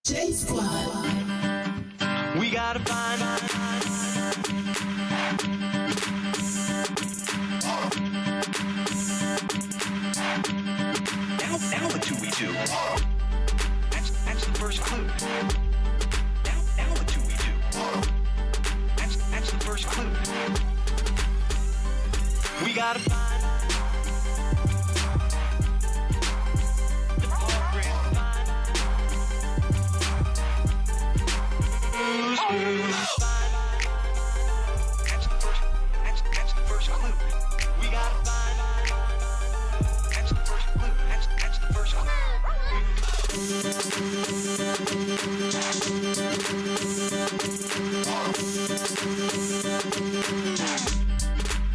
J Squad. We gotta find. Now what do we do? That's the first clue. Now what do we do? That's the first clue. We gotta find. That's the first clue. We gotta find. That's the first clue. That's the first clue.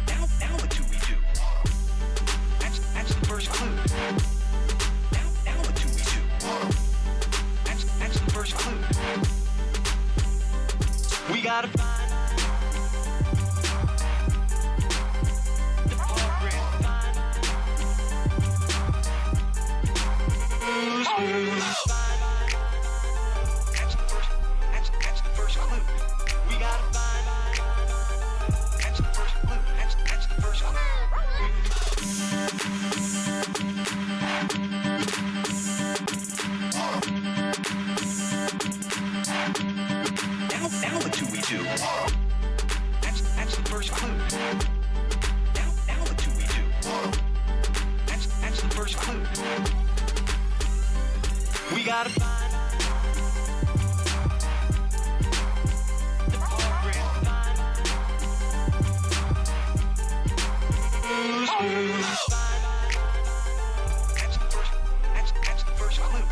Now what do we do? That's the first clue. Now what do we do? That's the first clue. We gotta find. That's the first clue. We gotta find. That's the first clue. That's the first clue. Now what do we do? That's the first clue. Now what do we do? That's the first clue. We gotta find. That's the first clue.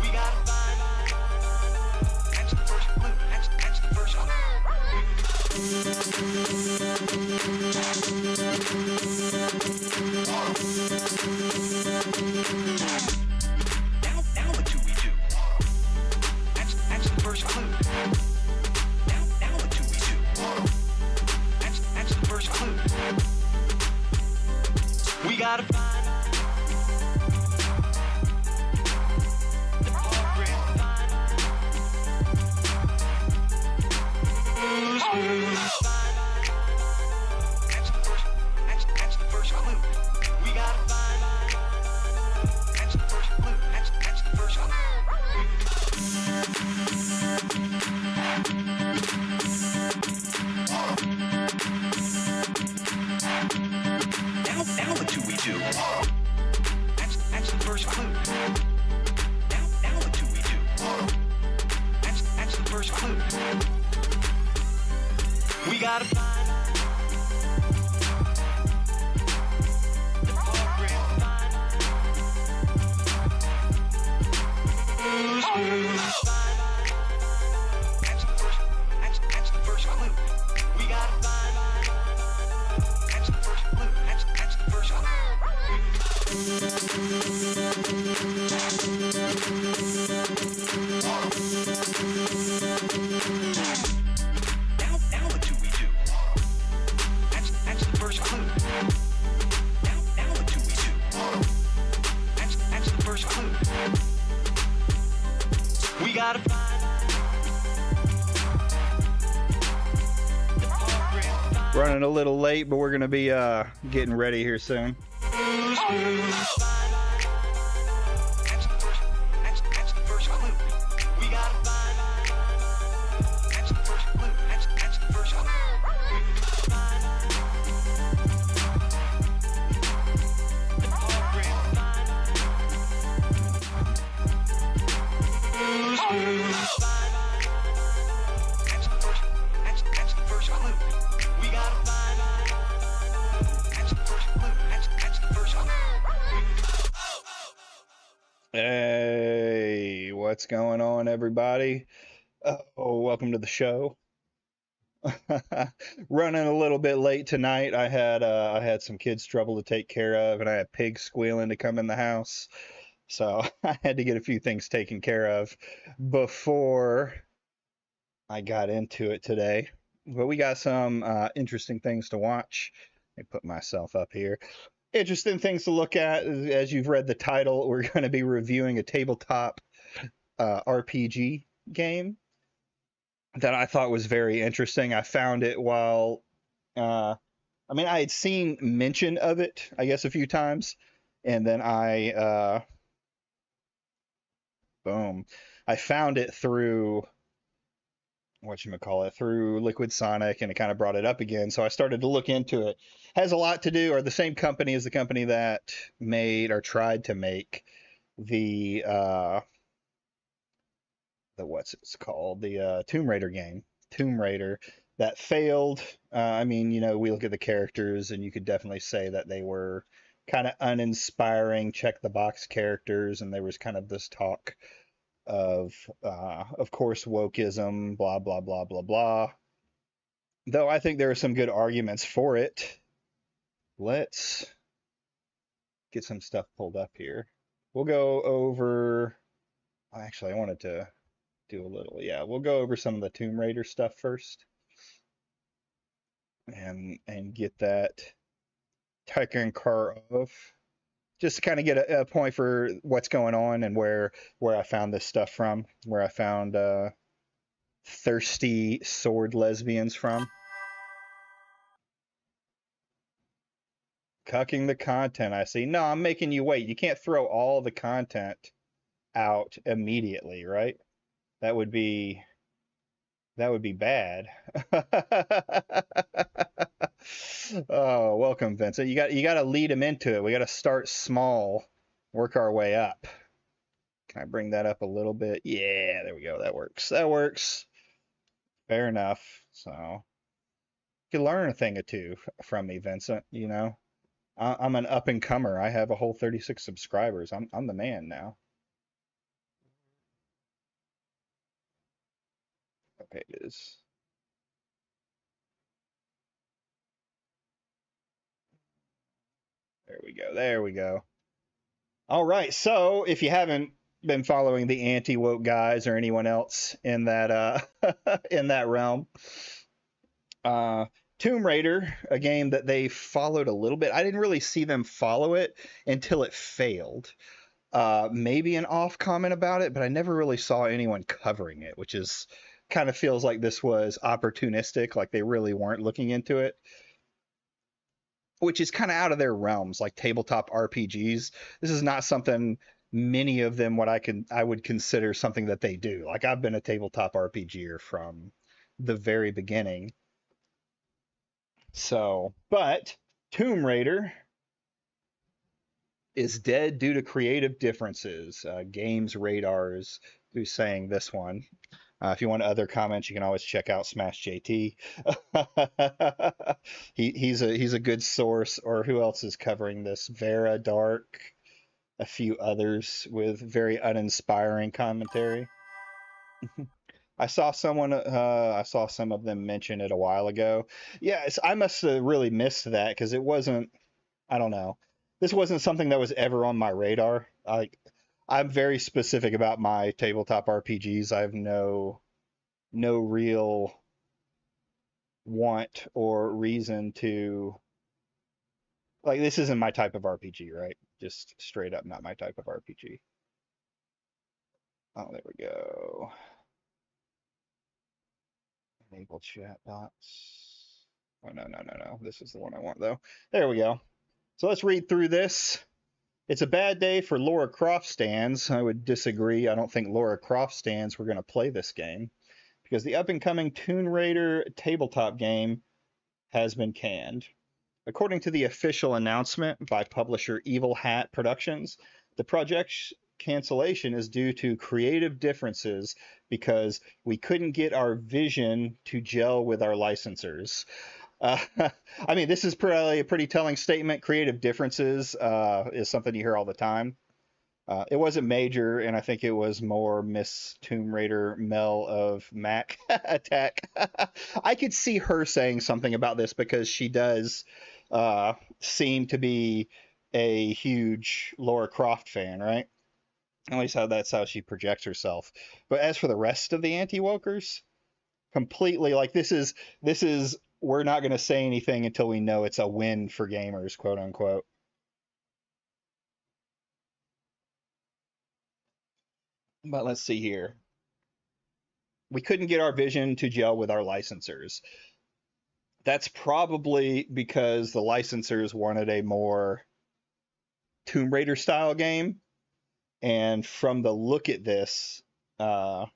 We gotta find. That's the first clue. That's the first clue. Now what do we do? That's the first clue. Now what do we do? That's the first clue. We gotta find. That's the first clue. We gotta find. That's the first clue. That's the first clue. Now what do we do? That's the first clue. Now what do we do? That's the first clue. We gotta find. That's the first clue. We gotta find. That's the first clue. That's the first clue. Now what do we do? That's the first clue. Now what do we do? That's the first clue. We gotta find. Running a little late, but we're gonna be getting ready here soon. That's the first clue. We gotta find. That's the first clue. That's the first clue. That's the first clue. We gotta find. That's the first clue. That's the first clue. Hey, what's going on, everybody? Oh, welcome to the show. Running a little bit late tonight. I had some kids' trouble to take care of, and I had pigs squealing to come in the house. So I had to get a few things taken care of before I got into it today. But we got some interesting things to watch. Let me put myself up here. Interesting things to look at. As you've read the title, we're going to be reviewing a tabletop RPG game that I thought was very interesting. I found it while, uh, I mean, I had seen mention of it, I guess, a few times, and then boom, I found it through whatchamacallit, through Liquid Sonic, and it kind of brought it up again. So I started to look into it. Has a lot to do, or the same company as the company that made or tried to make the what's it's called, the Tomb Raider game, Tomb Raider, that failed. I mean, we look at the characters, and you could definitely say that they were kind of uninspiring, check the box characters, and there was kind of this talk of course, wokeism, blah blah blah blah blah. Though I think there are some good arguments for it. Let's get some stuff pulled up here. We'll go over. Actually, I wanted to do a little. Yeah, we'll go over some of the Tomb Raider stuff first, and get that Tycoon car off. Just to kind of get a point for what's going on and where I found this stuff from, where I found thirsty sword lesbians from. Cucking the content, I see. No, I'm making you wait. You can't throw all the content out immediately, right? That would be bad. Oh, welcome, Vincent. You got to lead him into it. We got to start small, work our way up. Can I bring that up a little bit? Yeah, there we go. That works. That works. Fair enough. So you can learn a thing or two from me, Vincent. I'm an up and comer. I have a whole 36 subscribers. I'm the man now. Okay, it is. There we go. There we go. All right. So if you haven't been following the anti-woke guys or anyone else in that in that realm, uh, Tomb Raider, a game that they followed a little bit. I didn't really see them follow it until it failed. Maybe an off comment about it, but I never really saw anyone covering it, which is kind of feels like this was opportunistic, like they really weren't looking into it, which is kind of out of their realms, like tabletop RPGs. This is not something many of them I would consider something that they do. Like I've been a tabletop RPGer from the very beginning. So, but Tomb Raider is dead due to creative differences. Games Radars who's saying this one. If you want other comments, you can always check out Smash JT. He's a good source. Or who else is covering this? Vera Dark, a few others with very uninspiring commentary. I saw some of them mention it a while ago. Yes, I must have really missed that because it wasn't. I don't know. This wasn't something that was ever on my radar. I'm very specific about my tabletop RPGs. I have no real want or reason to like this isn't my type of RPG, right? Just straight up not my type of RPG. Oh, there we go. Enable chat bots. Oh no. This is the one I want though. There we go. So let's read through this. It's a bad day for Lara Croft stands. I would disagree. I don't think Lara Croft stands were going to play this game because the up-and-coming Tomb Raider tabletop game has been canned. According to the official announcement by publisher Evil Hat Productions, the project's cancellation is due to creative differences because we couldn't get our vision to gel with our licensors. Uh, I mean, this is probably a pretty telling statement. Creative differences is something you hear all the time. It wasn't major, and I think it was more Miss Tomb Raider Mel of Mac Attack. I could see her saying something about this because she does seem to be a huge Lara Croft fan, right? At least that's how she projects herself. But as for the rest of the anti-wokers, completely like this is we're not going to say anything until we know it's a win for gamers, quote unquote. But let's see here. We couldn't get our vision to gel with our licensors. That's probably because the licensors wanted a more Tomb Raider style game. And from the look at this, uh,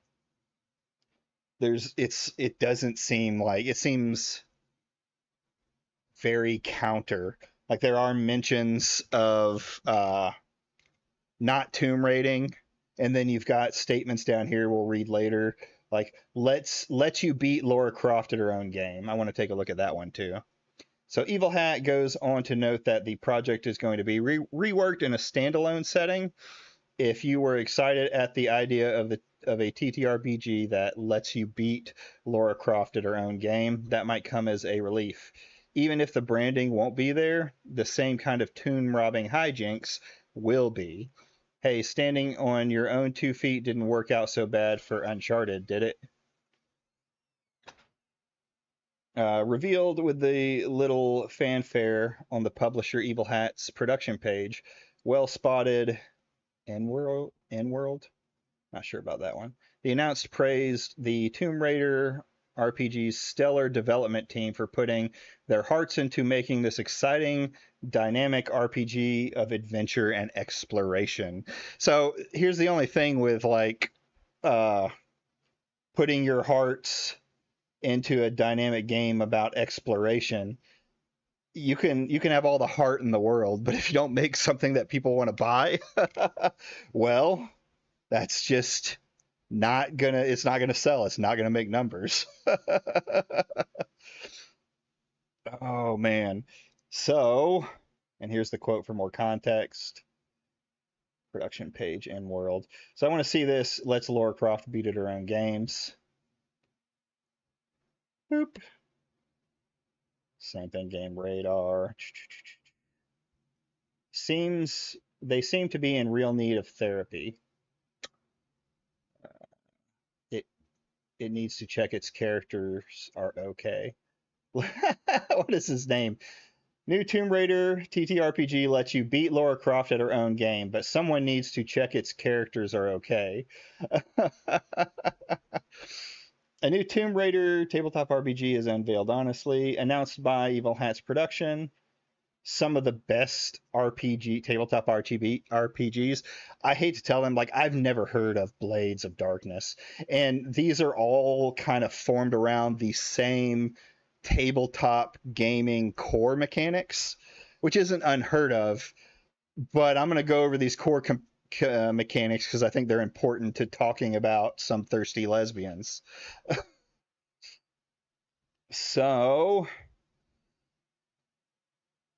it doesn't seem like it seems very counter. Like there are mentions of not tomb raiding, and then you've got statements down here we'll read later like let's let you beat Laura Croft at her own game. I want to take a look at that one too. So Evil Hat goes on to note that the project is going to be reworked in a standalone setting. If you were excited at the idea of a TTRPG that lets you beat Laura Croft at her own game, that might come as a relief. Even if the branding won't be there, the same kind of tomb robbing hijinks will be. Hey, standing on your own 2 feet didn't work out so bad for Uncharted, did it? Revealed with the little fanfare on the publisher Evil Hat's production page. Well spotted. N-World? Not sure about that one. The announced praised the Tomb Raider RPG's stellar development team for putting their hearts into making this exciting, dynamic RPG of adventure and exploration. So here's the only thing with like putting your hearts into a dynamic game about exploration. You can have all the heart in the world, but if you don't make something that people want to buy, well, that's just not gonna it's not gonna sell. It's not gonna make numbers. Oh man. So, and here's the quote for more context. Production page and world. So I want to see this. Let's Laura Croft beat at her own games. Boop. Same thing, game radar. They seem to be in real need of therapy. It it needs to check its characters are okay. What is his name? New Tomb Raider TTRPG lets you beat Laura Croft at her own game, but someone needs to check its characters are okay. A new Tomb Raider tabletop RPG is unveiled, honestly, announced by Evil Hat's production. Some of the best tabletop RPGs. I hate to tell them, like I've never heard of Blades of Darkness, and these are all kind of formed around the same tabletop gaming core mechanics, which isn't unheard of. But I'm going to go over these core mechanics because I think they're important to talking about some thirsty lesbians. So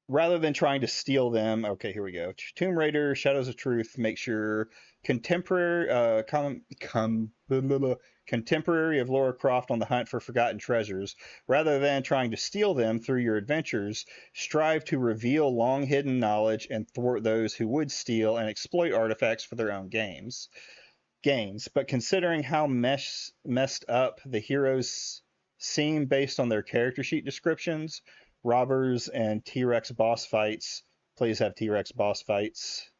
rather than trying to steal them, okay, here we go. Tomb Raider, Shadows of Truth makes your contemporary contemporary of Laura Croft on the hunt for forgotten treasures. Rather than trying to steal them through your adventures, strive to reveal long hidden knowledge and thwart those who would steal and exploit artifacts for their own gains. But considering how messed up the heroes seem based on their character sheet descriptions, robbers and T-Rex boss fights, please have T-Rex boss fights,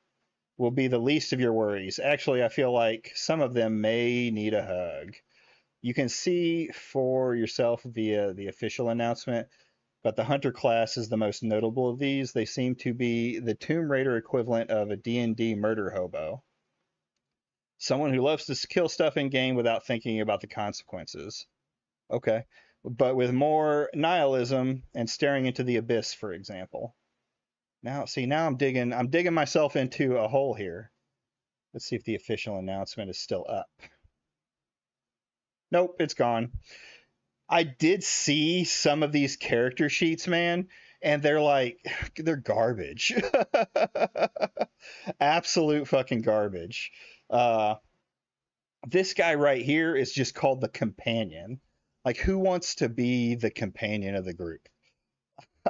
will be the least of your worries. Actually, I feel like some of them may need a hug. You can see for yourself via the official announcement, but the Hunter class is the most notable of these. They seem to be the Tomb Raider equivalent of a D&D murder hobo. Someone who loves to kill stuff in game without thinking about the consequences. Okay. But with more nihilism and staring into the abyss, for example. Now I'm digging myself into a hole here. Let's see if the official announcement is still up. Nope, it's gone. I did see some of these character sheets, man, and they're garbage. Absolute fucking garbage. This guy right here is just called the companion. Like, who wants to be the companion of the group?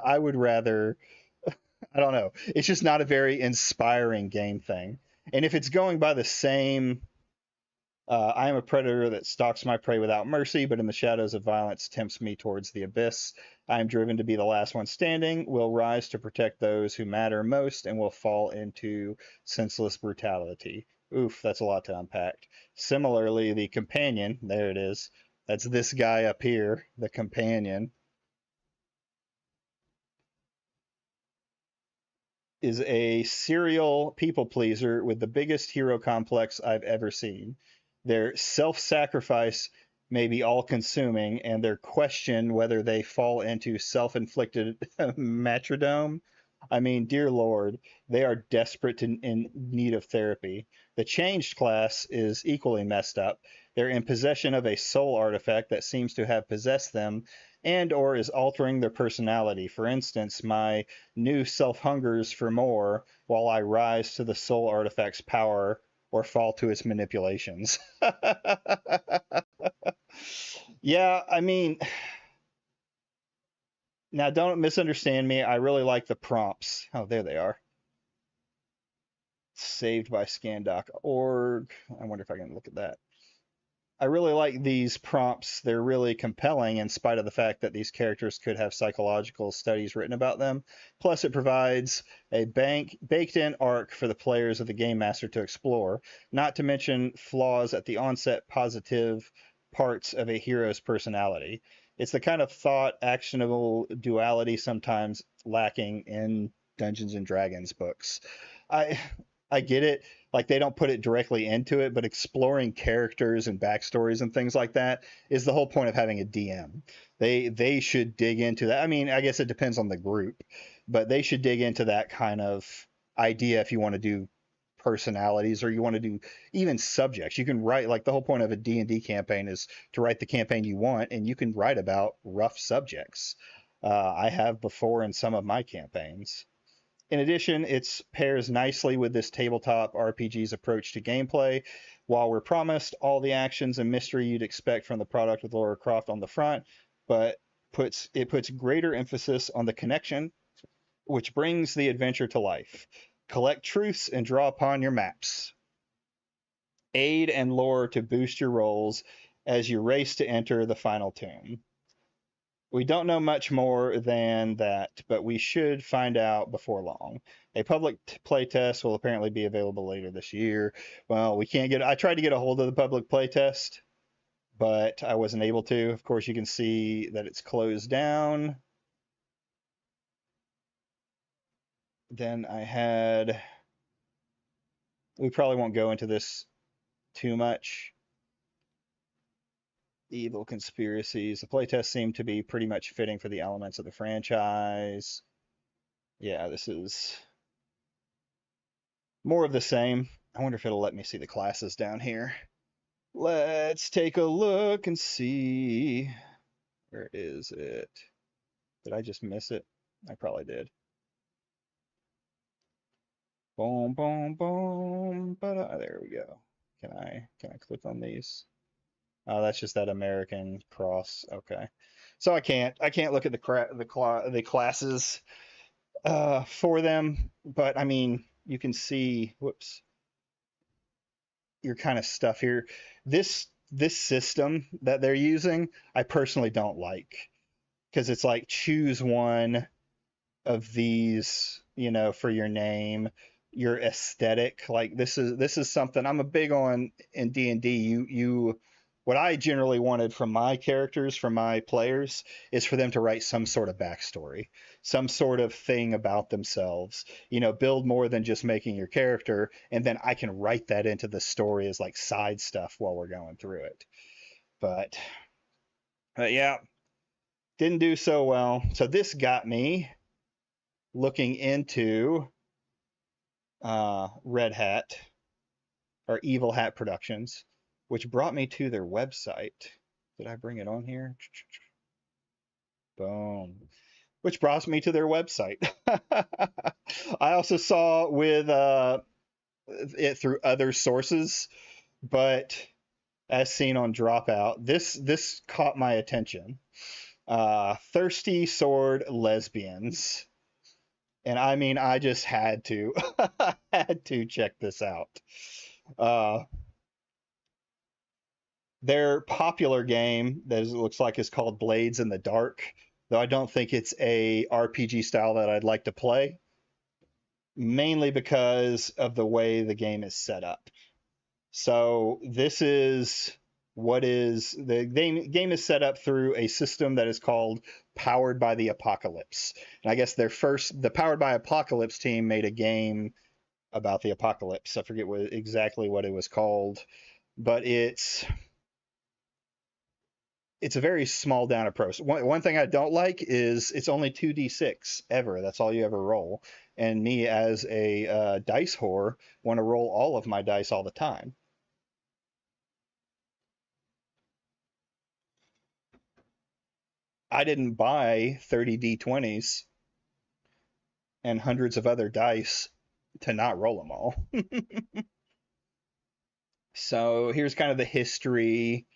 I would rather, I don't know. It's just not a very inspiring game thing. And if it's going by the same, I am a predator that stalks my prey without mercy, but in the shadows of violence tempts me towards the abyss. I am driven to be the last one standing, will rise to protect those who matter most, and will fall into senseless brutality. Oof, that's a lot to unpack. Similarly, the companion, there it is. That's this guy up here, the companion, is a serial people pleaser with the biggest hero complex I've ever seen. Their self sacrifice may be all consuming, and their question whether they fall into self inflicted martyrdom. I mean, dear Lord, they are desperate to, in need of therapy. The changed class is equally messed up. They're in possession of a soul artifact that seems to have possessed them and or is altering their personality. For instance, my new self hungers for more while I rise to the soul artifact's power or fall to its manipulations. Yeah, I mean, now don't misunderstand me. I really like the prompts. Oh, there they are. Saved by scan.org. I wonder if I can look at that. I really like these prompts. They're really compelling in spite of the fact that these characters could have psychological studies written about them. Plus, it provides a baked in arc for the players of the Game Master to explore, not to mention flaws at the onset positive parts of a hero's personality. It's the kind of thought actionable duality sometimes lacking in Dungeons and Dragons books. I I get it, like they don't put it directly into it, but exploring characters and backstories and things like that is the whole point of having a DM. They should dig into that. I mean, I guess it depends on the group, but they should dig into that kind of idea if you want to do personalities or you want to do even subjects. You can write, like, the whole point of a D&D campaign is to write the campaign you want, and you can write about rough subjects. I have before in some of my campaigns. In addition, it pairs nicely with this tabletop RPG's approach to gameplay. While we're promised all the actions and mystery you'd expect from the product with Lara Croft on the front, but puts greater emphasis on the connection, which brings the adventure to life. Collect truths and draw upon your maps. Aid and lore to boost your rolls as you race to enter the final tomb. We don't know much more than that, but we should find out before long. A public playtest will apparently be available later this year. Well, we can't get. I tried to get a hold of the public playtest, but I wasn't able to. Of course, you can see that it's closed down. Then I had. We probably won't go into this too much. Evil conspiracies. The playtest seemed to be pretty much fitting for the elements of the franchise. Yeah, this is more of the same. I wonder if it'll let me see the classes down here. Let's take a look and see. Where is it? Did I just miss it? I probably did. Boom, boom, boom. But there we go. Can I click on these? Oh, that's just that American cross. Okay. So I can't look at the classes for them, but I mean, you can see, whoops, your kind of stuff here. This system that they're using, I personally don't like, because it's like choose one of these, for your name, your aesthetic. Like this is something I'm a big on in D&D. You what I generally wanted from my characters, from my players, is for them to write some sort of backstory, some sort of thing about themselves. Build more than just making your character, and then I can write that into the story as like side stuff while we're going through it. But yeah, didn't do so well. So this got me looking into Red Hat or Evil Hat Productions, which brought me to their website. Did I bring it on here? Boom. Which brought me to their website. I also saw with it through other sources, but as seen on Dropout, this caught my attention. Thirsty Sword Lesbians. And I mean, I just had to had to check this out. Uh, their popular game that looks like is called Blades in the Dark, though I don't think it's a RPG style that I'd like to play, mainly because of the way the game is set up. So this is what is the game is set up through a system that is called Powered by the Apocalypse. And I guess the Powered by Apocalypse team made a game about the apocalypse. I forget exactly what it was called, but it's a very small down approach. One thing I don't like is it's only 2d6 ever. That's all you ever roll. And me as a dice whore want to roll all of my dice all the time. I didn't buy 30 d20s and hundreds of other dice to not roll them all. So here's kind of the history.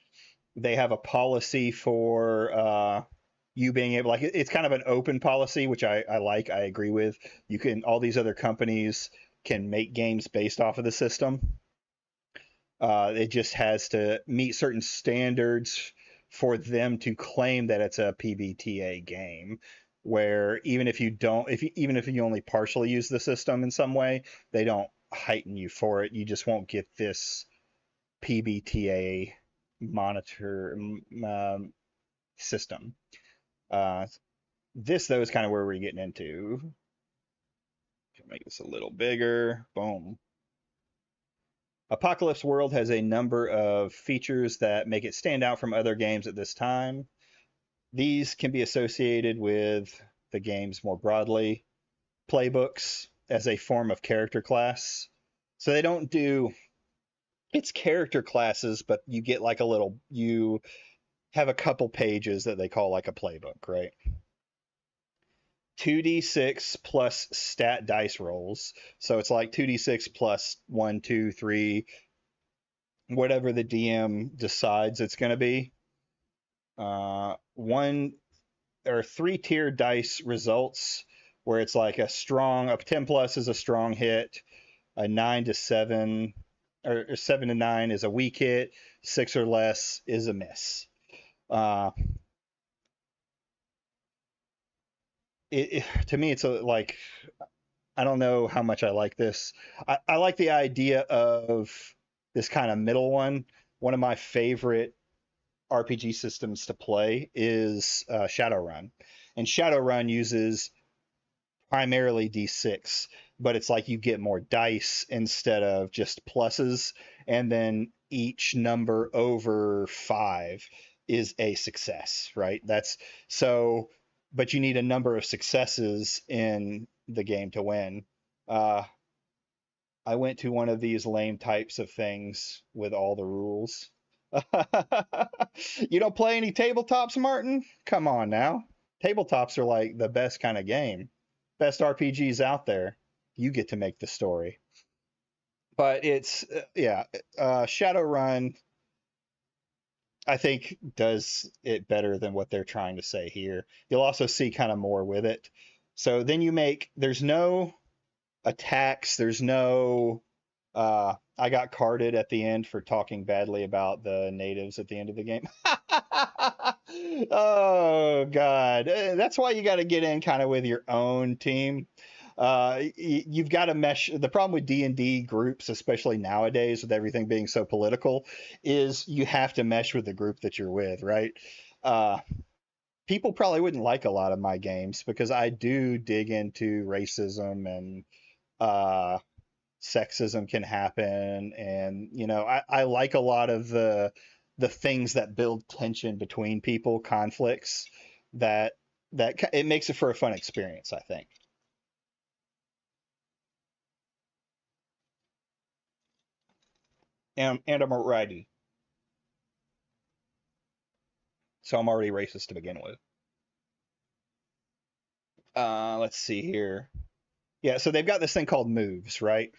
They have a policy for you being able, like, it's kind of an open policy, which I like, I agree with. You can, all these other companies can make games based off of the system. It just has to meet certain standards for them to claim that it's a PBTA game. Where even if you don't, even if you only partially use the system in some way, they don't heighten you for it. You just won't get this PBTA monitor system. Uh, this though is kind of where we're getting into. Make this a little bigger. Boom. Apocalypse World has a number of features that make it stand out from other games at this time. These can be associated with the games more broadly. Playbooks as a form of character class. So they don't do, it's character classes, but you get like you have a couple pages that they call like a playbook, right? 2d6 plus stat dice rolls. So it's like 2d6 plus 1, 2, 3, whatever the DM decides it's going to be. One or three tier dice results where it's like a 10 plus is a strong hit, a 9 to 7 or 7 to 9 is a weak hit, 6 or less is a miss. To me, it's like, I don't know how much I like this. I like the idea of this kind of middle one. One of my favorite RPG systems to play is Shadowrun. And Shadowrun uses primarily D6, but it's like you get more dice instead of just pluses. And then each number over 5 is a success, right? That's so, but you need a number of successes in the game to win. I went to one of these lame types of things with all the rules. You don't play any tabletops, Martin? Come on now. Tabletops are like the best kind of game. Best RPGs out there. You get to make the story. But it's, yeah, Shadowrun, I think, does it better than what they're trying to say here. You'll also see kind of more with it. So then there's no attacks, there's no I got carded at the end for talking badly about the natives at the end of the game. Oh God, that's why you got to get in kind of with your own team. You've got to mesh. The problem with D&D groups, especially nowadays with everything being so political, is you have to mesh with the group that you're with, right? People probably wouldn't like a lot of my games because I do dig into racism and sexism can happen, and I like a lot of the things that build tension between people, conflicts that it makes it for a fun experience, I think. And I'm a righty, so I'm already racist to begin with. Let's see here. Yeah, so they've got this thing called moves, right?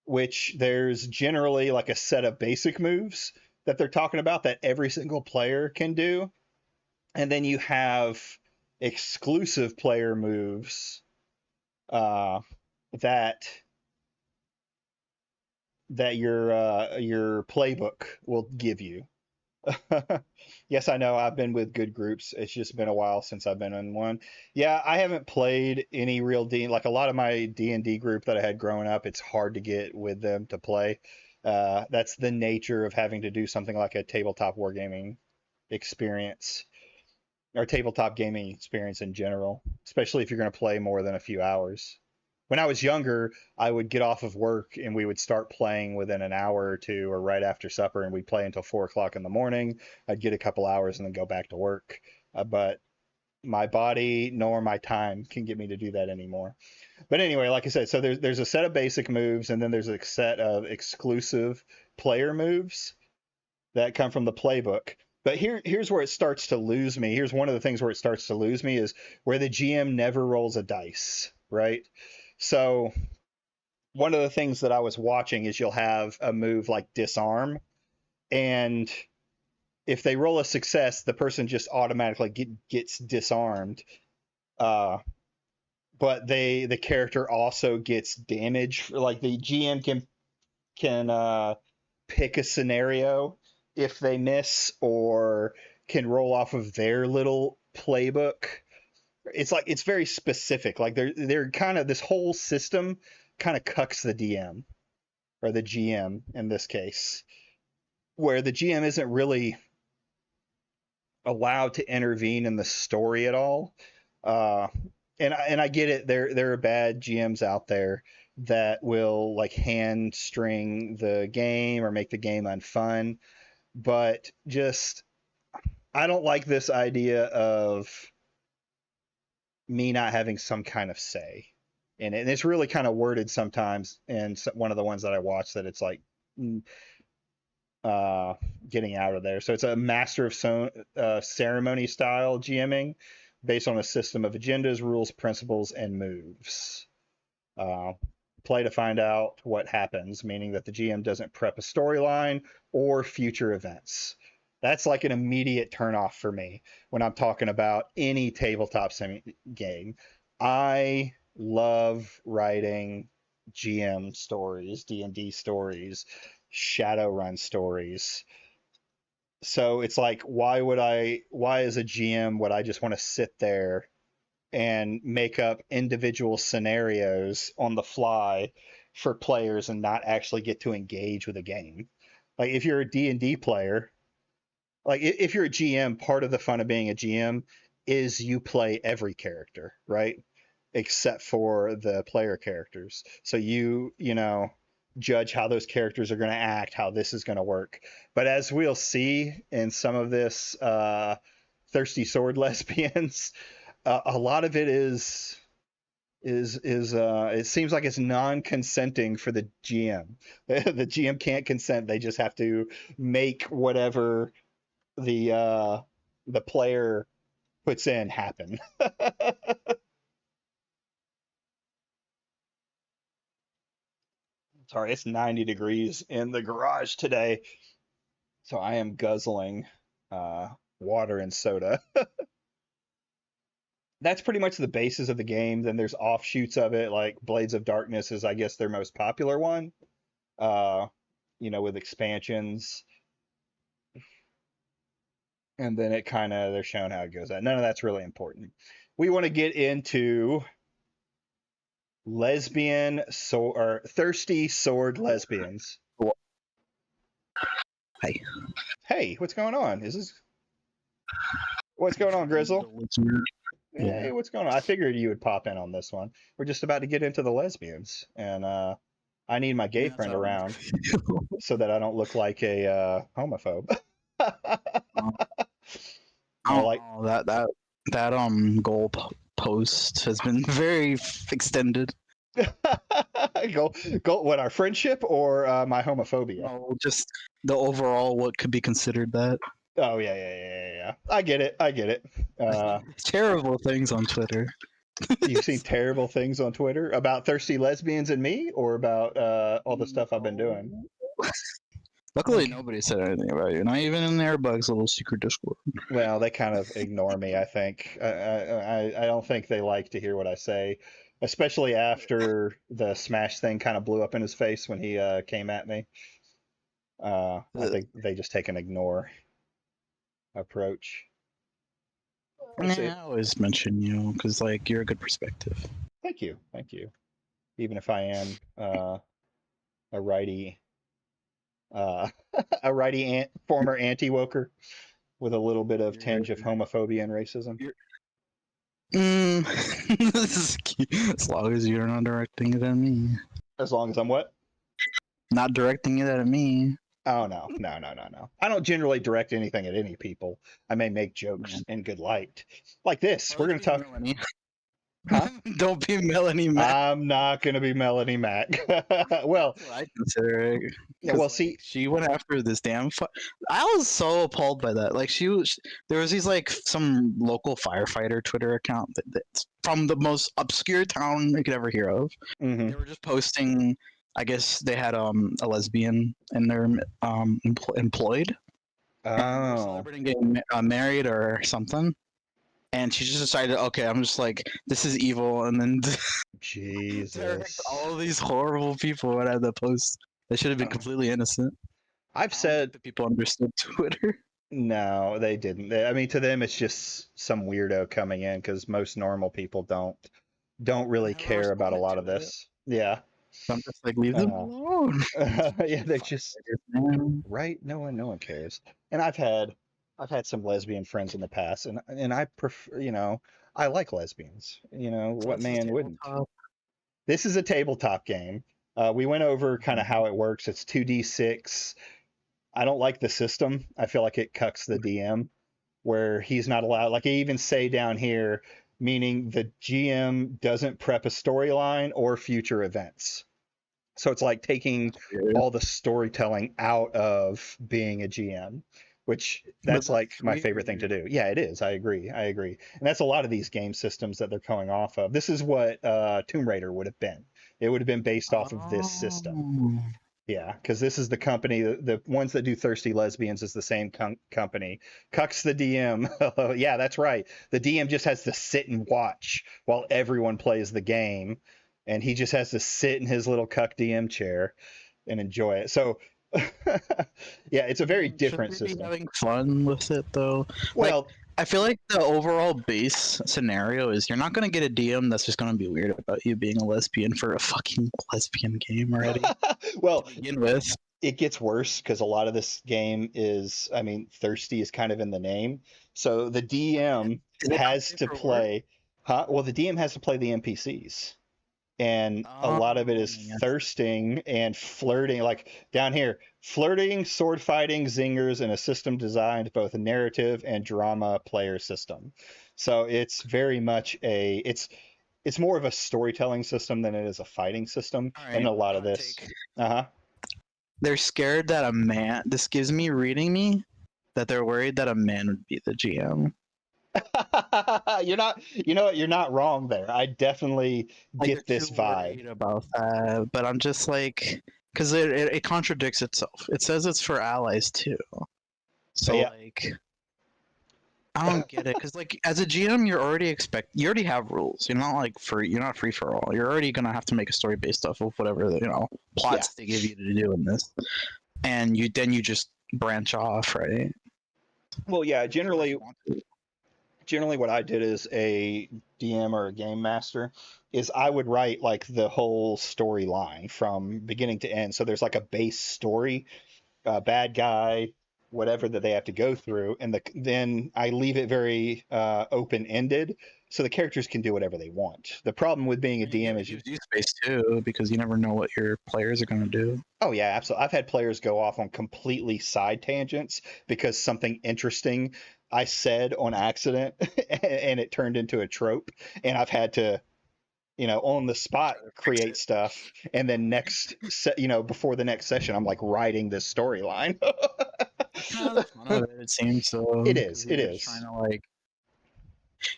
Which there's generally like a set of basic moves that they're talking about that every single player can do. And then you have exclusive player moves that your playbook will give you. Yes, I know. I've been with good groups. It's just been a while since I've been in one. Yeah, I haven't played any real D. Like a lot of my D&D group that I had growing up, it's hard to get with them to play. That's the nature of having to do something like a tabletop wargaming experience or tabletop gaming experience in general, especially if you're going to play more than a few hours. When I was younger, I would get off of work and we would start playing within an hour or two or right after supper, and we'd play until 4 o'clock in the morning. I'd get a couple hours and then go back to work. But my body nor my time can get me to do that anymore. But anyway, like I said, so there's a set of basic moves, and then there's a set of exclusive player moves that come from the playbook. But here's where it starts to lose me. Here's one of the things where it starts to lose me is where the GM never rolls a dice, right? So one of the things that I was watching is you'll have a move like disarm, and if they roll a success, the person just automatically gets disarmed. But the character also gets damage. Like the GM can pick a scenario if they miss, or can roll off of their little playbook. It's like it's very specific. Like they're kind of, this whole system kind of cucks the DM or the GM in this case, where the GM isn't really allowed to intervene in the story at all. And I get it. There are bad GMs out there that will like hand string the game or make the game unfun, but just I don't like this idea of me not having some kind of say in it. And it's really kind of worded sometimes in one of the ones that I watched that it's like getting out of there. So it's a master of ceremony style GMing based on a system of agendas, rules, principles, and moves. Play to find out what happens, meaning that the GM doesn't prep a storyline or future events. That's like an immediate turnoff for me when I'm talking about any tabletop game. I love writing GM stories, D&D stories, Shadowrun stories. So it's like, why as a GM would I just want to sit there and make up individual scenarios on the fly for players and not actually get to engage with a game? Like if you're a D&D player, like if you're a GM, part of the fun of being a GM is you play every character, right? Except for the player characters. So you know, judge how those characters are going to act, how this is going to work. But as we'll see in some of this Thirsty Sword Lesbians, a lot of it is it seems like it's non-consenting for the GM. The GM can't consent. They just have to make whatever the player puts in happen. Sorry, it's 90 degrees in the garage today, so I am guzzling water and soda. That's pretty much the basis of the game. Then there's offshoots of it, like Blades of Darkness is, I guess, their most popular one. You know, with expansions, and then it kind of they're showing how it goes out. None of that's really important. We want to get into or thirsty sword lesbians. Hey. Hey, what's going on? What's going on, Grizzle? Yeah. Hey, what's going on? I figured you would pop in on this one. We're just about to get into the lesbians, and I need my gay friend around so that I don't look like a homophobe. That goal post has been very extended. Go what, our friendship or my homophobia? No, just the overall what could be considered that. Oh yeah. I get it. Terrible things on Twitter. You've seen terrible things on Twitter about thirsty lesbians and me, or about all the stuff I've been doing? Luckily, nobody said anything about you. Not even in Airbug's little secret Discord. Well, they kind of ignore me, I think. I don't think they like to hear what I say, especially after the Smash thing kind of blew up in his face when he came at me. I think they just take an ignore approach. I always mention you because, like, you're a good perspective. Thank you. Even if I am a righty Uh, a former anti-woker with a little bit of tinge of homophobia and racism. This is cute. As long as you're not directing it at me. As long as I'm what? Not directing it at me. Oh no. I don't generally direct anything at any people. I may make jokes in good light. Like this. We're gonna talk. Melanie. Huh? Don't be Melanie Mac. I'm not gonna be Melanie Mac. Well, That's what I consider it. yeah, well, Like, see, she went after this damn. I was so appalled by that. Like there was these like some local firefighter Twitter account that's from the most obscure town you could ever hear of. mhm. They were just posting. I guess they had a lesbian in their employed. Oh, Celebrating getting married or something. And she just decided, okay, I'm just like, this is evil, and then Jesus. all these horrible people would have the post. They should have been completely innocent. I've I don't said think the people understood Twitter. no, they didn't. I mean, to them, it's just some weirdo coming in because most normal people don't really Never care about a responded lot to of it. this. Yeah, So I'm just like, leave them Uh, alone. yeah, they just Man. right. No one cares. And I've had some lesbian friends in the past, and I prefer, I like lesbians. So What this is man wouldn't? tabletop. This is a tabletop game. We went over kind of how it works. It's 2d6. I don't like the system. I feel like it cucks the DM, where he's not allowed. Like I even say down here, meaning the GM doesn't prep a storyline or future events. So it's like taking Weird. all the storytelling out of being a GM, which that's But like that's my favorite thing to do. Yeah, it is. I agree. And that's a lot of these game systems that they're going off of. This is what Tomb Raider would have been. It would have been based off of this system. Oh. Yeah, because this is the company, the ones that do Thirsty Lesbians is the same company. Cucks the DM. Yeah, that's right. The DM just has to sit and watch while everyone plays the game, and he just has to sit in his little cuck DM chair and enjoy it. So, yeah, it's a very different Should we be system. having fun with it though? Well, I feel like the overall base scenario is you're not gonna get a DM that's just gonna be weird about you being a lesbian for a fucking lesbian game already. well, To begin with. it gets worse because a lot of this game is, I mean, thirsty is kind of in the name. So the DM Is it has not to safe for work? play, huh? Well, the DM has to play the NPCs. And a lot of it is Oh, yeah. thirsting and flirting, like down here, flirting, sword fighting, zingers, and a system designed both a narrative and drama player system. So it's very much it's more of a storytelling system than it is a fighting system. Alright, And a lot of hot this, take. uh-huh. They're scared that a man. This gives me reading me that they're worried that a man would be the GM. You're not, you know what, you're not wrong there. I definitely Like, get they're this too vibe. worried about that, but I'm just like, because it contradicts itself. It says it's for allies too. So Yeah. like, I don't get it because like as a GM, you already have rules. You're not free for all. You're already gonna have to make a story based off of whatever plots they give you to do in this, and you just branch off, right? Well, yeah, generally what I did as a DM or a game master is I would write like the whole storyline from beginning to end. So there's like a base story, bad guy, whatever that they have to go through, and then I leave it very open-ended, so the characters can do whatever they want. The problem with being a DM is gives you space too because you never know what your players are gonna do. oh yeah, absolutely. I've had players go off on completely side tangents because something interesting I said on accident and it turned into a trope, and I've had to, on the spot create stuff, and then before the next session, I'm like writing this storyline. Kind of the fun of it, it seems so. It is. 'Cause you're just trying to like,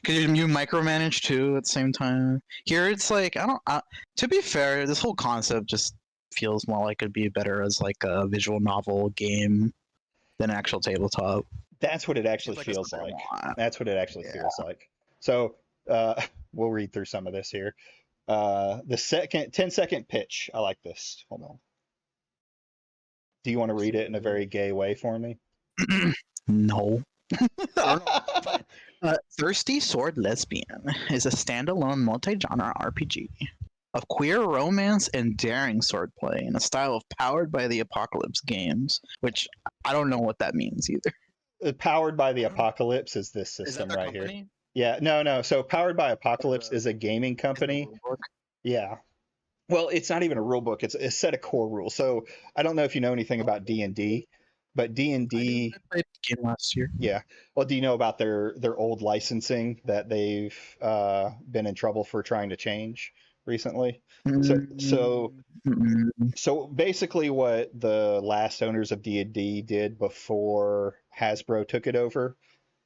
because you micromanage too at the same time. Here it's like to be fair, this whole concept just feels more like it'd be better as like a visual novel game than actual tabletop. That's what it actually Seems like it's feels what they like. want. That's what it actually feels like. So we'll read through some of this here. The 10-second pitch. I like this. Hold on. Do you want to read it in a very gay way for me? No. Thirsty Sword Lesbian is a standalone multi-genre RPG. of queer romance and daring swordplay in a style of Powered by the Apocalypse games, which I don't know what that means either. Powered by the Apocalypse is this Is that system the right here. company? Yeah, no. So Powered by Apocalypse the- is a gaming Is the company. rulebook? Yeah. Well, it's not even a rule book. It's a set of core rules. So I don't know if you know anything about D&D, but I do. D&D, I played the game last year. yeah. Well, do you know about their old licensing that they've been in trouble for trying to change recently? So so Mm. so basically what the last owners of D&D did before Hasbro took it over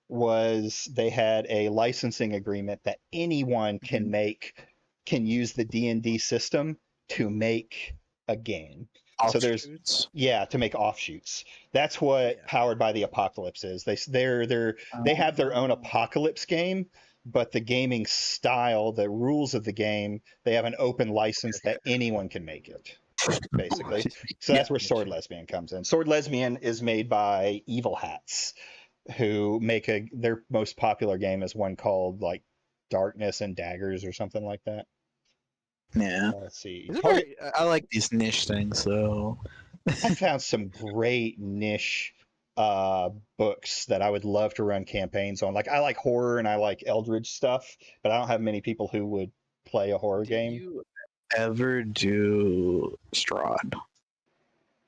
was they had a licensing agreement that anyone can use the D&D system to make a game. So there's Offshoots. yeah, to make offshoots. That's what Yeah. Powered by the Apocalypse is. They have their own apocalypse game, but the gaming style, the rules of the game, they have an open license that anyone can make it, basically. So that's where Sword Lesbian comes in. Sword Lesbian is made by Evil Hats, who make their most popular game is one called like Darkness and Daggers or something like that. Yeah. Let's see. These are I like these niche things, so I found some great niche books that I would love to run campaigns on. Like I like horror and I like Eldritch stuff, but I don't have many people who would play a horror did game. you ever do Strahd?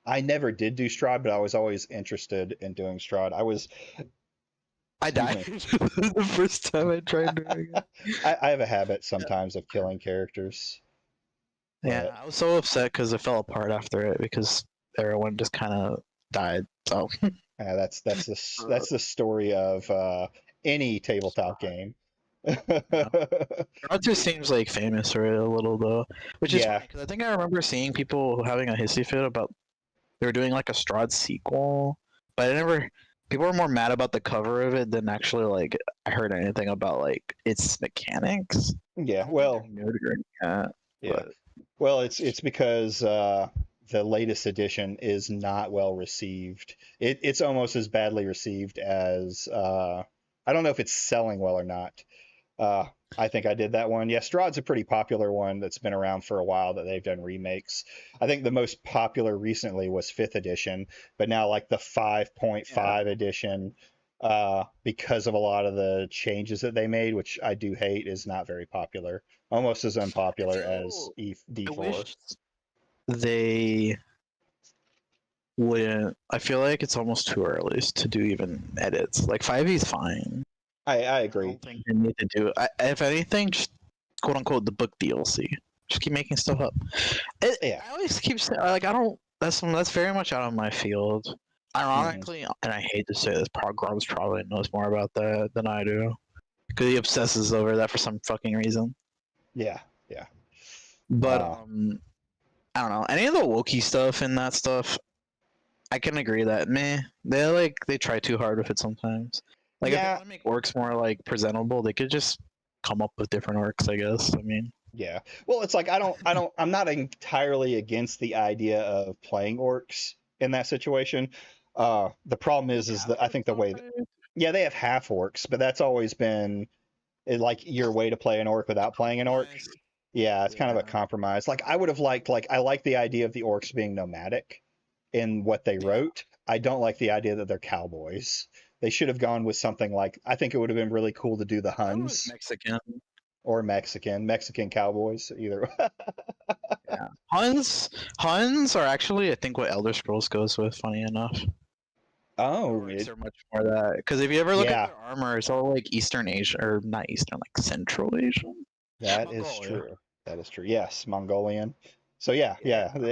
I never did do Strahd, but I was always interested in doing Strahd. I died the first time I tried doing it. I have a habit sometimes of killing characters. Yeah, I was so upset because it fell apart after it because everyone just kind of died. So Yeah, that's the story of any tabletop game. Strahd just seems like famous for it a little though, which is Yeah. funny because I think I remember seeing people having a hissy fit about they were doing like a Strahd sequel, but I never. People were more mad about the cover of it than actually like I heard anything about like its mechanics. Yeah, well, Yeah. yeah. Well, it's because the latest edition is not well received. It's almost as badly received as I don't know if it's selling well or not. I think I did that one. Yeah, Strahd's a pretty popular one that's been around for a while that they've done remakes. I think the most popular recently was 5th edition, but now like the 5.5 edition, because of a lot of the changes that they made, which I do hate, is not very popular. Almost as unpopular as D4. I wish they wouldn't. I feel like it's almost too early to do even edits. Like 5e is fine. I I agree. don't think they need to do it. If anything, just quote unquote the book DLC. Just keep making stuff up. Yeah. I always keep saying like I don't. That's very much out of my field. Ironically, and I hate to say this, Grubs probably knows more about that than I do because he obsesses over that for some fucking reason. Yeah. But I don't know any of the Wookiee stuff and that stuff. I can agree that they try too hard with it sometimes. Like if they want to make orcs more like presentable, they could just come up with different orcs, I guess. I mean, yeah. Well, it's like I'm not entirely against the idea of playing orcs in that situation. The problem is that I think the way they have half orcs, but that's always been like your way to play an orc without playing an orc. Yeah, it's kind of a compromise. Like I would have liked I like the idea of the orcs being nomadic in what they wrote. I don't like the idea that they're cowboys. They should have gone with something like I think it would have been really cool to do the Huns Mexican or Mexican cowboys either. Yeah, Huns are actually I think what Elder Scrolls goes with. Funny enough. Oh, Orcs are much more that because if you ever look Yeah. at their armor, it's all like Eastern Asia or not Eastern, like Central Asian. that is Mongolia. true. That is true. Yes, Mongolian. So yeah.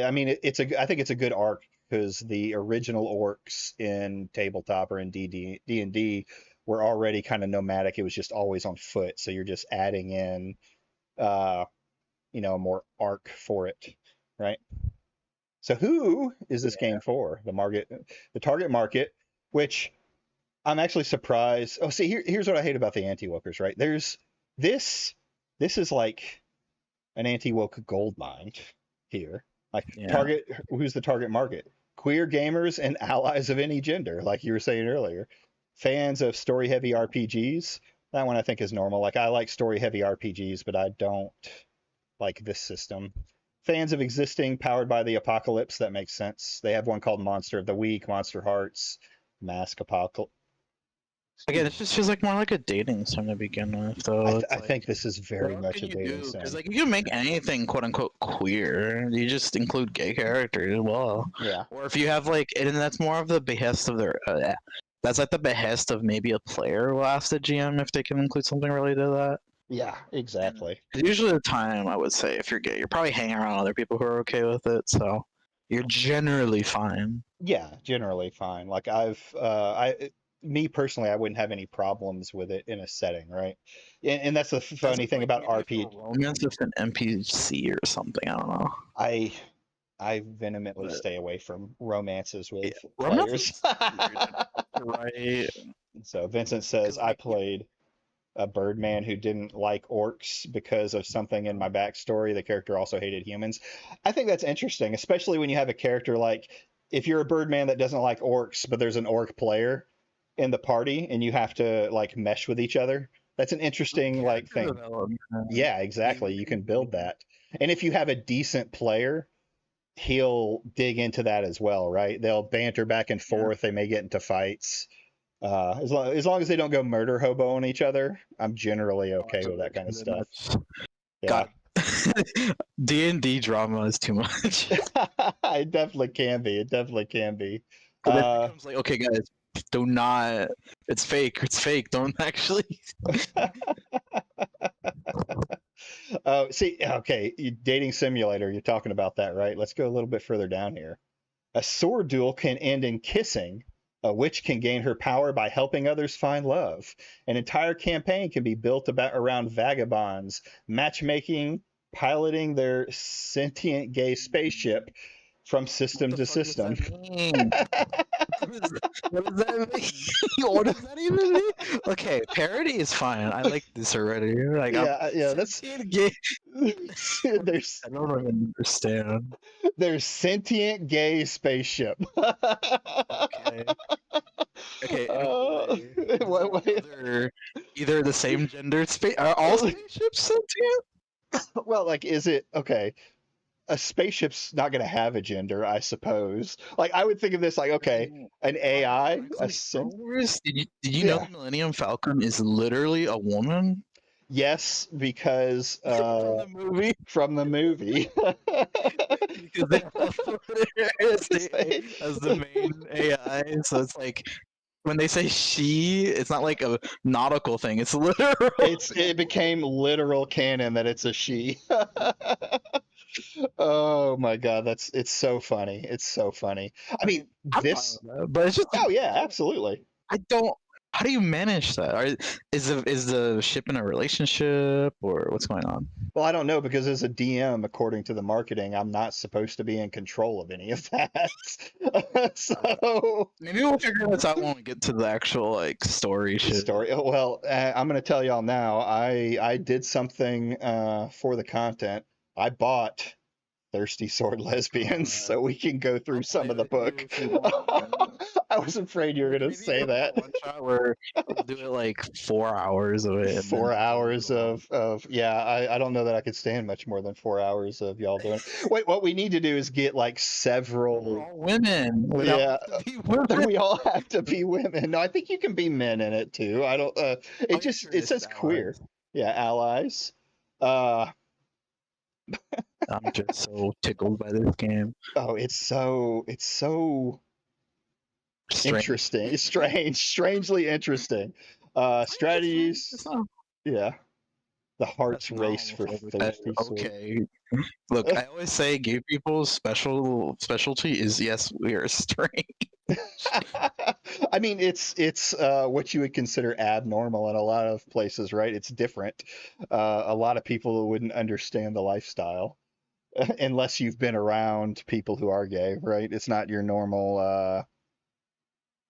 I mean, I think it's a good arc because the original orcs in tabletop or in D&D were already kind of nomadic. It was just always on foot. So you're just adding in, a more arc for it, right? So who is this game for? The target market, which I'm actually surprised. Oh, see, here's what I hate about the anti-wokers, right? There's this is like an anti-woke gold mine here. Like who's the target market? Queer gamers and allies of any gender, like you were saying earlier. Fans of story-heavy RPGs. That one I think is normal. Like I like story-heavy RPGs, but I don't like this system. Fans of existing, powered by the apocalypse, that makes sense. They have one called Monster of the Week, Monster Hearts, Mask Apocalypse. Again, it just feels like more like a dating sim to begin with, though. It's I like, think this is very what much can a you dating do? sim. Because like you can make anything quote unquote queer. You just include gay characters as well. Yeah. Or if you have like, and that's more of the behest of their. That's like the behest of maybe a player will ask the GM if they can include something related to that. Yeah, exactly. And usually the time I would say if you're gay, you're probably hanging around other people who are okay with it, so you're generally fine. Yeah, generally fine. Like me personally, I wouldn't have any problems with it in a setting, right? And that's the That's funny thing like about maybe if RPG. a romance with an NPC or something. I don't know. I vehemently But, stay away from romances with yeah, players. romance is weird, right? So Vincent says Because I like, played a Birdman who didn't like orcs because of something in my backstory. The character also hated humans. I think that's interesting, especially when you have a character like if you're a Birdman that doesn't like orcs, but there's an orc player in the party and you have to like mesh with each other. That's an interesting like character thing. development. Yeah, exactly. You can build that. And if you have a decent player, he'll dig into that as well, right? They'll banter back and forth. They may get into fights. As long as they don't go murder hobo on each other, I'm generally okay with that kind of stuff. Yeah, D&D drama is too much. it definitely can be. It definitely can be. But then it becomes like, okay, guys, do not. It's fake. It's fake. Don't actually. See, okay, dating simulator. You're talking about that, right? Let's go a little bit further down here. A sword duel can end in kissing. A witch can gain her power by helping others find love. An entire campaign can be built around vagabonds, matchmaking, piloting their sentient gay spaceship from system to system. What does that mean? What does that even mean? Okay, parody is fine. I like this already. Like, Yeah, that's gay. there's I don't even understand. there's sentient gay spaceship. Okay. Okay. What way? Either the same gender space. Are all spaceships sentient? Well, like, is it okay? A spaceship's not going to have a gender, I suppose. Like, I would think of this like, okay, an AI, Did you know the Millennium Falcon is literally a woman? Yes, because from the movie. Because they as the main AI, so it's like when they say she, it's not like a nautical thing. It's literal. It became literal canon that it's a she. Oh my god, it's so funny. It's so funny. I mean, this, but it's just. Oh yeah, absolutely. I don't. How do you manage that? Is the ship in a relationship or what's going on? Well, I don't know because as a DM, according to the marketing, I'm not supposed to be in control of any of that. So maybe we'll figure this out when we get to the actual like story shit. Story. Well, I'm going to tell y'all now. I did something for the content. I bought Thirsty Sword Lesbians so we can go through some of the book. I was afraid you were going to say that. One shot where we'll do it like 4 hours of it. 4 hours of yeah, I don't know that I could stand much more than 4 hours of y'all doing it. Wait, what we need to do is get like several We're all women. Yeah, we all have to be women. No, I think you can be men in it too. I don't it says queer. Yeah, allies. I'm just so tickled by this game. Oh, it's so interesting, strangely interesting. Strategies. Yeah, the heart's race for Thirsty Sword. Okay, look, I always say gay people's specialty is yes, we are straight. I mean, it's what you would consider abnormal in a lot of places, right? It's different. A lot of people wouldn't understand the lifestyle unless you've been around people who are gay, right? It's not your normal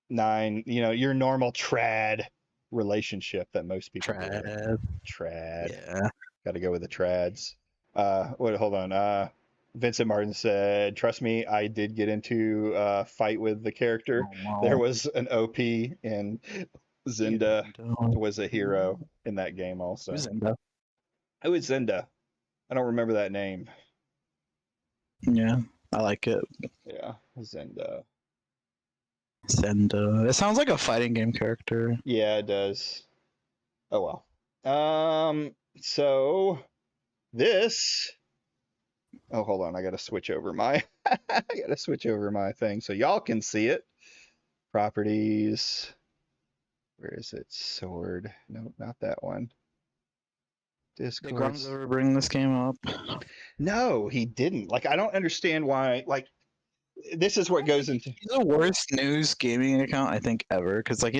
your normal trad relationship that most people do. Trad. Yeah. Got to go with the trads. Wait, hold on. Vincent Martin said, "Trust me, I did get into a fight with the character. Oh, wow. There was an OP, and Zenda was a hero in that game also." Who's Zenda? Who is Zenda? I don't remember that name. Yeah, I like it. Yeah, Zenda. And it sounds like a fighting game character. Yeah, it does. Oh well. So this. Oh, hold on. I gotta switch over my. I gotta switch over my thing so y'all can see it. Properties. Where is it? Sword. No, not that one. Did Discord. Grum's ever bring this game up? No, he didn't. Like, I don't understand why. Like, this is what goes into. He's the worst news gaming account I think ever, because like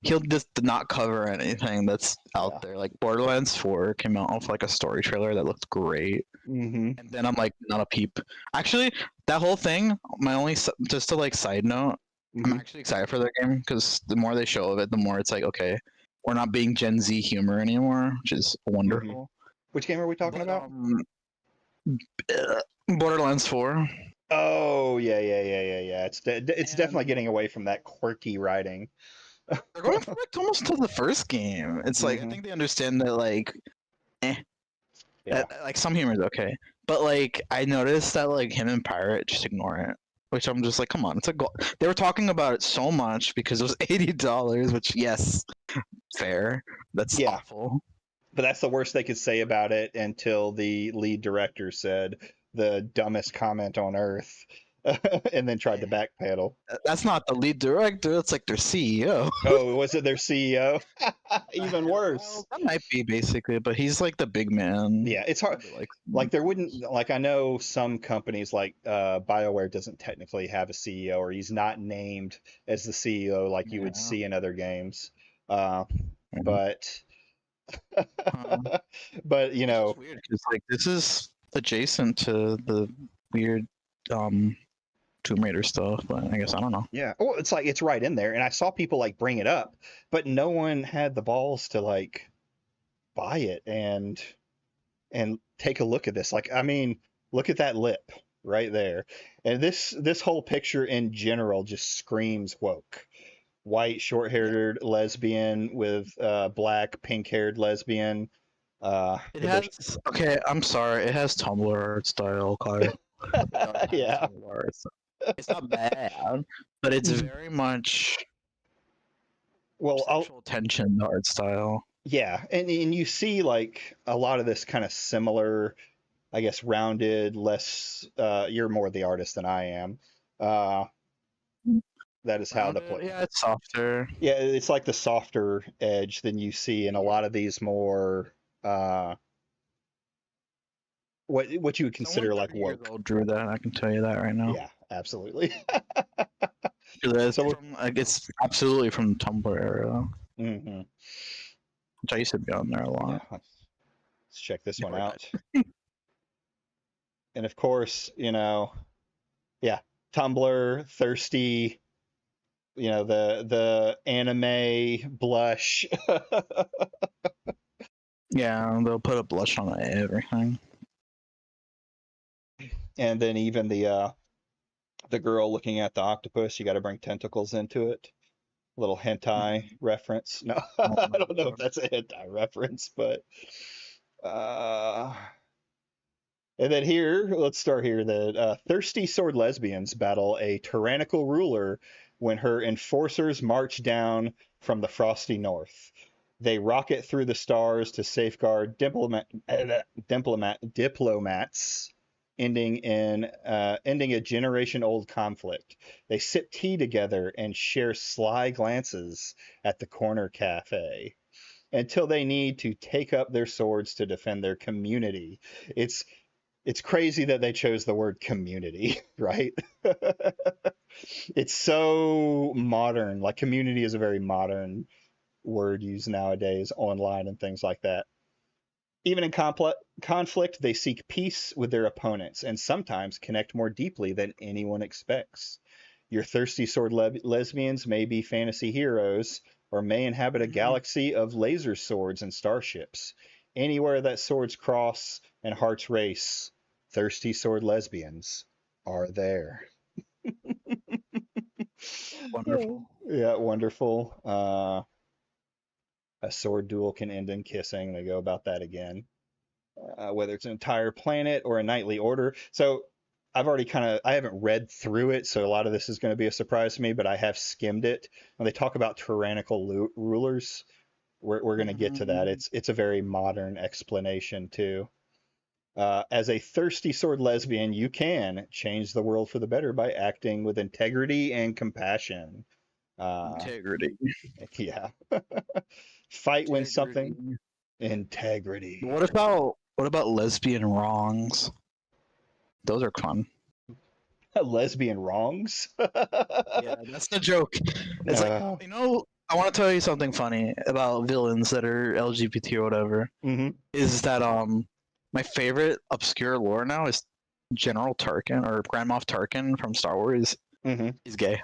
he'll just not cover anything that's out Yeah. there. Like Borderlands 4 came out with like a story trailer that looked great, Mm-hmm. and then I'm like not a peep. Actually, that whole thing, my only just to like side note, I'm Mm-hmm. actually excited for their game because the more they show of it, the more it's like okay, we're not being Gen Z humor anymore, which is wonderful. Which game are we talking But, about? Borderlands 4. Oh, yeah. It's definitely And getting away from that quirky writing. they're going for like almost to the first game. It's like I Mhm. think they understand that like, Yeah. like some humor is okay, but like I noticed that like him and Pirate just ignore it, which I'm just like, come on, it's a goal. They were talking about it so much because it was $80, which yes, fair. That's Yeah. awful. But that's the worst they could say about it until the lead director said the dumbest comment on earth and then tried to backpedal. That's not the lead director. That's like their CEO. Oh, was it their CEO? Even worse. Well, that might be basically, but he's like the big man. Yeah, it's hard. Like there wouldn't like I know some companies like BioWare doesn't technically have a CEO or he's not named as the CEO like you would Yeah. see in other games. Mhm. But Um, but you It's know, just weird because like this is adjacent to the weird Tomb Raider stuff, but I guess I don't know. yeah. Oh, it's like it's right in there and I saw people like bring it up, but no one had the balls to like buy it and take a look at this. Like I mean, look at that lip right there. And this whole picture in general just screams woke. White short-haired lesbian with black pink-haired lesbian. It With their has okay. I'm sorry. It has Tumblr art style, Kyle. It does have yeah. Tumblr art style. It's not bad, but it's very much Well, sexual tension art style. yeah, and you see like a lot of this kind of similar, I guess, rounded, less. You're more the artist than I am. Uh, that is how the play. Yeah, it's softer. Yeah, it's like the softer edge than you see in a lot of these more what you would consider Someone like 30 years woke. old drew that. I can tell you that right now. Yeah, absolutely. It's So from, like, it's absolutely from the Tumblr era, hmm which I used to be on there a yeah, lot. let's check this one Before I out. And of course, yeah, Tumblr, thirsty, the anime blush. Yeah, they'll put a blush on everything. And then even the girl looking at the octopus, you got to bring tentacles into it. Little hentai reference. No, I don't know if that's a hentai reference, but and then here, let's start here. The thirsty sword lesbians battle a tyrannical ruler when her enforcers march down from the frosty north. They rocket through the stars to safeguard diplomats, ending a generation-old conflict. They sip tea together and share sly glances at the corner cafe until they need to take up their swords to defend their community. It's crazy that they chose the word community, right? It's so modern. Like community is a very modern word used nowadays online and things like that. Even in conflict, they seek peace with their opponents and sometimes connect more deeply than anyone expects. Your thirsty sword lesbians may be fantasy heroes or may inhabit a galaxy of laser swords and starships. Anywhere that swords cross and hearts race, thirsty sword lesbians are there. Wonderful. Yeah, wonderful. A sword duel can end in kissing. They go about that again. whether it's an entire planet or a knightly order. So I haven't read through it, so a lot of this is going to be a surprise to me, but I have skimmed it. When they talk about tyrannical rulers, we're going to get to that. It's a very modern explanation too. As a thirsty sword lesbian, you can change the world for the better by acting with integrity and compassion. Integrity. Yeah. Fight when something. Integrity. What about lesbian wrongs? Those are fun. Lesbian wrongs? Yeah, that's the joke. It's like, I want to tell you something funny about villains that are LGBT or whatever. Mhm. Is that my favorite obscure lore now is General Tarkin or Grand Moff Tarkin from Star Wars. Mhm. He's gay.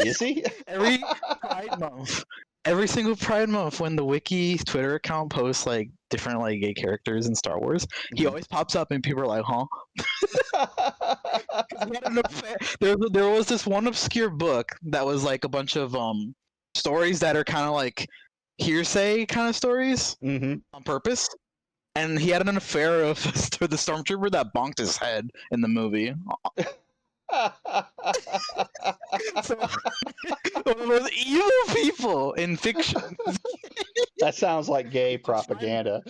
Is he? Every Pride month, every single Pride month, when the Wiki Twitter account posts like different like gay characters in Star Wars, he always pops up and people are like, "Huh?" He had an affair. There was this one obscure book that was like a bunch of stories that are kind of like hearsay kind of stories Mhm. on purpose. And he had an affair with the stormtrooper that bonked his head in the movie. So, one of those evil people in fiction. That sounds like gay propaganda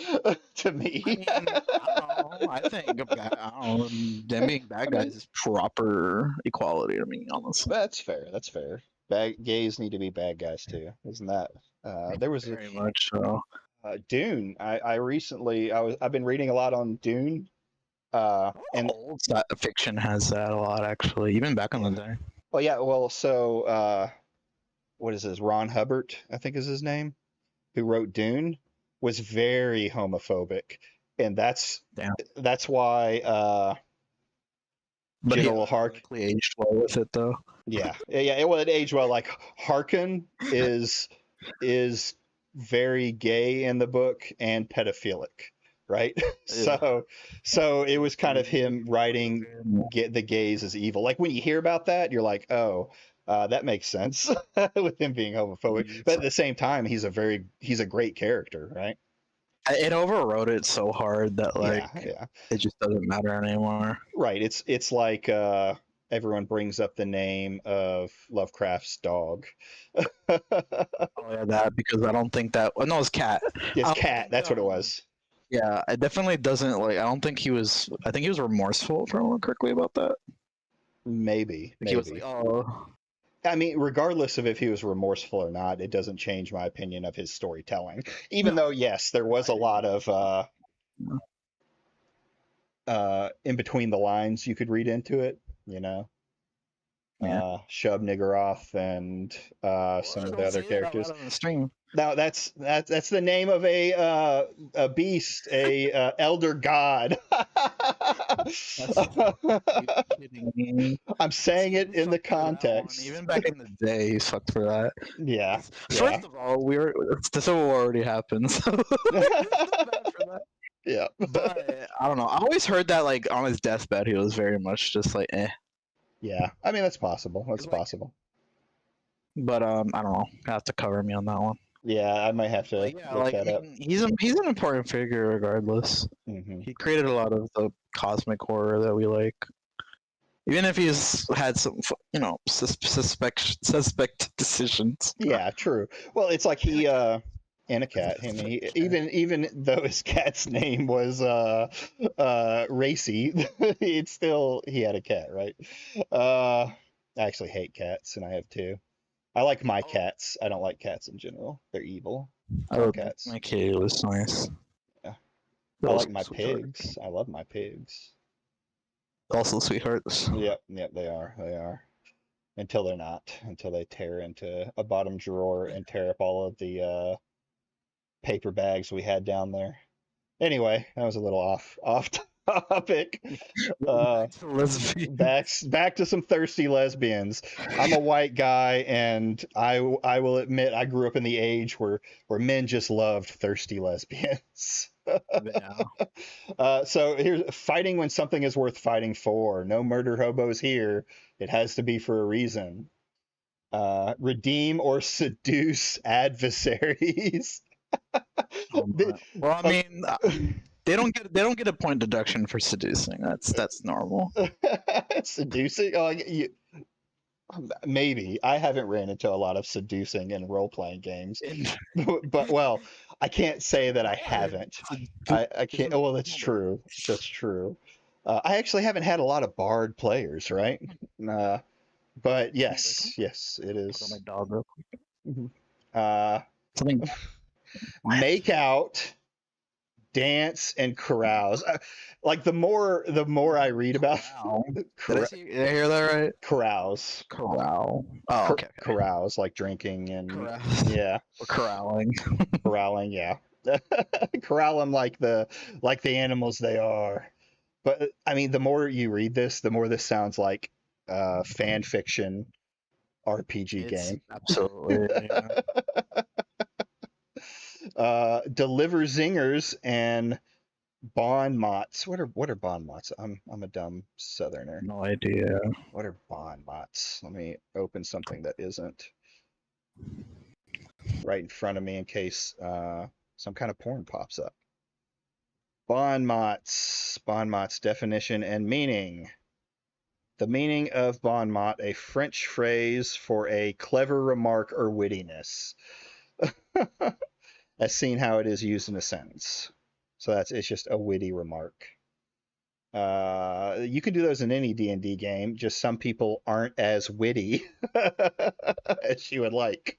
to me. I mean, I don't know. I think them being bad guys is proper equality to me, honestly. That's fair. That's fair. Gays need to be bad guys too, isn't that? There was Very much so. Dune. I've been reading a lot on Dune. And Old fiction has that a lot, actually, even back in the day. well, yeah. Well, so what is this? Ron Hubbard, I think is his name, who wrote Dune, was very homophobic, and that's why. But he General likely aged well with it, though. Yeah. It aged well. Like Harkin is very gay in the book and pedophilic, right? Yeah. So it was kind of him writing the gays as evil. Like when you hear about that, you're like, oh, that makes sense with him being homophobic. But at the same time, he's a great character, right? It overrode it so hard that it just doesn't matter anymore. Right. It's like everyone brings up the name of Lovecraft's dog. Oh yeah, that because I don't think that. No, it's Cat. Yes, Cat. That's what it was. Yeah, it definitely doesn't like. I don't think he was. I think he was remorseful, if I remember correctly, about that. Maybe. He was like, oh. I mean, regardless of if he was remorseful or not, it doesn't change my opinion of his storytelling. Even though, yes, there was a lot of in between the lines you could read into it, you know. Yeah. Shub Niggurath and some of the other characters. Now that's the name of a beast, a elder god. I'm saying it in the context. Even back in the day, he's fucked for that. Yeah. First of all, the Civil War already happened, so yeah. But I don't know. I always heard that like on his deathbed, he was very much just like, eh. Yeah, I mean that's possible. That's possible. But I don't know. I have to cover me on that one. Yeah, I might have to look that up. He's an important figure regardless. Mm-hmm. He created a lot of the cosmic horror that we like. Even if he's had some, suspect decisions. Yeah, true. Well, it's like he and a cat. I mean, even though his cat's name was Racy, he had a cat, right? I actually hate cats, and I have two. I like my cats. I don't like cats in general. They're evil. Cats. My kitty was nice. Yeah. I like my pigs. I love my pigs. Also sweethearts. Yep, they are. They are. Until they're not. Until they tear into a bottom drawer and tear up all of the paper bags we had down there. Anyway, that was a little off topic. Back to some thirsty lesbians. I'm a white guy, and I will admit I grew up in the age where men just loved thirsty lesbians. Yeah. So here's fighting when something is worth fighting for. No murder hobos here. It has to be for a reason. Redeem or seduce adversaries. Well, I mean, they don't get a point deduction for seducing. That's normal. Seducing? Oh, maybe. I haven't ran into a lot of seducing in role-playing games. But, well, I can't say that I haven't. I can't. Well, that's true. That's true. I actually haven't had a lot of bard players, right? But yes, it Look at my is. dog real quick. Uh, Something. make out, dance, and carouse. Like the more I read about Corral. Did I hear that right? carouse, Corral. Oh, okay. carouse, like drinking and Corral. yeah, Or corralling. corralling, yeah. Corral them like the animals they are. But I mean, the more you read this, the more this sounds like fan fiction RPG game. Absolutely. Yeah. Deliver zingers and bon mots. What are bon mots? I'm a dumb southerner. No idea. What are bon mots? Let me open something that isn't right in front of me in case some kind of porn pops up. Bon mots definition and meaning. The meaning of bon mot, a French phrase for a clever remark or wittiness. As seen how it is used in a sentence. So it's just a witty remark. You can do those in any D&D game, just some people aren't as witty as you would like.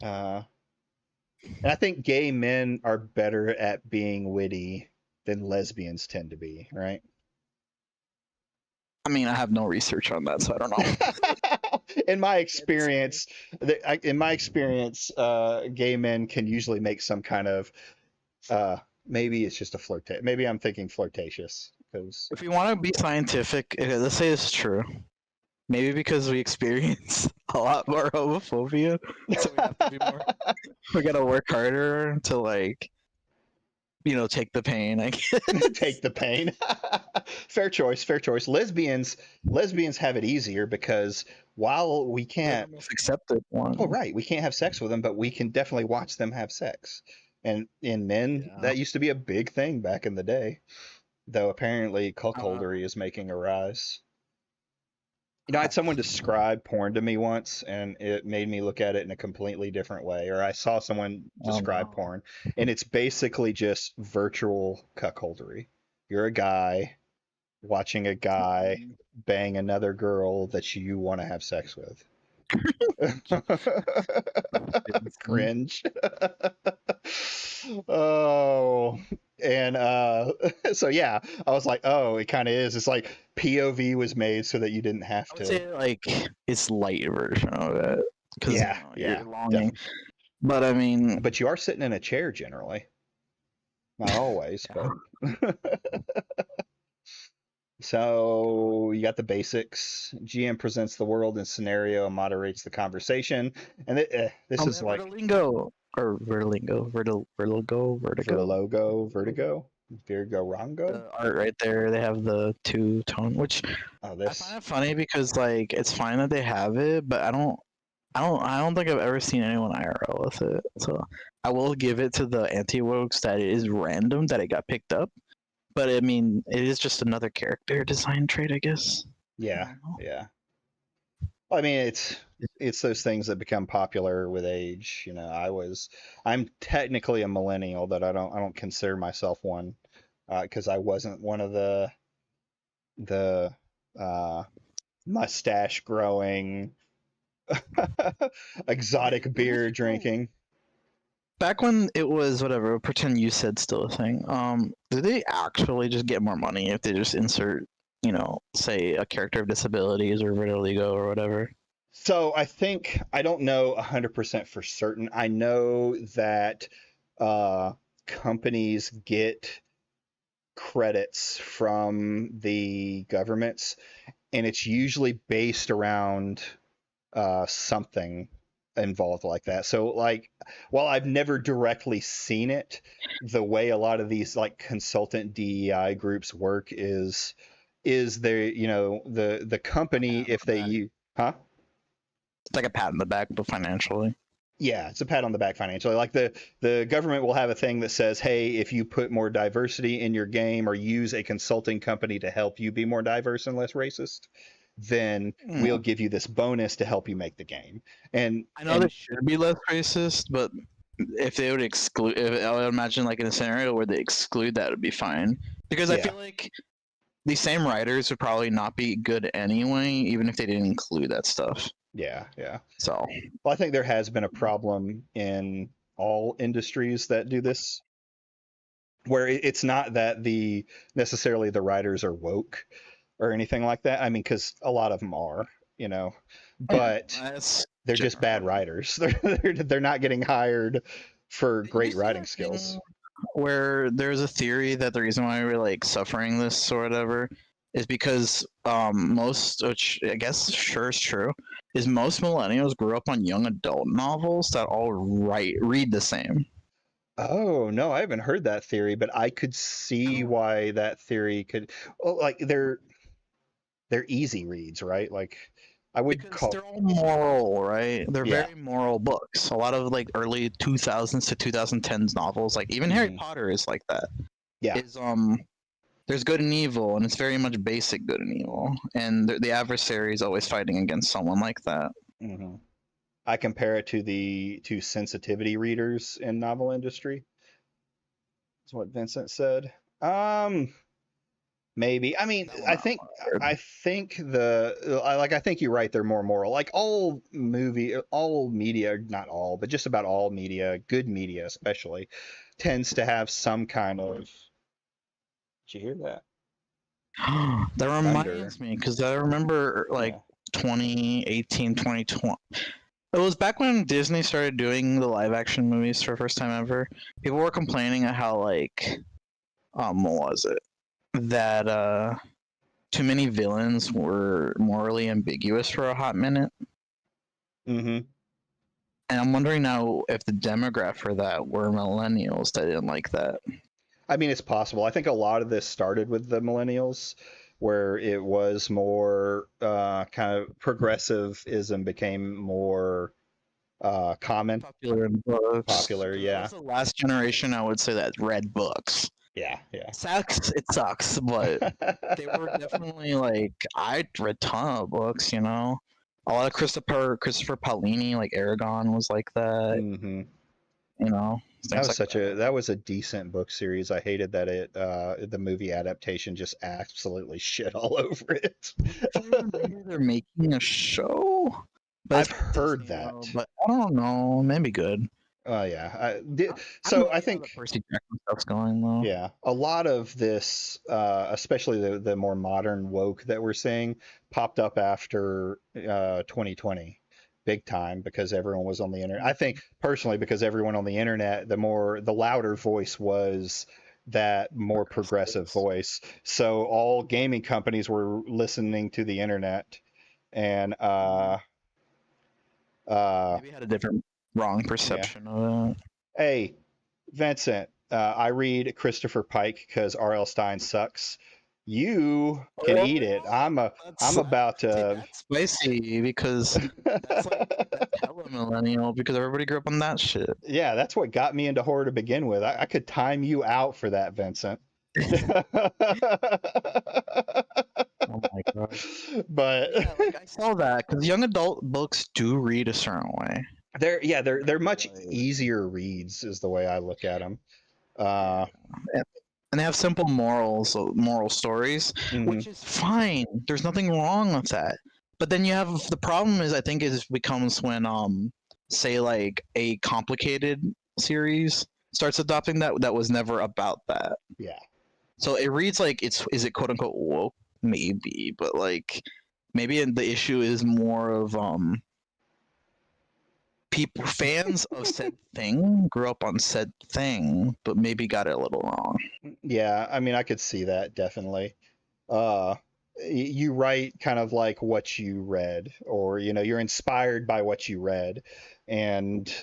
And I think gay men are better at being witty than lesbians tend to be, right? I mean, I have no research on that, so I don't know. In my experience, gay men can usually make some kind of maybe it's just a flirt. Maybe I'm thinking flirtatious because If you want to be scientific, let's say this is true. Maybe because we experience a lot more homophobia, so we have to be more. We gotta work harder to take the pain. I guess. take the pain. Fair choice. Lesbians have it easier because while we can't Most accepted one. well, right, we can't have sex with them, but we can definitely watch them have sex. And in men, that used to be a big thing back in the day. Though apparently cuckoldry is making a rise. I had someone describe porn to me once, and it made me look at it in a completely different way. Or I saw someone describe porn, and it's basically just virtual cuckoldry. You're a guy watching a guy bang another girl that you want to have sex with. Cringe. Oh, and so yeah, I was like, oh, it kind of is. It's like POV was made so that you didn't have I to. would say it's light version of it. Yeah, you're longing. But I mean, but you are sitting in a chair generally. Not always, but. So you got the basics. GM presents the world and scenario and moderates the conversation. And this is like Vertigo or Vertigo, Vertigo. Virgo Rongo. The art right there. They have the two tone, which I find it funny because it's fine that they have it, but I don't think I've ever seen anyone IRL with it. So I will give it to the anti-woke that it is random that it got picked up. But I mean, it is just another character design trait, I guess. Yeah. Well, I mean, it's those things that become popular with age. I'm technically a millennial, but I don't consider myself one because I wasn't one of the mustache growing, exotic beer drinking. Back when it was whatever, pretend you said still a thing. Do they actually just get more money if they just insert, say a character of disabilities or vitiligo or whatever? So I don't know 100% for certain. I know that companies get credits from the governments, and it's usually based around something involved like that. So while I've never directly seen it, the way a lot of these consultant DEI groups work is the company, if they use It's like a pat in the back, but financially. Yeah, it's a pat on the back financially. Like the government will have a thing that says, "Hey, if you put more diversity in your game or use a consulting company to help you be more diverse and less racist, then we'll Hmm. give you this bonus to help you make the game." And I know they and should be less racist, but if they would exclude, I would imagine like in a scenario where they exclude that, would be fine. Because I yeah, feel like these same writers would probably not be good anyway, even if they didn't include that stuff. yeah. So Well, I think there has been a problem in all industries that do this, where it's not that the necessarily the writers are woke or anything like that. I mean, because a lot of them are, you know, yeah, but that's they're just bad generally. writers. They're not getting hired for Did you great see writing that thing skills. where there's a theory that the reason why we're like suffering this or whatever is because most, which I guess sure is true, is most millennials grew up on young adult novels that all read the same. Oh no, I haven't heard that theory, but I could see why that theory could. Well, like they're easy reads, right? Like I would Because call. they're all moral, right? They're Yeah. very moral books. A lot of like early 2000s to 2010s novels, like even Harry Hmm. Potter is like that. Yeah. Is there's good and evil, and it's very much basic good and evil, and the adversary is always fighting against someone like that. Hmm. I compare it to the to sensitivity readers in novel industry. That's what Vincent said. Um, maybe. I mean, That one I I think heard. I think I think you're right. They're more moral. Like all media, not all, but just about all media, good media especially, tends to have some kind of. Did you hear that? That Thunder. reminds me because I remember like Yeah. 2018, 2020. It was back when Disney started doing the live action movies for the first time ever. People were complaining at how like what was it? That too many villains were morally ambiguous for a hot minute. Hmm. And I'm wondering now if the demographic for that were millennials that didn't like that. I mean, it's possible. I think a lot of this started with the millennials, where it was more kind of progressivism became more common, Popular in books. popular. Because that Yeah, was the last generation I would say that read books. yeah. Sucks, it sucks, but they were definitely like I read a ton of books, you know. A lot of Christopher Paolini, like Aragon was like that, Hmm. you know, That things was like such a that. that was a decent book series. I hated that the movie adaptation just absolutely shit all over it. Maybe they're making a show, but it's I've from heard Disney though. that. But I don't know, maybe good. Oh yeah. I have no So I idea how the think Percy Jackson stuff's going though. yeah, a lot of this, especially the more modern woke that we're seeing, popped up after 2020, big time because everyone was on the internet. I think personally because everyone on the internet, the louder voice was that more progressive Progressives. voice. So all gaming companies were listening to the internet, and uh, Maybe I had a different wrong yeah. perception of it. Hey, Vincent, I read Christopher Pike because R.L. Stein sucks. You can eat it. Oh, I'm that's about see, to. that's spicy because that's hella millennial because everybody grew up on that shit. Yeah, that's what got me into horror to begin with. I could time you out for that, Vincent. Oh my god. But Yeah, like I saw that because young adult books do read a certain way. they're Very much like easier reads, is the way I look at them. yeah, and and they have simple morals, moral stories, Mhm. which is fine. There's nothing wrong with that. But then you have the problem is I think it becomes when say like a complicated series starts adopting that was never about that. Yeah. So it reads like it's is it quote unquote woke maybe, but like maybe the issue is more of people fans of said thing grew up on said thing, but maybe got it a little wrong. Yeah, I mean, I could see that definitely. Uh, you write kind of like what you read, or you're inspired by what you read, and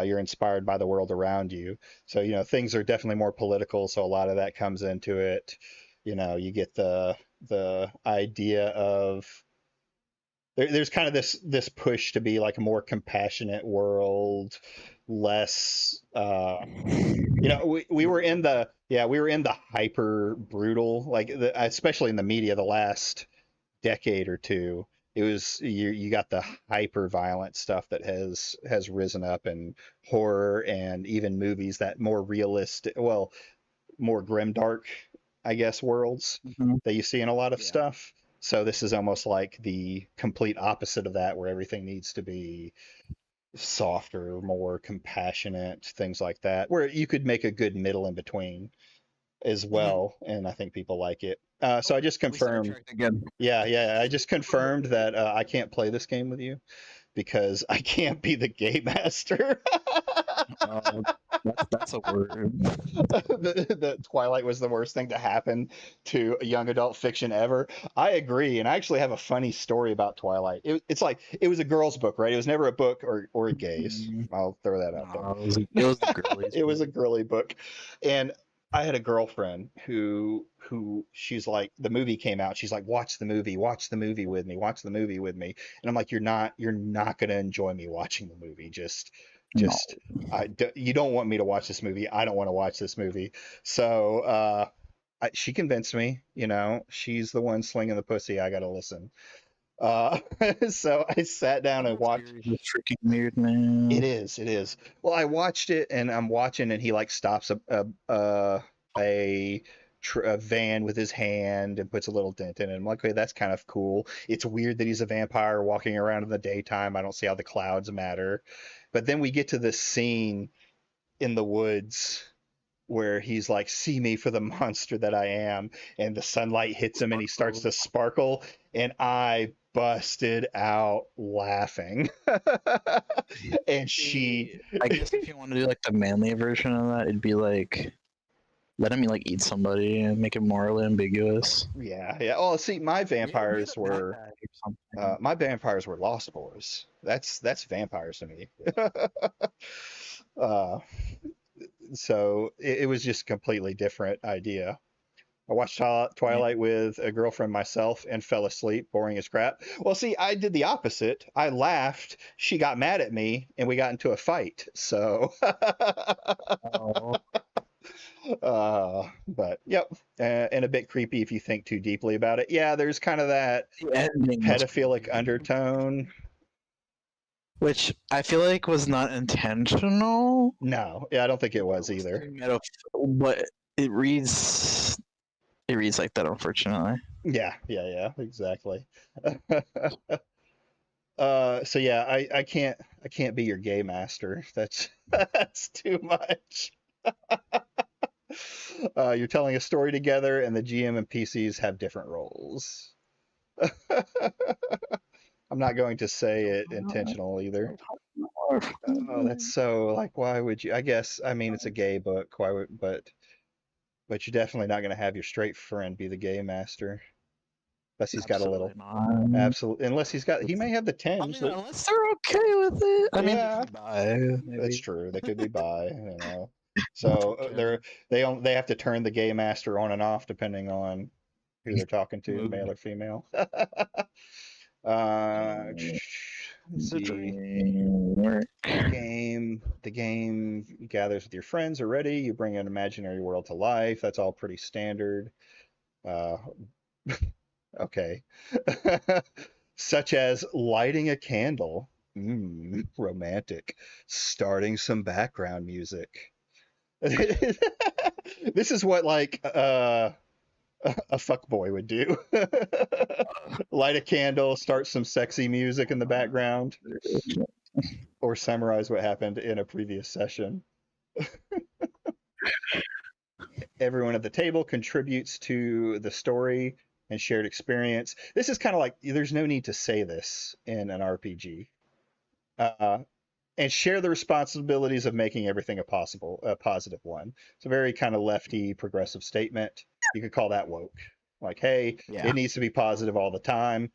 you're inspired by the world around you. So things are definitely more political, so a lot of that comes into it. You get the idea of there's kind of this push to be like a more compassionate world, less we were in the hyper brutal, like especially in the media the last decade or two. It was you got the hyper violent stuff that has risen up, and horror, and even movies that more realistic, well, more grimdark, I guess, worlds Mhm. that you see in a lot of Yeah. stuff. So this is almost like the complete opposite of that, where everything needs to be softer, more compassionate, things like that, where you could make a good middle in between as Mhm. well, and I think people like it. So Oh, I just we confirmed, sidetracked again. I just confirmed that I can't play this game with you because I can't be the game master. Uh, that's a word. The Twilight was the worst thing to happen to a young adult fiction ever. I agree, and I actually have a funny story about Twilight. It's like it was a girl's book, right? It was never a book or a gay's. Mm, I'll throw that out there. no, it was a girlies It was a book. girly book, and I had a girlfriend who she's like, the movie came out. She's like, watch the movie with me, watch the movie with me. And I'm like, you're not gonna enjoy me watching the movie. No. Just you don't want me to watch this movie. I don't want to watch this movie. So she convinced me. She's the one slinging the pussy. I gotta listen. Uh, so I sat down and watched. Series is freaking weird, man. It is. Well, I watched it, and I'm watching, and he like stops a van with his hand and puts a little dent in it. I'm like, okay, that's kind of cool. It's weird that he's a vampire walking around in the daytime. I don't see how the clouds matter. But then we get to this scene in the woods where he's like, see me for the monster that I am, and the sunlight hits him and he starts to sparkle, and I busted out laughing. And she, I guess if you want to do like the manly version of that, it'd be like let him like eat somebody and make it morally ambiguous. yeah. Oh, see, my vampires were Lost Boys. That's vampires to me. uh, so it was just a completely different idea. I watched Twilight with a girlfriend myself and fell asleep, boring as crap. Well, see, I did the opposite. I laughed. She got mad at me, and we got into a fight. So, Oh, but yep, and a bit creepy if you think too deeply about it. Yeah, there's kind of that the ending was pedophilic creepy, undertone. which I feel like was not intentional. No, yeah, I don't think it was It was either. too but it reads like that, unfortunately. Yeah, exactly. So yeah, I can't be your gay master. That's too much. You're telling a story together, and the GM and PCs have different roles. I'm not going to say it intentional either. Oh, that's so like, why would you? I guess, I mean, it's a gay book. Why would, but you're definitely not going to have your straight friend be the gay master. Unless he's got a little, Absolutely not. absolutely, unless he may have the I tinge mean, that, unless they're okay with it. I mean, yeah, if you buy, that's maybe. true. They could be bi. So they have to turn the gay master on and off depending on who they're talking to, male or female. Let's The see. dream work. The game gathers with your friends already. You bring an imaginary world to life. That's all pretty standard. Uh, okay. Such as lighting a candle. Romantic. Starting some background music. This is what like a fuckboy would do. Light a candle, start some sexy music in the background, or summarize what happened in a previous session. Everyone at the table contributes to the story and shared experience. This is kind of like, there's no need to say this in an RPG. And share the responsibilities of making everything a positive one. It's a very kind of lefty progressive statement. You could call that woke. Like, hey, Yeah. it needs to be positive all the time.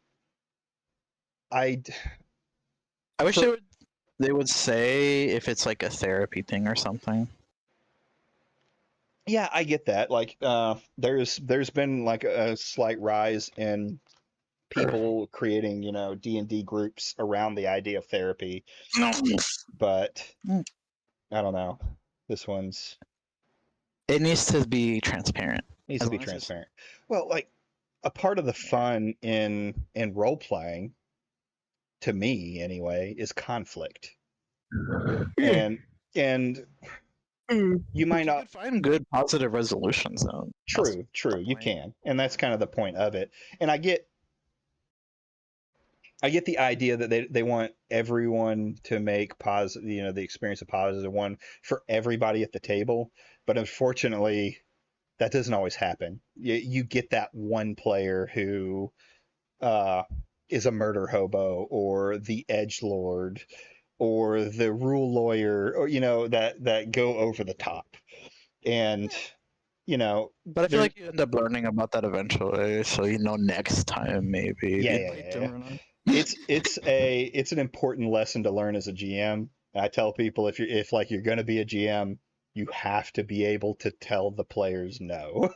I wish they would say if it's like a therapy thing or something. Yeah, I get that. Like, there's been like a slight rise in people creating, D&D groups around the idea of therapy, but I don't know. This one's It needs to be transparent. needs As to be long as it's transparent. Well, like a part of the fun in role playing, to me anyway, is conflict. And and you might you not could find good positive resolutions though. That's true, the you point. can. And that's kind of the point of it. And I get the idea that they want everyone to make positive, the experience a positive one for everybody at the table. But unfortunately, that doesn't always happen. You get that one player who is a murder hobo or the edge lord or the rule lawyer, or that go over the top. And But I feel there, like you end up learning about that eventually, so next time maybe if yeah, you yeah, play yeah, yeah. Dimmer. It's an important lesson to learn as a GM. And I tell people if you're going to be a GM, you have to be able to tell the players no.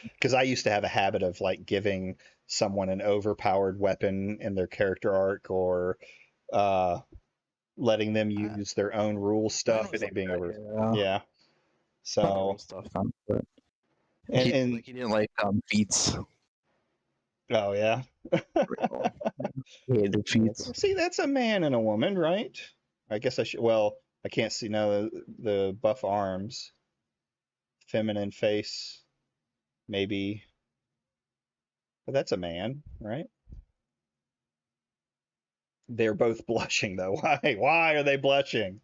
Because I used to have a habit of like giving someone an overpowered weapon in their character arc, or letting them use their own rule Mine stuff was and it like being that, over. yeah. Yeah. Not the So real stuff, but and he didn't like feats. oh yeah. Real. He hated feats. See, that's a man and a woman, right? I guess I should. Well, I can't see now the buff arms, feminine face, maybe. But that's a man, right? They're both blushing though. Why? Why are they blushing?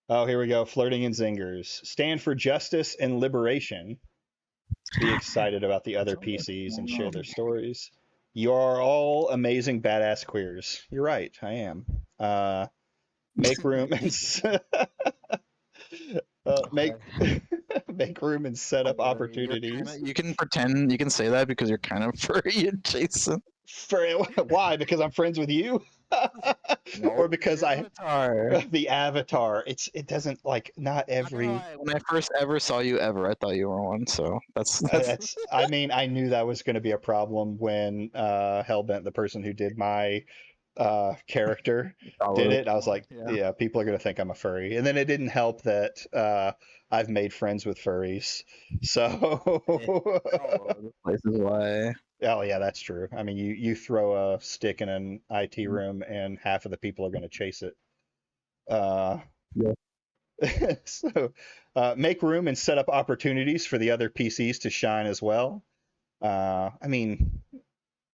Oh, here we go. Flirting and zingers. Stand for justice and liberation. Be excited about the other PCs and share their stories. You are all amazing badass queers. You're right, I am. Make room and make make room and set up opportunities. You can pretend you can say that because you're kind of furry adjacent. Why? Because I'm friends with you? Or because Avatar. the avatar. It doesn't like not every. When I first ever saw you I thought you were one. So that's. I mean, I knew that was going to be a problem when Hellbent, the person who did my character, did it. I was like, yeah, people are going to think I'm a furry. And then it didn't help that I've made friends with furries. So. This is why. Oh yeah, that's true. I mean, you throw a stick in an IT room, and half of the people are going to chase it. So, make room and set up opportunities for the other PCs to shine as well. I mean,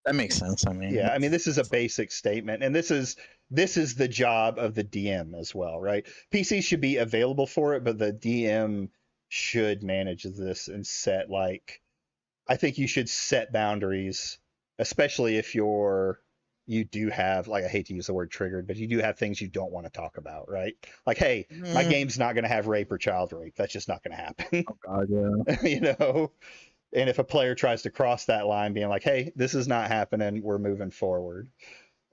that makes sense. I mean, yeah. I mean, this is a basic statement, and this is the job of the DM as well, right? PCs should be available for it, but the DM should manage this and set I think you should set boundaries, especially if you do have, like, I hate to use the word triggered, but you do have things you don't want to talk about, right? Like, hey, my game's not going to have rape or child rape. That's just not going to happen. Oh God, yeah. And if a player tries to cross that line, being like, hey, this is not happening, we're moving forward.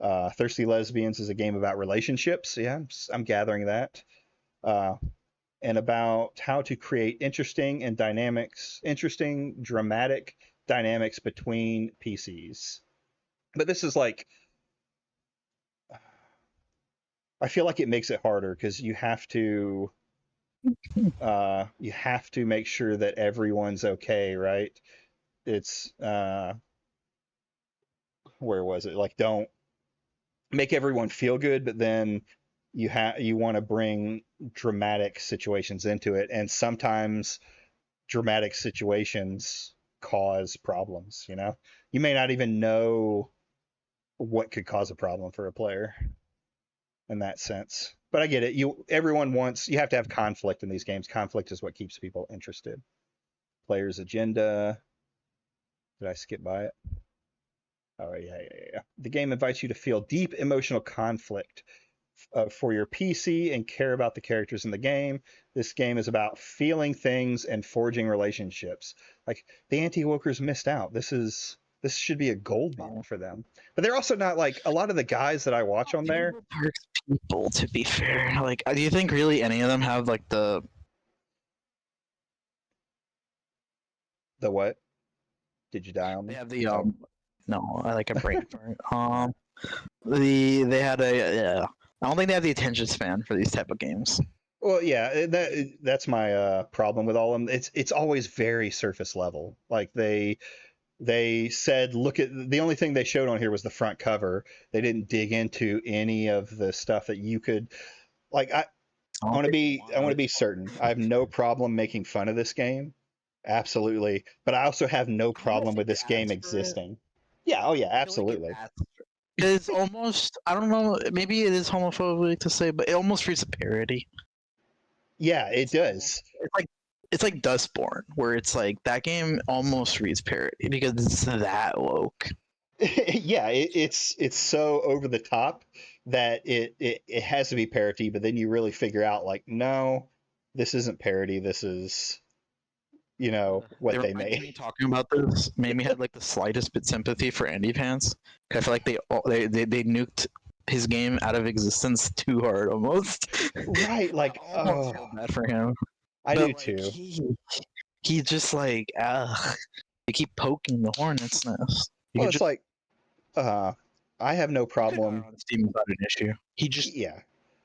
Thirsty Lesbians is a game about relationships. Yeah, I'm gathering that. And about how to create interesting, dramatic dynamics between PCs. But this is like, I feel like it makes it harder because you have to make sure that everyone's okay, right? It's where was it? Like, don't make everyone feel good, but then you want to bring dramatic situations into it, and sometimes dramatic situations cause problems. You may not even know what could cause a problem for a player in that sense. But I get it. You have to have conflict in these games. Conflict is what keeps people interested. Player's agenda. Did I skip by it? Oh yeah. The game invites you to feel deep emotional conflict for your PC and care about the characters in the game. This game is about feeling things and forging relationships. Like, the anti-wokers missed out. This should be a gold mine for them. But they're also not, like, a lot of the guys that I watch on there. People, to be fair, like, do you think really any of them have like the what? Did you die on They me? have the Oh, no, I like a brain fart. They had a yeah. I don't think they have the attention span for these type of games. well, yeah, that's my problem with all of them. It's always very surface level. Like they said, look at the only thing they showed on here was the front cover. They didn't dig into any of the stuff that you could like. I don't think they I want want to to. be certain. I have no problem making fun of this game, absolutely. But I also have no I don't problem with think it this game asks for it. existing. Yeah, oh yeah, I feel like it absolutely. asks. It's almost. I don't know. Maybe it is homophobic to say, but it almost reads a parody. Yeah, it It's almost. does. It's like Dustborn, where it's like that game almost reads parody because it's that woke. Yeah, it's so over the top that it has to be parody, but then you really figure out like, no, this isn't parody. This is, They what they reminded made. me talking about this. Made me had like the slightest bit sympathy for indie fans. I feel like they nuked his game out of existence too hard, almost. Right, I like, almost feel bad for him, I do but like too. he just like you keep poking the hornet's nest. You Well, could it's just like, I have no you could buy it problem. on Steam without an issue. He just Yeah,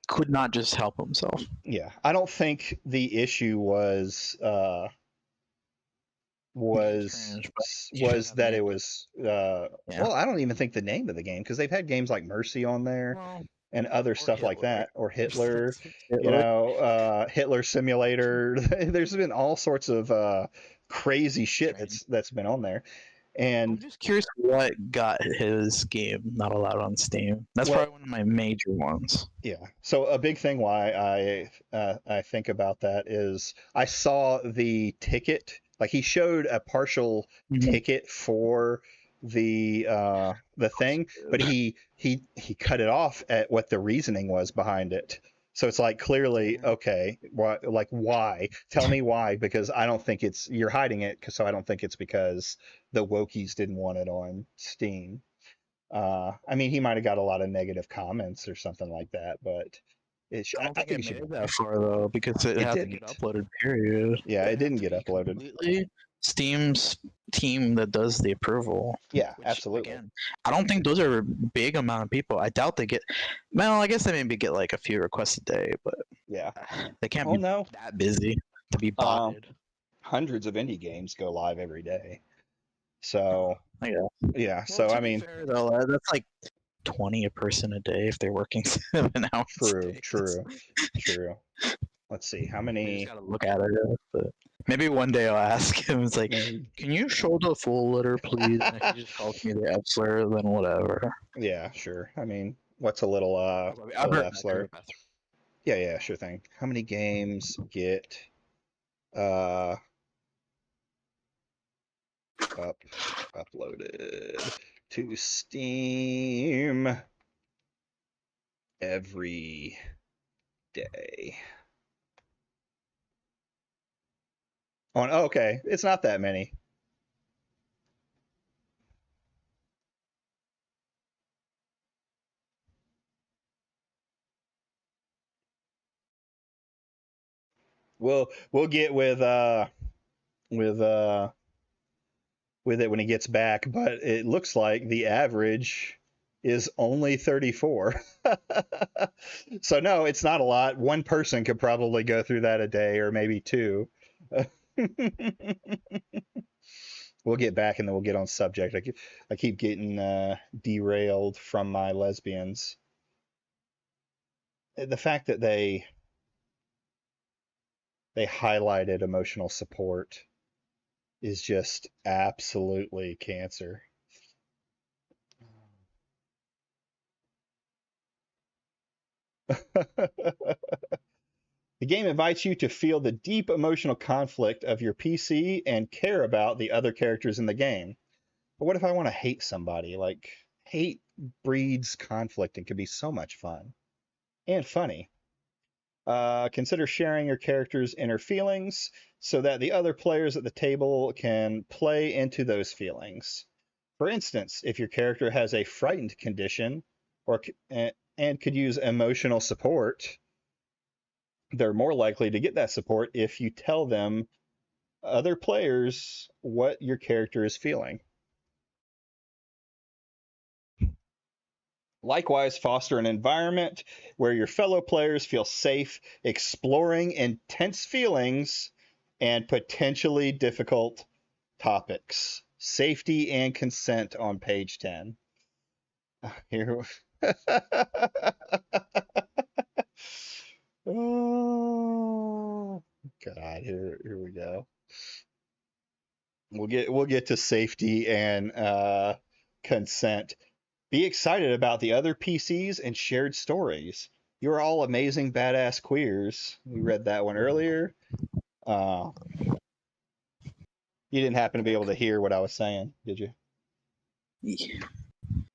could not just help himself. yeah. I don't think the issue was Strange, but you should was have that it named it. was Yeah. well, I don't even think the name of the game because they've had games like Mercy on there Well, and other or stuff like Hitler. that, or Hitler, Hitler. Hitler Simulator. There's been all sorts of crazy shit Strange. that's been on there. I'm And just curious what got his game not allowed on Steam. That's well, probably one of my major ones. yeah. So a big thing why I think about that is I saw the ticket. Like he showed a partial ticket for the thing, but he cut it off at what the reasoning was behind it. So it's like clearly okay, why? Tell me why, because I don't think you're hiding it. So I don't think it's because the wokies didn't want it on Steam. I mean, he might have got a lot of negative comments or something like that, but I don't I think think it it should made be. that far though, because it It had to get didn't. uploaded. Period. Yeah, It it had didn't to get be uploaded. completely Steam's team that does the approval. Yeah, Which absolutely. again, I don't think those are a big amount of people. I doubt they get. Well, I guess they maybe get like a few requests a day, but Yeah. they can't Oh be no. that busy to be botted. Hundreds of indie games go live every day. So Yeah. yeah. Well, So to I be mean, fair though, that's like 20 a person a day if they're working 7 hours. true, days. true. Let's see how We just many. gotta look at it. But maybe one day I'll ask him. It's like, can you show the full letter, please? And if he just calls me the F slur, then whatever. Yeah, sure. I mean, what's a little I've heard F that, slur? Yeah, sure thing. How many games get uh uploaded to Steam every day? Okay, it's not that many. We'll get with with it when he gets back, but it looks like the average is only 34. So no, it's not a lot. One person could probably go through that a day, or maybe two. We'll get back and then we'll get on subject. I keep getting derailed from my lesbians. The fact that they highlighted emotional support is just absolutely cancer. The game invites you to feel the deep emotional conflict of your PC and care about the other characters in the game. But what if I want to hate somebody? Like, hate breeds conflict and can be so much fun and funny. Consider sharing your character's inner feelings so that the other players at the table can play into those feelings. For instance, if your character has a frightened condition and could use emotional support, they're more likely to get that support if you tell them other players what your character is feeling. Likewise, foster an environment where your fellow players feel safe exploring intense feelings and potentially difficult topics. Safety and consent on page 10. Here. Oh God, here we go. We'll get to safety and consent. Be excited about the other PCs and shared stories. You're all amazing, badass queers. We read that one earlier. You didn't happen to be able to hear what I was saying, did you? Yeah.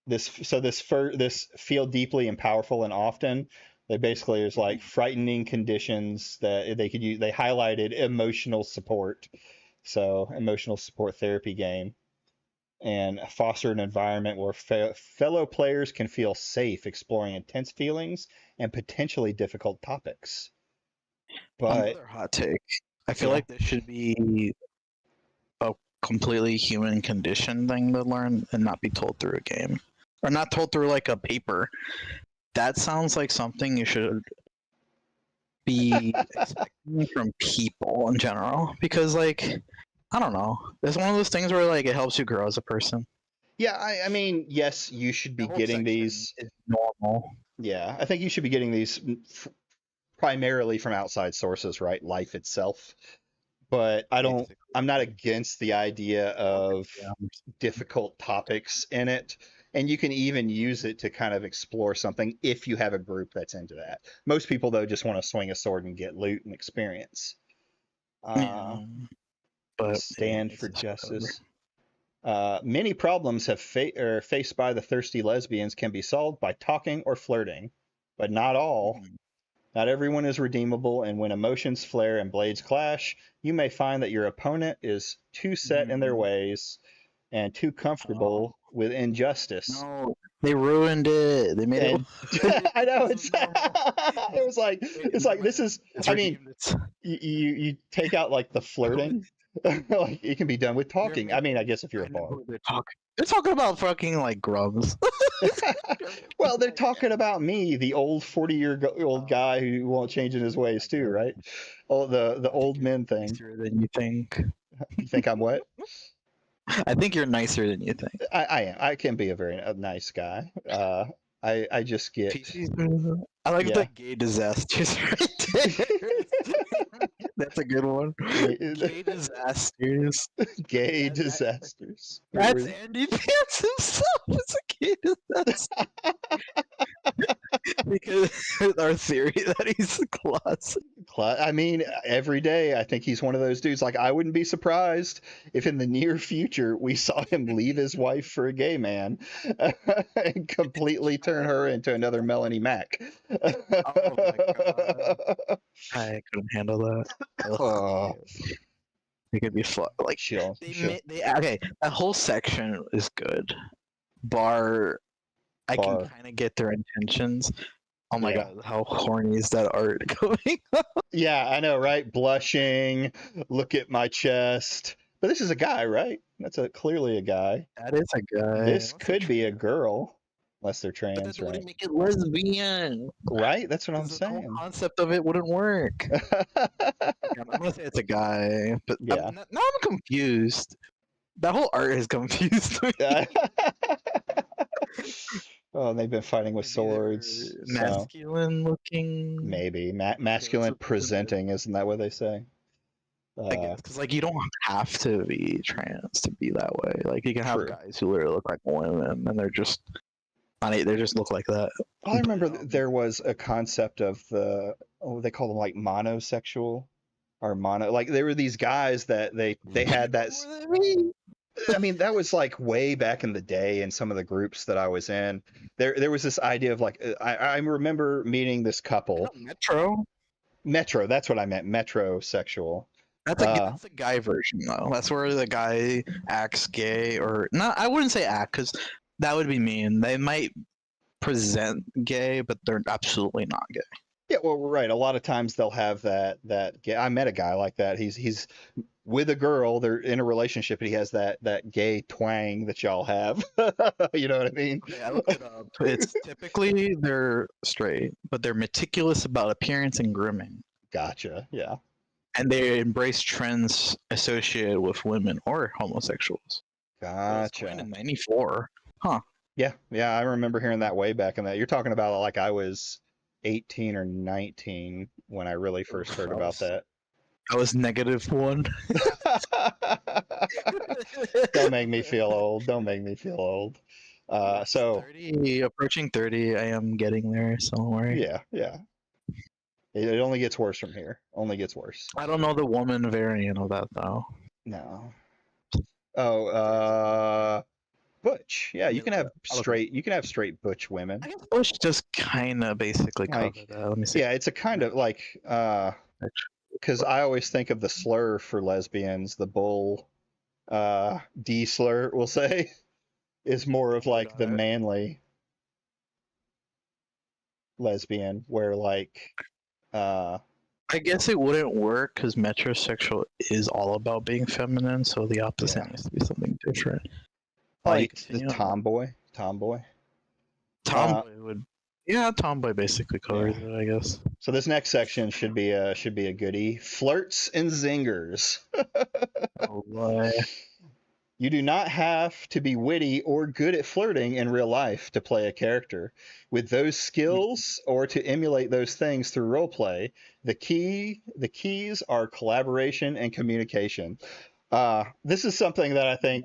This feel deeply and powerful and often. They basically is like frightening conditions that they could use. They highlighted emotional support, so emotional support therapy game, and foster an environment where fellow players can feel safe exploring intense feelings and potentially difficult topics. But Another hot take. I feel Yeah. like this should be a completely human condition thing to learn and not be told through a game. Or not told through like a paper. That sounds like something you should be expecting from people in general. Because like, I don't know. It's one of those things where like it helps you grow as a person. yeah, I mean, yes, you should be The whole getting section these. is normal. Yeah, I think you should be getting these primarily from outside sources, right? Life itself. But I'm not against the idea of difficult topics in it. And you can even use it to kind of explore something if you have a group that's into that. Most people, though, just want to swing a sword and get loot and experience. Yeah. But Stand yeah, for it's just whatever. justice. Many problems faced by the thirsty lesbians can be solved by talking or flirting, but not all. Not everyone is redeemable, and when emotions flare and blades clash, you may find that your opponent is too set in their ways and too comfortable with injustice. No, they ruined it. They made And I know it's it was like this is. I mean, you take out like the flirting. Like it can be done with talking. I mean, I guess if you're a bar. They're talking about fucking like grubs. Well, they're talking about me, the old 40-year-old guy who won't change in his ways too, right? Oh, the old men thing. Nicer than you think. You think I'm what? I think you're nicer than you think. I am. I can be a nice guy. I just get. I like the gay disasters right there. That's a good one. Gay disasters. Gay disasters. That's Andy Pants himself. It's a gay disaster. Because our theory that he's a closet. I mean, every day I think he's one of those dudes. Like, I wouldn't be surprised if in the near future we saw him leave his wife for a gay man and completely turn her into another Melanie Mac. Oh my god. I couldn't handle that. Oh. It could be fun. Like, okay, that whole section is good. I can kind of get their intentions. Oh my god, how horny is that art going on? Yeah, I know, right? Blushing, look at my chest. But this is a guy, right? That's clearly a guy. That is a guy. This could be a girl, unless they're trans, but that right? wouldn't make it lesbian. Right? That's what I'm saying. The whole concept of it wouldn't work. I'm gonna say it's a guy, but yeah. Now I'm confused. That whole art is confused me. Oh, they've been fighting with swords. Masculine looking. Maybe masculine presenting, isn't that what they say? I guess because like you don't have to be trans to be that way. Like you can have guys who literally look like women, and they're just they just look like that. I remember there was a concept of they call them like monosexual or mono. Like there were these guys that they had that. I mean, that was like way back in the day in some of the groups that I was in. There was this idea of like, I remember meeting this couple. Metro, that's what I meant. Metrosexual. That's a guy version though. That's where the guy acts gay or not. I wouldn't say act because that would be mean. They might present gay, but they're absolutely not gay. Yeah, well, right. A lot of times they'll have that gay. I met a guy like that. He's with a girl. They're in a relationship, and he has that gay twang that y'all have. You know what I mean? Okay, I looked it up. It's typically they're straight, but they're meticulous about appearance and grooming, Gotcha. Yeah. and they embrace trends associated with women or homosexuals. So it's coined Gotcha. in '94. Huh. Yeah. Yeah. I remember hearing that way back in that. You're talking about like I was 18 or 19 when I really first heard about that. I was -1. Don't make me feel old. Don't make me feel old. So 30, approaching 30, I am getting there. So don't worry. yeah, yeah. It only gets worse from here. Only gets worse. I don't know the woman variant of that though. No. Oh, butch. Yeah, you can have straight. You can have straight butch women. I guess Bush just kind of basically Like, covered that. Let me see. Yeah, it's a kind of like because I always think of the slur for lesbians, the bull D slur, we'll say, is more of like the manly lesbian, where like I guess it wouldn't work because metrosexual is all about being feminine, so the opposite Yeah. needs to be something different. like the continue on. tomboy. Tomboy would, yeah, tomboy basically covers Yeah. it, I guess. So this next section should be a goodie. Flirts and zingers. Oh boy. You do not have to be witty or good at flirting in real life to play a character. With those skills or to emulate those things through roleplay, the keys are collaboration and communication. This is something that I think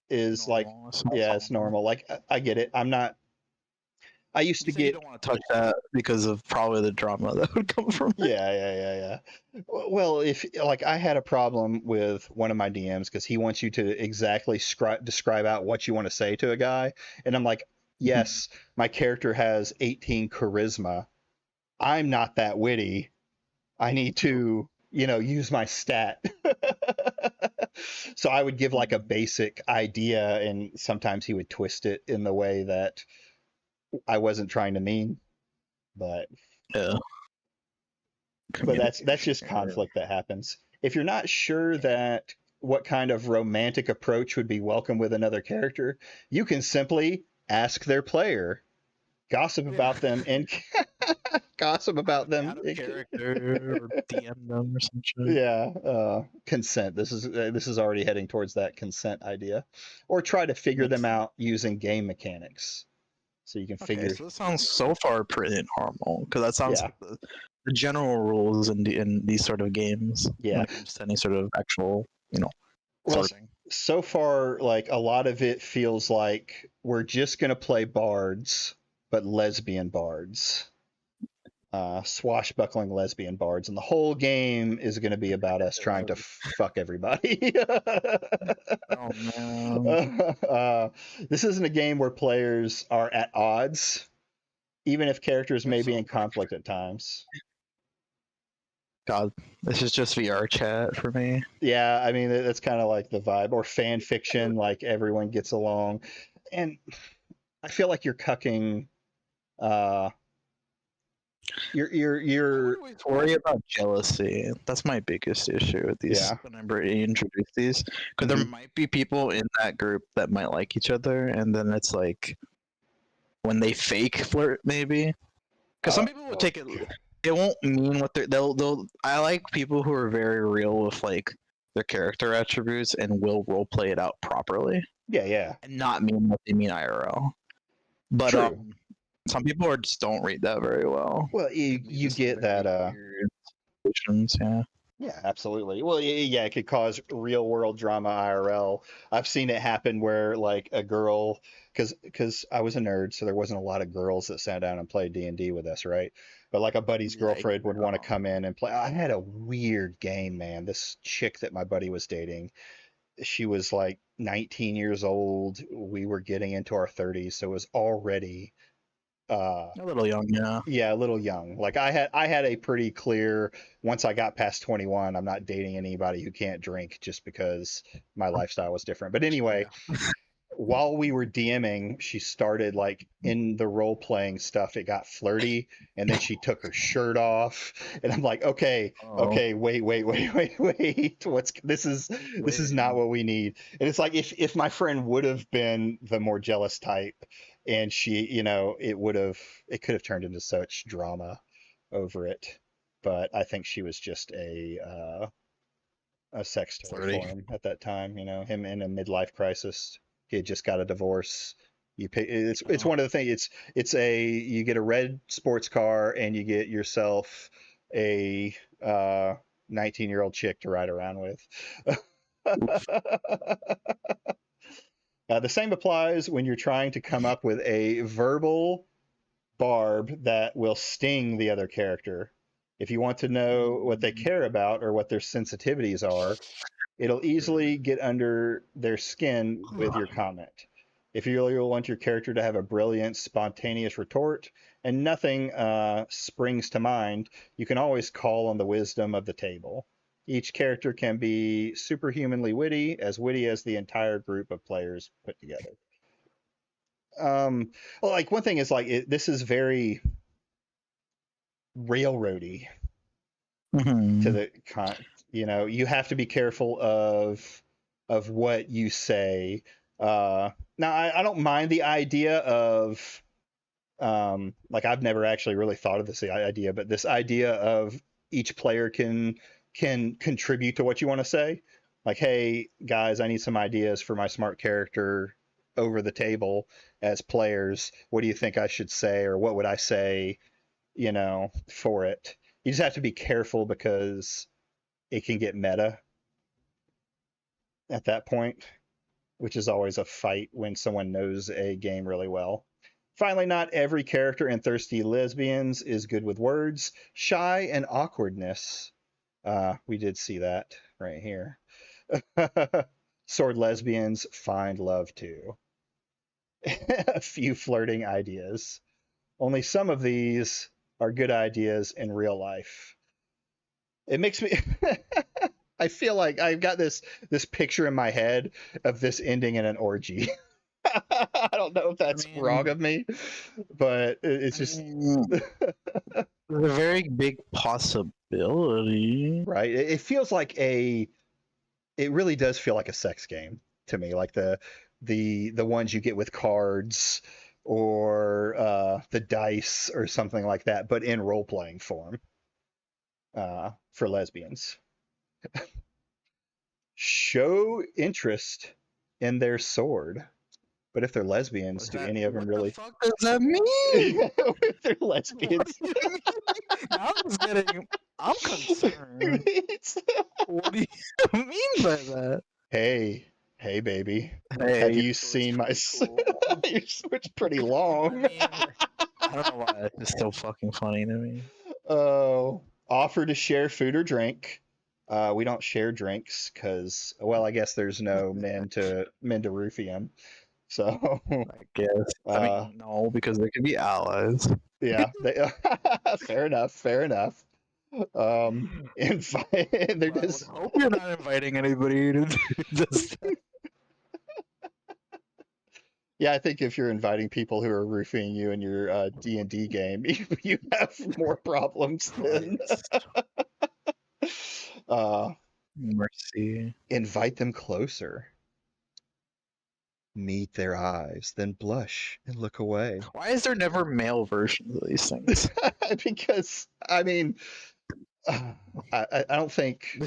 is like, Normal, it's not yeah, it's normal. normal. Like I get it. I used to You get, don't want to touch that because of probably the drama that would come from it. yeah. Well, if like I had a problem with one of my DMs because he wants you to exactly describe out what you want to say to a guy, and I'm like, yes, my character has 18 charisma. I'm not that witty. I need to, use my stat. So I would give like a basic idea, and sometimes he would twist it in the way that I wasn't trying to mean, but Yeah. that's just conflict that happens. If you're not sure that what kind of romantic approach would be welcome with another character, you can simply ask their player, gossip about them, and gossip about them. Out of character or DM them or some shit. Yeah, consent. This is already heading towards that consent idea, or try to figure them out using game mechanics. So you can figure. Okay, so this sounds so far pretty normal because that sounds Yeah. like the general rules in these sort of games. Yeah. When it comes to any sort of actual, Well, flirting. so far, like a lot of it feels like we're just gonna play bards, but lesbian bards, swashbuckling lesbian bards, and the whole game is gonna be about us trying to fuck everybody. Oh man. This isn't a game where players are at odds, even if characters may That's be so in conflict at times. God, this is just VR chat for me. Yeah, I mean that's kind of like the vibe, or fan fiction, like everyone gets along, and I feel like you're cucking. You're I always worry about jealousy. That's my biggest issue with these. Yeah. Whenever you introduce these, because there Mhm. might be people in that group that might like each other, and then it's like when they fake flirt, maybe. Because some people will take it. It won't mean what they'll. I like people who are very real with like their character attributes and will role play it out properly yeah. and not mean what they mean IRL. But True. some people just don't read that very well. Well, you Just get very that. weird situations, yeah. Yeah, absolutely. Well, yeah, it could cause real world drama IRL. I've seen it happen where like a girl, because I was a nerd, so there wasn't a lot of girls that sat down and played D&D with us, right? But like a buddy's Yeah, girlfriend would want to yeah. come in and play. I had a weird game, man. This chick that my buddy was dating, she was like 19 years old. We were getting into our 30s, so it was already A little young, yeah. yeah, a little young. Like I had a pretty clear, once I got past 21, I'm not dating anybody who can't drink just because my lifestyle was different. But anyway, while we were DMing, she started like in the role playing stuff. It got flirty, and then she took her shirt off, and I'm like, okay, Oh, okay, wait. This is not wait. what we need. And it's like if my friend would have been the more jealous type, and she, it could have turned into such drama over it. But I think she was just a sex toy Flirty. for him at that time. Him in a midlife crisis. He had just got a divorce. You pay. It's Oh, one of the things. You get a red sports car and you get yourself a 19-year-old chick to ride around with. oof. The same applies when you're trying to come up with a verbal barb that will sting the other character. If you want to know what they care about or what their sensitivities are, it'll easily get under their skin with your comment. If you really want your character to have a brilliant, spontaneous retort and nothing springs to mind, you can always call on the wisdom of the table. Each character can be superhumanly witty as the entire group of players put together. Well, like one thing is like this is very railroady to Mhm. the you have to be careful of what you say. Now I don't mind the idea of like I've never actually really thought of this idea, but this idea of each player can contribute to what you want to say. Like, hey guys, I need some ideas for my smart character over the table as players. What do you think I should say, or what would I say, for it? You just have to be careful because it can get meta at that point, which is always a fight when someone knows a game really well. Finally, not every character in Thirsty Lesbians is good with words. Shy and awkwardness. We did see that right here. Sword lesbians find love too. A few flirting ideas. Only some of these are good ideas in real life. It makes me I feel like I've got this picture in my head of this ending in an orgy. I don't know if I that's wrong mean, of me, but it's I just mean, there's a very big possibility. right. It feels like it really does feel like a sex game to me, like the ones you get with cards or the dice or something like that, but in role playing form for lesbians. Show interest in their sword. But if they're lesbians, What's do that? any of them What the really? fuck does that mean? If they're What lesbians, do you mean? Now I'm just getting. I'm concerned. What do you mean by that? hey, hey, baby, Hey, have your you sword's seen my? pretty cool. Your sword's pretty I long. mean, I don't know why it's so fucking funny to me. Oh, offer to share food or drink. We don't share drinks because, well, I guess there's no men to roofie him. So, I guess. I uh, mean, no, because they could be allies. yeah, fair enough, fair enough. They're But I would just hope you're not inviting anybody to do this. yeah. I think if you're inviting people who are roofing you in your D&D game, you have more problems than Christ. uh, Mercy. invite them closer. Meet their eyes, then blush and look away. Why is there never male versions of these things? Because I mean, I don't think.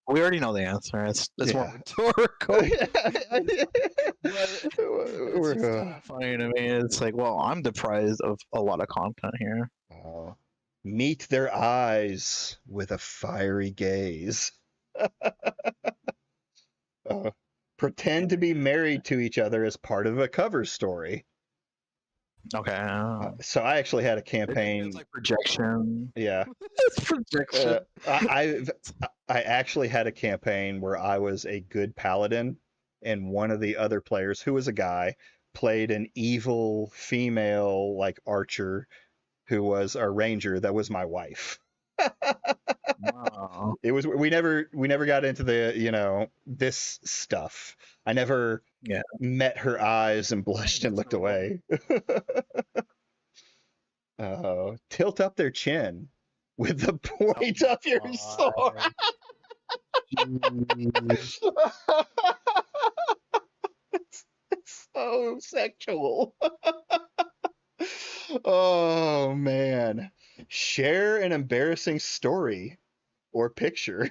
We already know the answer. It's more Yeah. rhetorical. But it's just We're, kind of funny to me. It's like, well, I'm deprived of a lot of content here. meet their eyes with a fiery gaze. Uh, pretend to be married to each other as part of a cover story. Okay. So I actually had a It's campaign. like projection. Yeah. It's projection. I actually had a campaign where I was a good paladin, and one of the other players, who was a guy, played an evil female like archer who was a ranger that was my wife. Wow. It was we never got into the this stuff. I never Yeah. met her eyes and blushed and looked Miserable. away. Tilt up their chin with the point Oh of your my sword. Jeez. It's so sexual. Oh man. Share an embarrassing story or picture.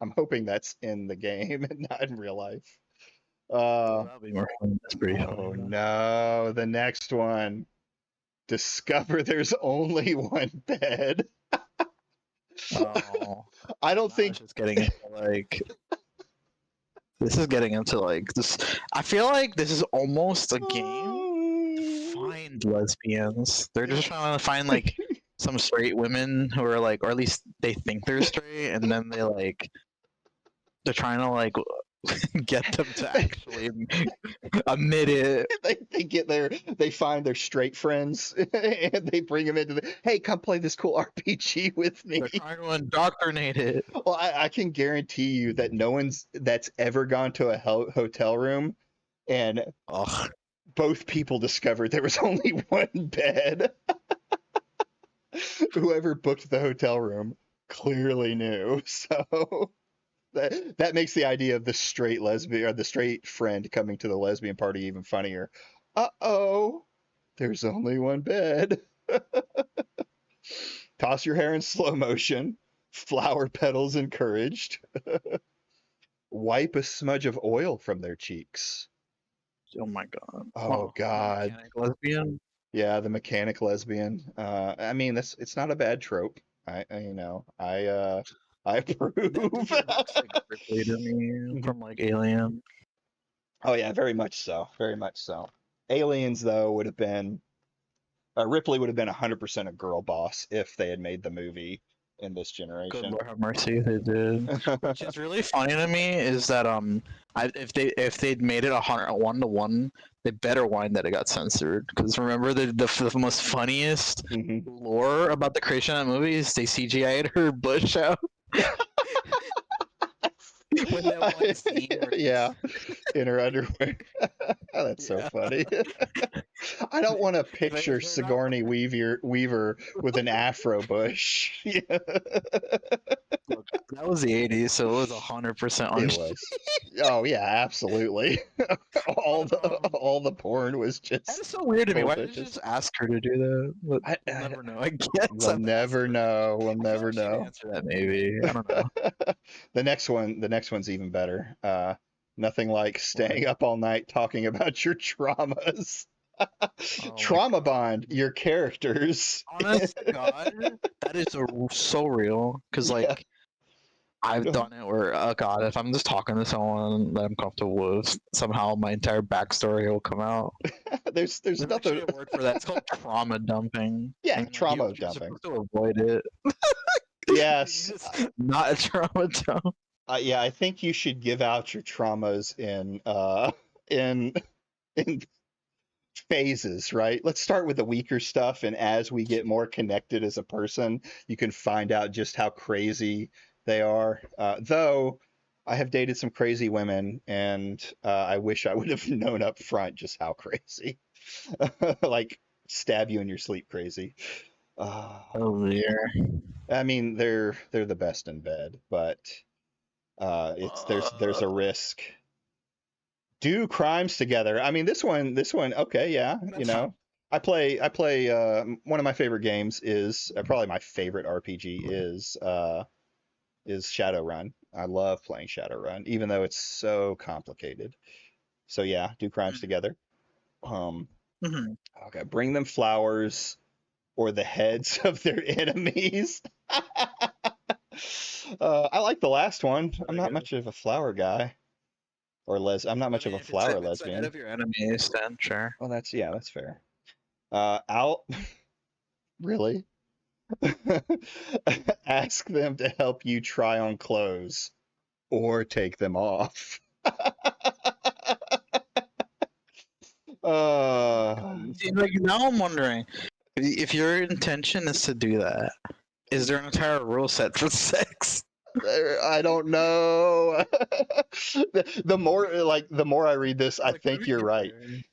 I'm hoping that's in the game and not in real life. That'll be more fun. That's pretty Oh funny. no, the next one. Discover there's only one bed. Oh, I don't now think it's just getting into like. This is getting into like this. I feel like this is almost a game to find lesbians. They're just trying to find like some straight women who are like, or at least they think they're straight, and then they're trying to like get them to actually admit it. they find their straight friends and they bring them into hey, come play this cool RPG with me. They're trying to indoctrinate it. Well, I can guarantee you that no one's that's ever gone to a hotel room and Ugh. both people discovered there was only one bed. Whoever booked the hotel room clearly knew. So that makes the idea of the straight lesbian or the straight friend coming to the lesbian party even funnier. Uh-oh, there's only one bed. Toss your hair in slow motion. Flower petals encouraged. Wipe a smudge of oil from their cheeks. Oh my god. Oh god. Mechanic lesbian. Yeah, the mechanic lesbian. I mean, it's not a bad trope. I approve. That looks like Ripley to me from like Alien. Oh yeah, very much so. Very much so. Aliens though would have been Ripley would have been 100% a girl boss if they had made the movie in this Good generation. Lord have mercy, they did. Which is really funny to me is that if they'd made it 1-to-1, they better whine that it got censored. Because remember the most funniest Mhm. lore about the creation of that movie is they CGI'd her bush out. When that one scene where Yeah, in her underwear. That's so Yeah. funny. I don't want to picture they're not- Sigourney Weaver with an afro bush. Yeah, Look, that was the 80s, so it was 100% it was. Oh yeah, absolutely. all the porn was That just. is so weird to me. Full Why did you bitches. just ask her to do that? But I- we'll I- never know. I guess. We'll never know. We'll I feel never like she'd know. answer that maybe. I don't know. The next one's even better. Nothing like staying up all night talking about your traumas. my Trauma bond your characters. Honest to God, that is so real. Because like, Yeah. I've done it where, oh God, if I'm just talking to someone that I'm comfortable with, somehow my entire backstory will come out. There's There's nothing. actually a word for that. It's called trauma dumping. Yeah, And, like, trauma you're dumping. supposed to avoid it. Yes. It's not a trauma dump. Yeah, I think you should give out your traumas in phases, right? Let's start with the weaker stuff, and as we get more connected as a person, you can find out just how crazy they are. Though I have dated some crazy women, and I wish I would have known up front just how crazy. Like stab you in your sleep crazy. Oh dear. I mean, they're the best in bed, but there's a risk. Do crimes together. I mean, this one, okay, yeah, That's fine. I play one of my favorite games is probably my favorite RPG is Shadowrun. I love playing Shadowrun, even though it's so complicated. So yeah, do crimes together. Mhm. Okay, bring them flowers or the heads of their enemies. I like the last one. I'm not good. much of a flower guy. I'm not much of a flower If it's the head lesbian. of your enemies, then sure. Well, that's fair. Out, really? Ask them to help you try on clothes or take them off. See, like now I'm wondering if your intention is to do that, Is there an entire rule set for sex? I don't know. The more I read this, I Like, think you're right.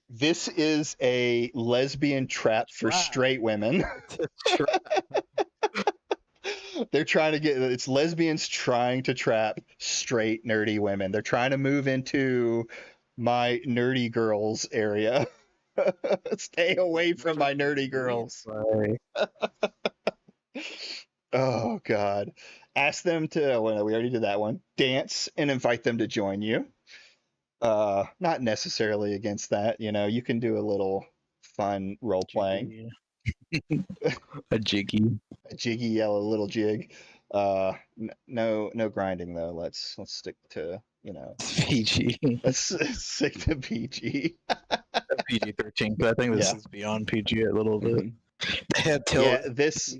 This is a lesbian trap for Trap. straight women. They're trying to get it's lesbians trying to trap straight nerdy women. They're trying to move into my nerdy girls area. Stay away from my nerdy girls. Oh God. Ask them to well, we already did that one. Dance and invite them to join you. Not necessarily against that, you can do a little fun role playing. A jiggy. A jiggy yellow little jig. No grinding though. Let's stick to, PG. let's stick to PG. PG-13, but I think this Yeah. is beyond PG a little bit. Mhm. They had Yeah, this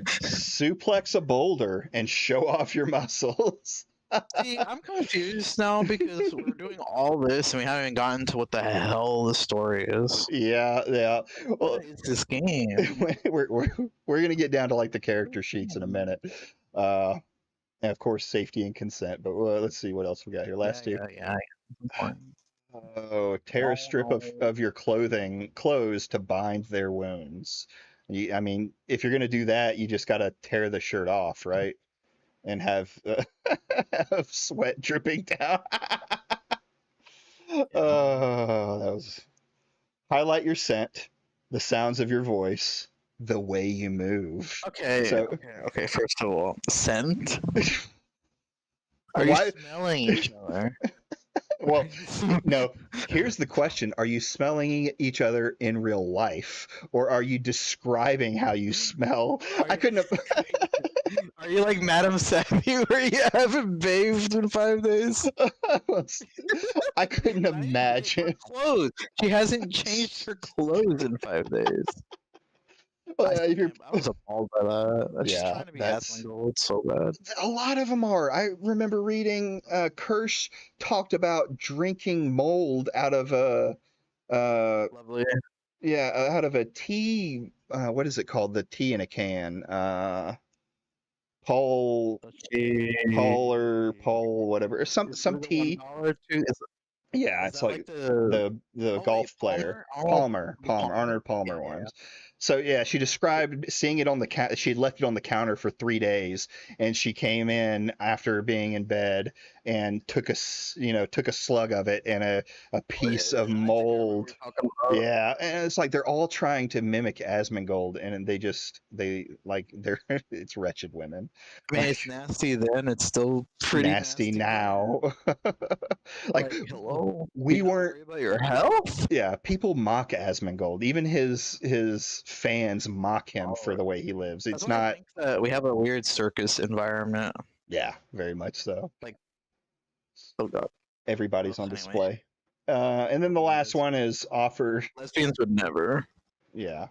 suplex a boulder and show off your muscles. See, I'm confused now because we're doing all this and we haven't even gotten to what the hell the story is. Yeah. Well, What is this game? we're gonna get down to like the character sheets in a minute. And of course, safety and consent. But let's see what else we got here. Last two. Yeah. Oh, tear a strip of your clothes to bind their wounds. I mean, if you're gonna do that, you just gotta tear the shirt off, right? And have, have sweat dripping down. Oh, that was. Highlight your scent, the sounds of your voice, the way you move. Okay. So- Okay. First of all, scent. Are Why- you smelling each other? Well, no. Here's the question: are you smelling each other in real life, or are you describing how you smell? I couldn't have. Are you like Madame Savvy where you haven't bathed in 5 days? I couldn't imagine. Her clothes. She hasn't changed her clothes in 5 days. I was appalled by that. I'm just Yeah, trying to be that's- Asmongold. It's so bad. A lot of them are. I remember reading Kirsch talked about drinking mold out of a Lovely. out of a tea. What is it called? The tea in a can. Paul, whatever. Some tea. Yeah, it's like the golf player, Palmer, Arnold Palmer ones. So yeah, she described seeing it on the she had left it on the counter for 3 days, and she came in after being in bed and took a slug of it and a piece of mold. Yeah, and it's like they're all trying to mimic Asmongold, and they're it's wretched women. I mean, it's nasty then. It's still pretty nasty now. like hello, we you don't weren't. worry about your health. Yeah, people mock Asmongold. Even his fans mock him for the way he lives. It's not. I think that we have a weird circus environment. Yeah, very much so. Oh god, Everybody's on Anyway. display. And then the last one is offer. lesbians would never. Yeah.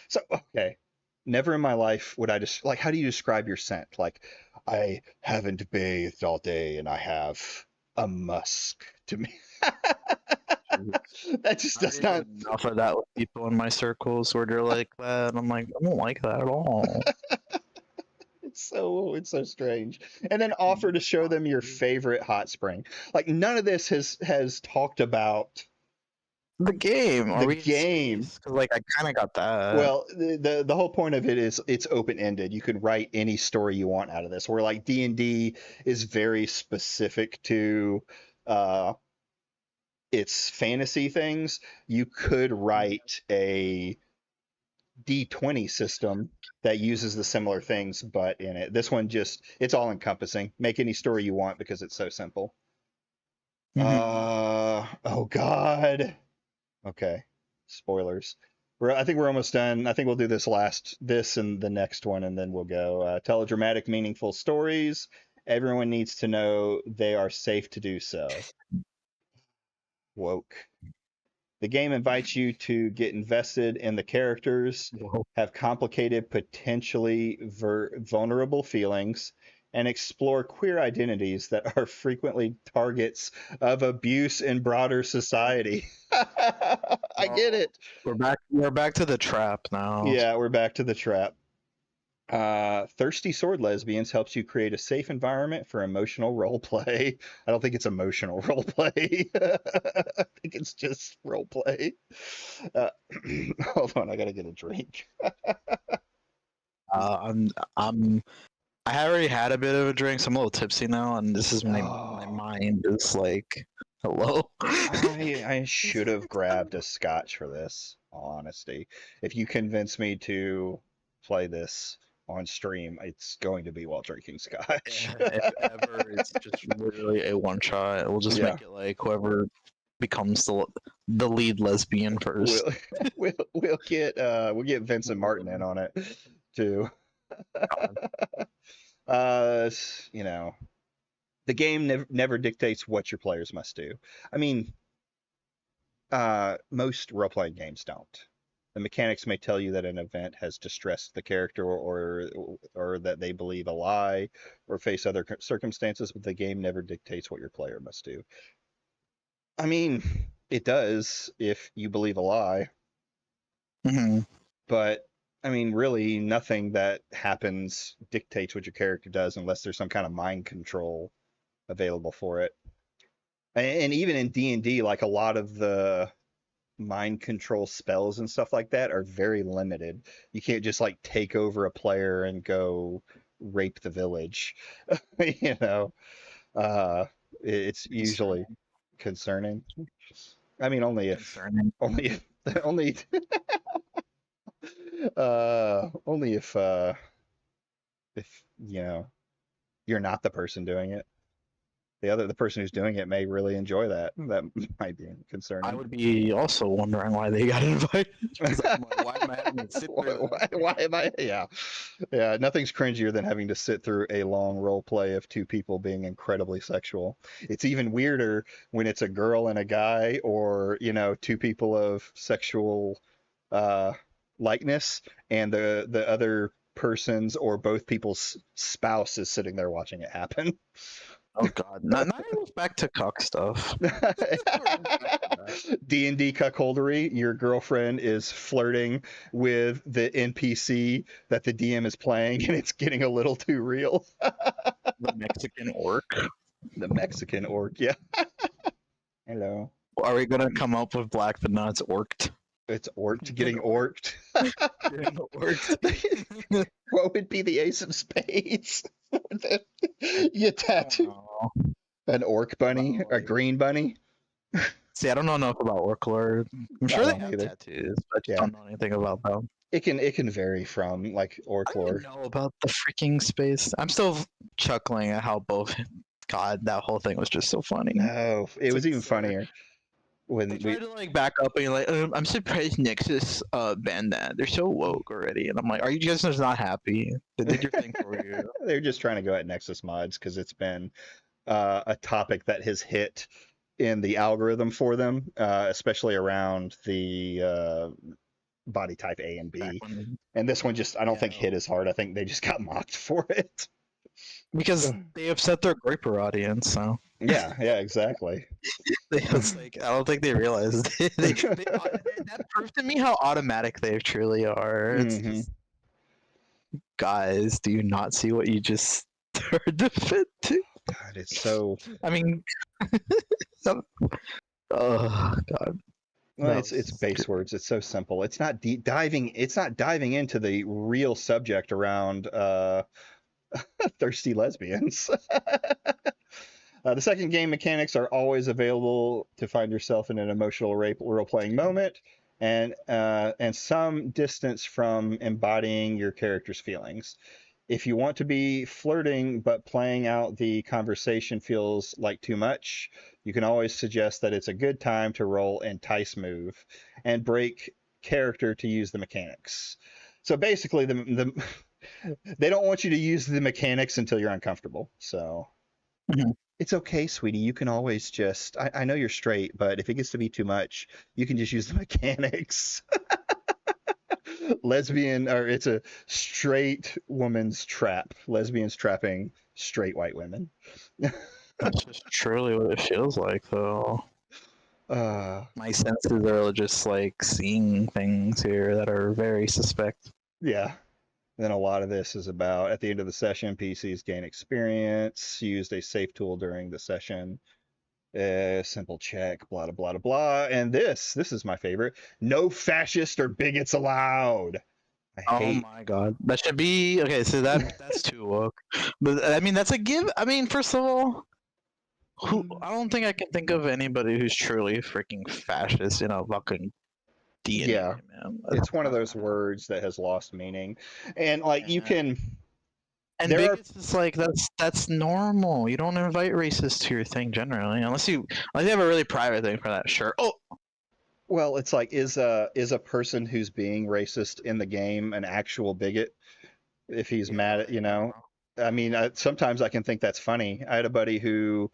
So okay, never in my life would I just how do you describe your scent? Like, I haven't bathed all day and I have a musk to me. That just does not. Enough of that with people in my circles where they're like that. I'm like, I don't like that at all. It's so strange. And then offer to show them your favorite hot spring. Like, none of this has talked about The game. Are The we in game. space? 'Cause, like, I kind of got that. well, the whole point of it is it's open ended. You can write any story you want out of this. Where like D&D is very specific to its fantasy things. You could write a D20 system that uses the similar things, but in it. This one it's all encompassing. Make any story you want because it's so simple. Oh God. Okay. Spoilers. I think we're almost done. I think we'll do this and the next one, and then we'll go. Tell dramatic, meaningful stories. Everyone needs to know they are safe to do so. Woke. The game invites you to get invested in the characters, have complicated, potentially vulnerable feelings, and explore queer identities that are frequently targets of abuse in broader society. I get it. We're back to the trap now. Yeah, we're back to the trap. Thirsty Sword Lesbians helps you create a safe environment for emotional role play. I don't think it's emotional role play. I think it's just role play. Uh, hold on, I gotta get a drink. I'm I already had a bit of a drink, so I'm a little tipsy now, and this is my Oh, mind is like, hello. I should have grabbed a scotch for this, all honesty. If you convince me to play this on stream, it's going to be while drinking scotch. If ever, it's just literally a one shot. We'll just Yeah. make it like whoever becomes the lead lesbian first. We'll get Vincent Martin in on it too. You know, the game never dictates what your players must do. I mean, most role-playing games don't. The mechanics may tell you that an event has distressed the character or that they believe a lie or face other circumstances, but the game never dictates what your player must do. I mean, it does if you believe a lie, Mhm. but I mean, really, nothing that happens dictates what your character does unless there's some kind of mind control available for it. And even in D&D, like a lot of the mind control spells and stuff like that are very limited. You can't just like take over a player and go rape the village. You know, it's usually concerning. I mean, only if Concerning. only only only if you know you're not the person doing it. The person who's doing it may really enjoy that. That might be concerning. I would be also wondering why they got invited. 'Cause I'm like, why am I having to sit through that? Why am I? Yeah, yeah. Nothing's cringier than having to sit through a long role play of two people being incredibly sexual. It's even weirder when it's a girl and a guy, or two people of sexual likeness, and the other person's or both people's spouse is sitting there watching it happen. Oh god, not even back to cock stuff. D&D cuckoldery. Your girlfriend is flirting with the NPC that the DM is playing, and it's getting a little too real. The Mexican orc. The Mexican orc, yeah. Hello. Are we gonna come up with black, but not it's orked? It's orked, getting orked. Getting orked. What would be the ace of spades? You tattoo an orc bunny, a green bunny. See, I don't know enough about orc lore. I'm sure they don't have either. tattoos, but I just Yeah. don't know anything about them. It can vary from like orc I don't lore. even know about the freaking space. I'm still chuckling at how both. God, that whole thing was just so funny. No, it was even absurd. funnier when They we. tried to like back up and you're like, I'm surprised Nexus banned that. They're so woke already, and I'm like, are you guys just not happy? They did your thing for you. They're just trying to go at Nexus mods because it's been a topic that has hit in the algorithm for them, especially around the body type A and B. And this one just, I don't think hit as hard. I think they just got mocked for it. Because they upset their Groiper audience, so. Yeah, exactly. It's like, I don't think they realized. That proved to me how automatic they truly are. It's just, guys, do you not see what you just started to fit to? God, it's so. I mean, oh god. Well, it's base words. It's so simple. It's not diving. It's not diving into the real subject around thirsty lesbians. The second game mechanics are always available to find yourself in an emotional role-playing moment, and some distance from embodying your character's feelings. If you want to be flirting but playing out the conversation feels like too much, you can always suggest that it's a good time to roll entice move and break character to use the mechanics. So basically, they don't want you to use the mechanics until you're uncomfortable. So It's okay, sweetie. You can always just. I know you're straight, but if it gets to be too much, you can just use the mechanics. It's a straight woman's trap. Lesbians trapping straight white women. That's just truly what it feels like, though. My senses are just like seeing things here that are very suspect. Yeah. Then a lot of this is about at the end of the session, PCs gain experience, used a safe tool during the session. Simple check, blah, blah, blah, blah. And this is my favorite. No fascist or bigots allowed. I Oh hate. my god, that should be okay. So that's too woke. But I mean, that's a give. I mean, first of all, who I don't think I can think of anybody who's truly freaking fascist in a fucking DNA, Yeah, man. it's one of those words that has lost meaning. And like you Yeah. can, And there are, bigots is like that's normal. You don't invite racists to your thing generally, unless you have a really private thing for that. Sure. Oh, well, it's like is a person who's being racist in the game an actual bigot if he's mad at, I don't know. I mean, sometimes I can think that's funny. I had a buddy who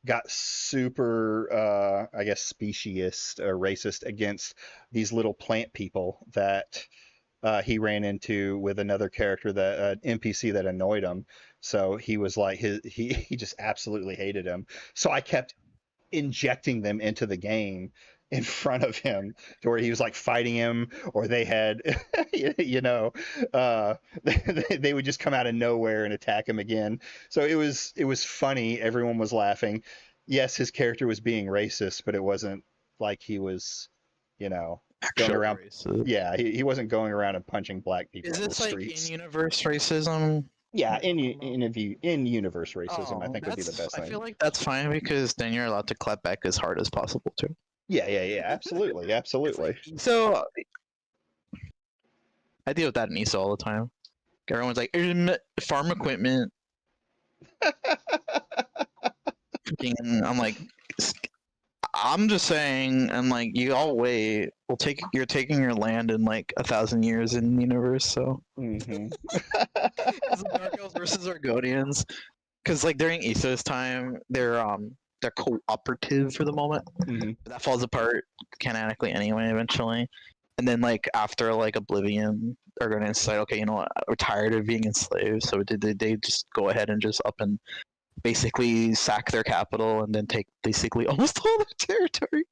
got super, I guess, speciesist or racist against these little plant people that he ran into with another character, that NPC that annoyed him. So he was like, he just absolutely hated him. So I kept injecting them into the game in front of him to where he was like fighting him, or they had they would just come out of nowhere and attack him again. So it was funny, everyone was laughing. Yes, his character was being racist, but it wasn't like he was going Actual around. racist. Yeah, he wasn't going around and punching black people Is in the this like streets. in-universe racism? Yeah, in universe racism, I think would be the best I thing. feel like that's fine because then you're allowed to clap back as hard as possible too. Yeah, absolutely, absolutely. So I deal with that in ESO all the time. Everyone's like, farm equipment. I'm like, I'm just saying, and like, you all wait. You're taking your land in like 1,000 years in the universe, so. Mhm. It's Dark Elves versus Argonians, because like during ESO's time, they're cooperative for the moment. Mhm. But that falls apart canonically anyway, eventually. And then like after like Oblivion, Argonians decide, okay, you know what, we're tired of being enslaved, so they just go ahead and just up and basically sack their capital and then take basically almost all their territory.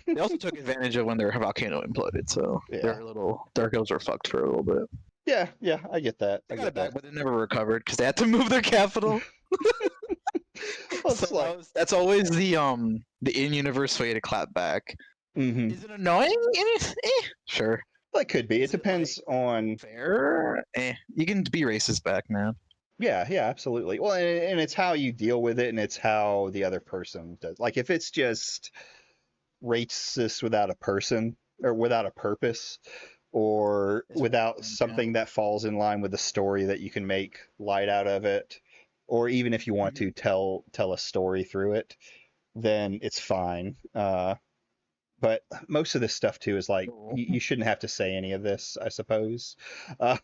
They also took advantage of when their volcano imploded, so Yeah. their little Dark Elves were fucked for a little bit. Yeah, I get that. They I got get it back, that. but they never recovered because they had to move their capital. Well, So it's like, that's always the in-universe way to clap back. mhm. Is it annoying? Sure. That could be. It Is it, depends on. Fair? You can be racist back, man. Yeah, absolutely. Well, and it's how you deal with it, and it's how the other person does. Like if it's just racist without a person or without a purpose, or It's without fine, something that falls in line with the story that you can make light out of it, or even if you want to tell a story through it, then it's fine. But most of this stuff too is like Cool. you shouldn't have to say any of this, I suppose. Yeah,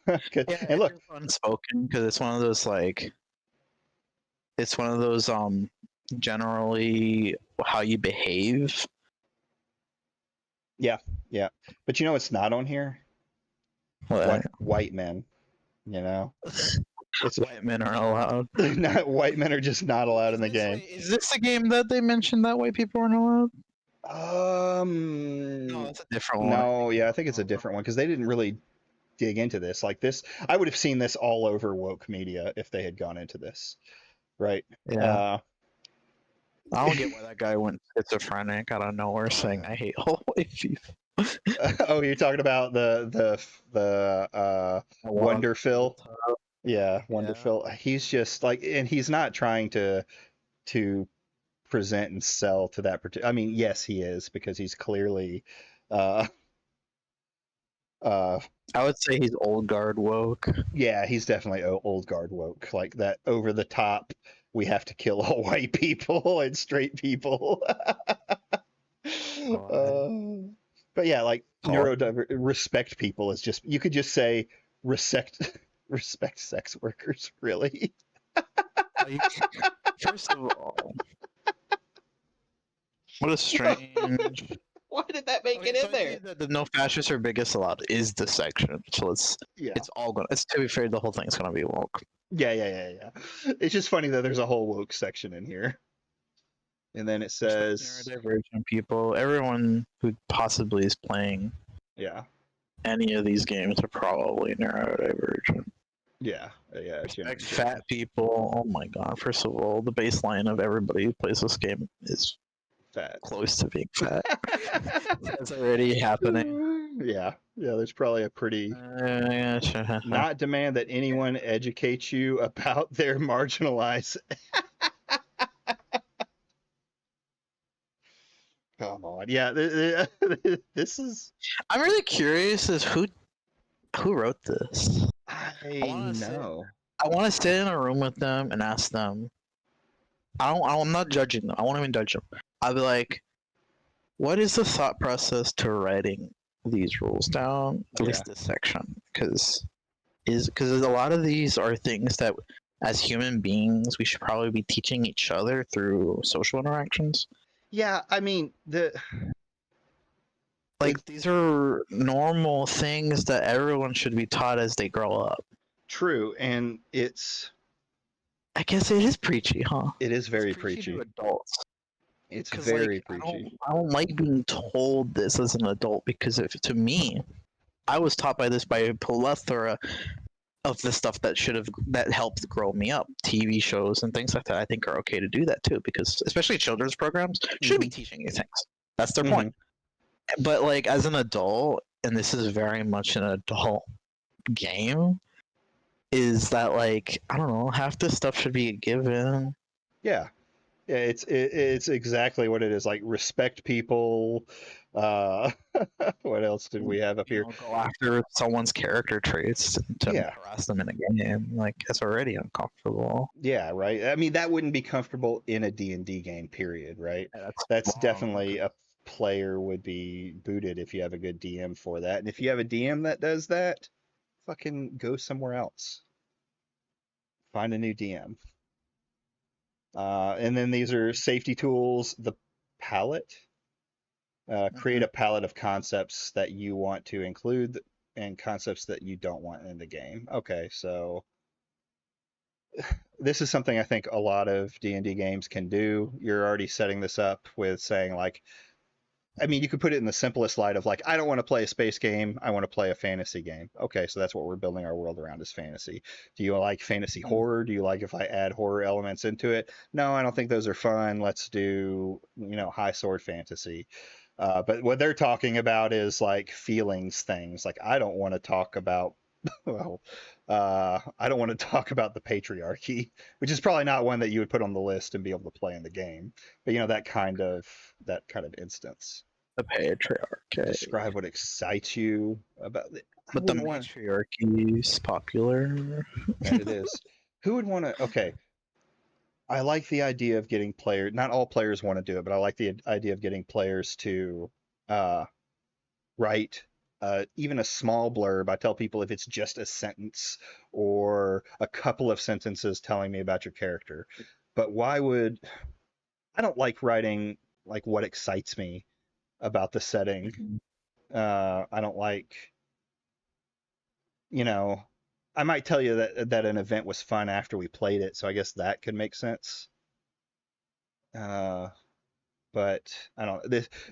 And look, it's unspoken because it's one of those like, it's one of those generally how you behave. but you know it's not on here. What? White men, it's White men aren't allowed. not white men are just not allowed in the game. Is this the game that they mentioned that white people aren't allowed? No, it's a different one. No, yeah, I think it's a different one because they didn't really dig into this. Like this, I would have seen this all over woke media if they had gone into this, right? Yeah. I don't get why that guy went schizophrenic out of nowhere saying I hate all white people. Oh, you're talking about the Wonderful. Yeah, Wonderful. He's just like, and he's not trying to present and sell to that particular. I mean, yes, he is because he's clearly. I would say he's old guard woke. Yeah, he's definitely old guard woke, like that over the top. We have to kill all white people and straight people. But yeah, like respect people is just, you could just say respect sex workers, really. First of all, what a strange. Why did that make it in there? The no fascists or biggest allowed is the section, so it's all gonna. It's, to be fair, the whole thing's gonna be woke. Yeah. It's just funny that there's a whole woke section in here. And then it says neurodivergent people, everyone who possibly is playing. Yeah. any of these games are probably neurodivergent. Yeah, yeah. Respect fat people. Oh my god! First of all, the baseline of everybody who plays this game is fat. close to being fat. That's already happening. Yeah, yeah. There's probably a pretty Yeah, sure. not demand that anyone educate you about their marginalized. Come on, yeah. This is. I'm really curious as who wrote this. I wanna say- know. I want to sit in a room with them and ask them. I'm not judging them. I won't even judge them. I'll be like, what is the thought process to writing these rules down? At least this section, because a lot of these are things that, as human beings, we should probably be teaching each other through social interactions. Yeah, I mean Like these are normal things that everyone should be taught as they grow up. true, and I guess it is preachy, huh? it is very It's preachy preachy. to adults. It's 'Cause, very like, preachy. I don't like being told this as an adult because if to me, I was taught by this by a plethora of the stuff that helped grow me up. TV shows and things like that I think are okay to do that too, because especially children's programs should be teaching you things. That's their point. But like as an adult, and this is very much an adult game, is that like I don't know, half this stuff should be a given. Yeah. Yeah, it's exactly what it is. Like respect people. What else did we have up You here? know, go after someone's character traits to Yeah. harass them in a game. Like it's already uncomfortable. Yeah, right. I mean, that wouldn't be comfortable in a D&D game, period, right? Yeah, That's wrong. definitely a player would be booted if you have a good DM for that. And if you have a DM that does that, fucking go somewhere else. Find a new DM. And then these are safety tools. The palette. Create a palette of concepts that you want to include and concepts that you don't want in the game. Okay, so this is something I think a lot of D&D games can do. You're already setting this up with saying like, I mean, you could put it in the simplest light of like, I don't want to play a space game. I want to play a fantasy game. Okay, so that's what we're building our world around is fantasy. Do you like fantasy horror? Do you like if I add horror elements into it? No, I don't think those are fun. Let's do, high sword fantasy. But what they're talking about is like feelings things. Like I don't want to talk about, well, I don't want to talk about the patriarchy, which is probably not one that you would put on the list and be able to play in the game. But that kind of instance. The patriarchy. Describe what excites you about it. But the patriarchy is popular. And it is. Who would want to? Okay. I like the idea of getting players. Not all players want to do it, but I like the idea of getting players to write even a small blurb. I tell people if it's just a sentence or a couple of sentences telling me about your character. But why would I don't like writing like what excites me about the setting. I don't like, I might tell you that an event was fun after we played it, so I guess that could make sense. But I don't.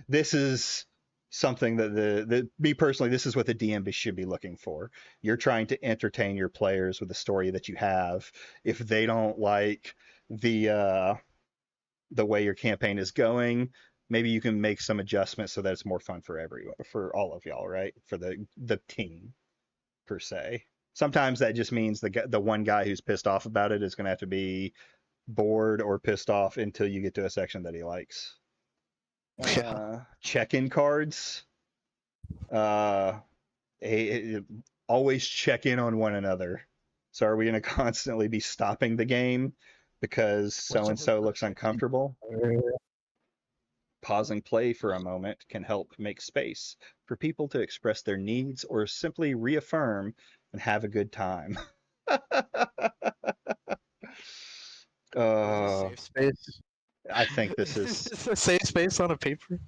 This is something that me personally, this is what the DM should be looking for. You're trying to entertain your players with the story that you have. If they don't like the way your campaign is going, maybe you can make some adjustments so that it's more fun for everyone, for all of y'all, right? For the team per se. Sometimes that just means the one guy who's pissed off about it is going to have to be bored or pissed off until you get to a section that he likes. Check-in cards. Always check in on one another. So are we going to constantly be stopping the game because so-and-so looks uncomfortable? Pausing play for a moment can help make space for people to express their needs or simply reaffirm and have a good time. Safe space. I think this is It's a safe space on a paper.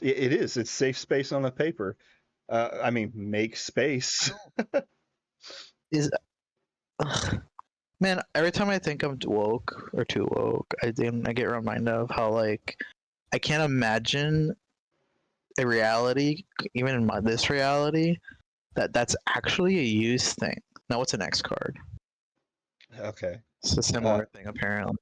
It is. It's safe space on a paper. I mean, make space. Man, every time I think I'm woke or too woke, I get reminded of how like I can't imagine a reality, even in this reality, that's actually a used thing. No, it's an X card. Okay. It's a similar thing apparently.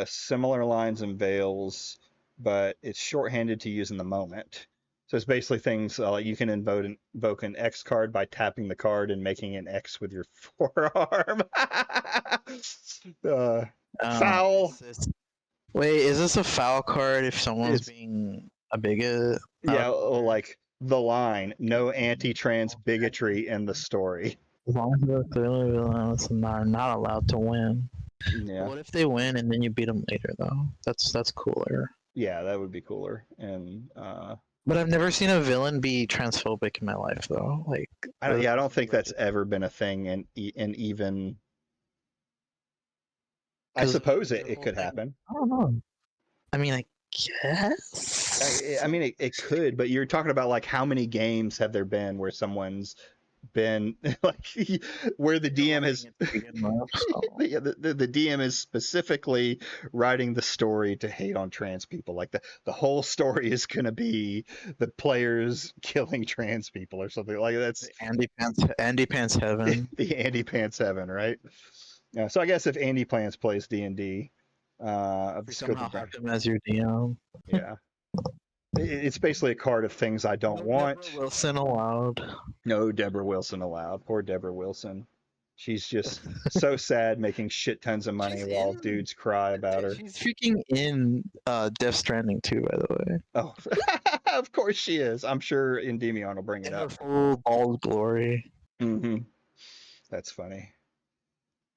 Similar lines and veils, but it's shorthanded to use in the moment. So it's basically things like you can invoke an X card by tapping the card and making an X with your forearm. Foul. Wait, is this a foul card if someone's It's- being a bigot? Yeah, like the line, no anti-trans bigotry in the story. As long as they're clearly villainous and are not allowed to win. Yeah. What if they win and then you beat them later though? That's cooler. Yeah, that would be cooler. And But I've never seen a villain be transphobic in my life though. Like I don't think that's ever been a thing in even. I suppose it could happen. I don't know. I mean, I guess. I mean, it could, but you're talking about like how many games have there been where someone's been like where the DM has yeah, the DM is specifically writing the story to hate on trans people. Like the whole story is going to be the players killing trans people or something like that's Andy Pants Heaven. The Andy Pants Heaven, right? Yeah. So I guess if Andy Pants plays D&D, of the scope somehow of have him as your DM. yeah. It's basically a card of things I don't want. Deborah Wilson allowed. No Deborah Wilson allowed. Poor Deborah Wilson. She's just so sad making shit tons of money while dudes cry about her. She's freaking in Death Stranding too, by the way. Oh, of course she is. I'm sure Endymion will bring it In up. her full bald glory. Mm-hmm. That's funny.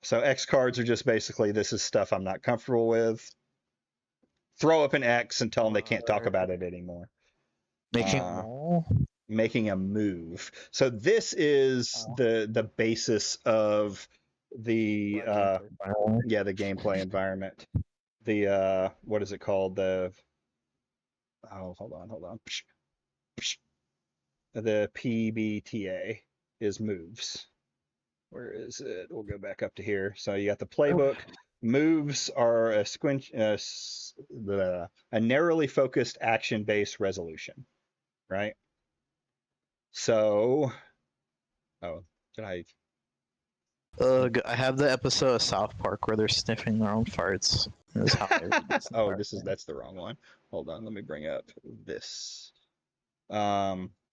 So X cards are just basically this is stuff I'm not comfortable with. Throw up an X and tell them they can't talk about it anymore. Making a move. So this is the basis of the the gameplay environment. The what is it called? The hold on. The PBTA is moves. Where is it? We'll go back up to here. So you got the playbook. Moves are a narrowly focused action-based resolution, right? So, did I? I have the episode of South Park where they're sniffing their own farts. That's the wrong one. Hold on, let me bring up this.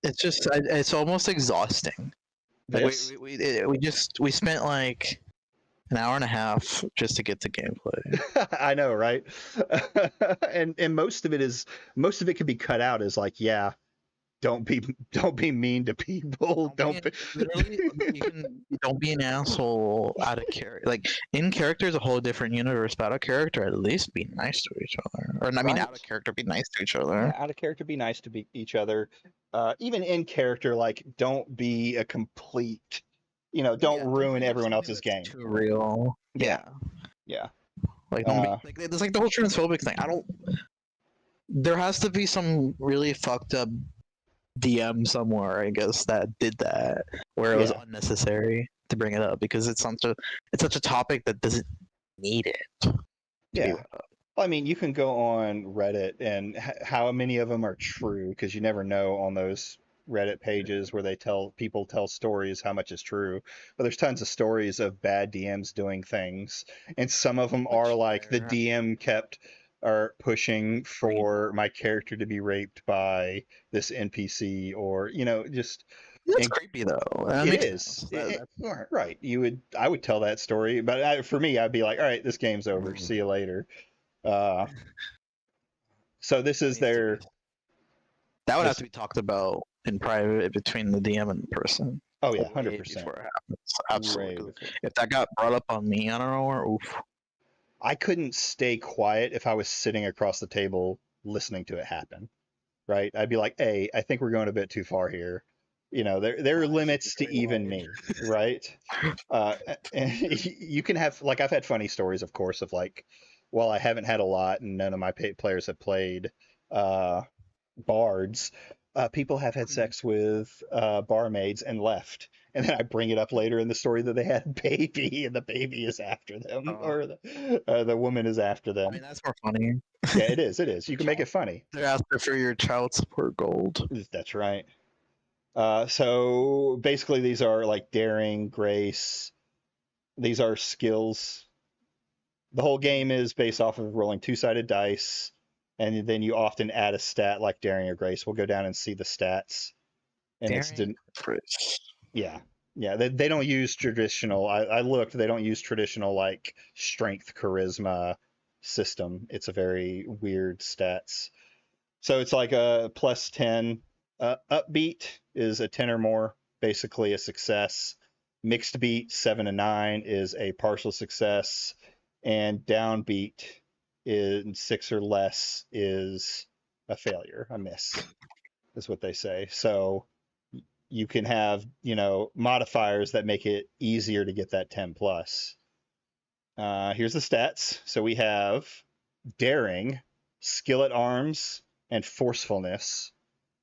It's almost exhausting. This. We spent like an hour and a half just to get to gameplay. I know, right? and most of it can be cut out as like, yeah, don't be mean to people. Don't be an asshole out of character. Like in character is a whole different universe, but out of character, at least be nice to each other. Or I mean, out of character, be nice to each other. Yeah, out of character, be nice to each other. Even in character, like don't be a complete. Don't ruin everyone else's game. Too real. Yeah. Like, it's like the whole transphobic thing. There has to be some really fucked up DM somewhere, I guess, that did that, where it was unnecessary to bring it up because it's such a topic that doesn't need it. Yeah. Well, I mean, you can go on Reddit, and how many of them are true? Because you never know on those Reddit pages where people tell stories how much is true. But there's tons of stories of bad DMs doing things, and some of them are like the DM kept pushing for my character to be raped by this NPC, or just. It's creepy though. It is. Right. I would tell that story, but for me, I'd be like, all right, this game's over. See you later. So this is their. That would have to be talked about in private between the DM and the person. Oh yeah, 100%. Absolutely. If that got brought up on me, I don't know where. Oof. I couldn't stay quiet if I was sitting across the table listening to it happen. Right? I'd be like, hey, I think we're going a bit too far here. There are limits to even me, right? And you can have, like, I've had funny stories, of course, of like, well, I haven't had a lot, and none of my players have played bards. People have had sex with barmaids and left, and then I bring it up later in the story that they had a baby, and the baby is after them, Oh. or the woman is after I them. mean, that's more funny. Yeah, it is. It is. You can make it funny. They're after for your child support gold. That's right. So basically, these are like daring, grace. These are skills. The whole game is based off of rolling two-sided dice, and then you often add a stat like daring or grace. We'll go down and see the stats, and Daring Chris. yeah, yeah. They don't use traditional. I looked. They don't use traditional like strength, charisma system. It's a very weird stats. So it's like a plus 10. Upbeat is a 10 or more, basically a success. Mixed beat, 7 and 9, is a partial success. And downbeat in 6 or less is a failure, a miss, is what they say. So you can have, modifiers that make it easier to get that 10 plus. Here's the stats. So we have daring, skill at arms, and forcefulness,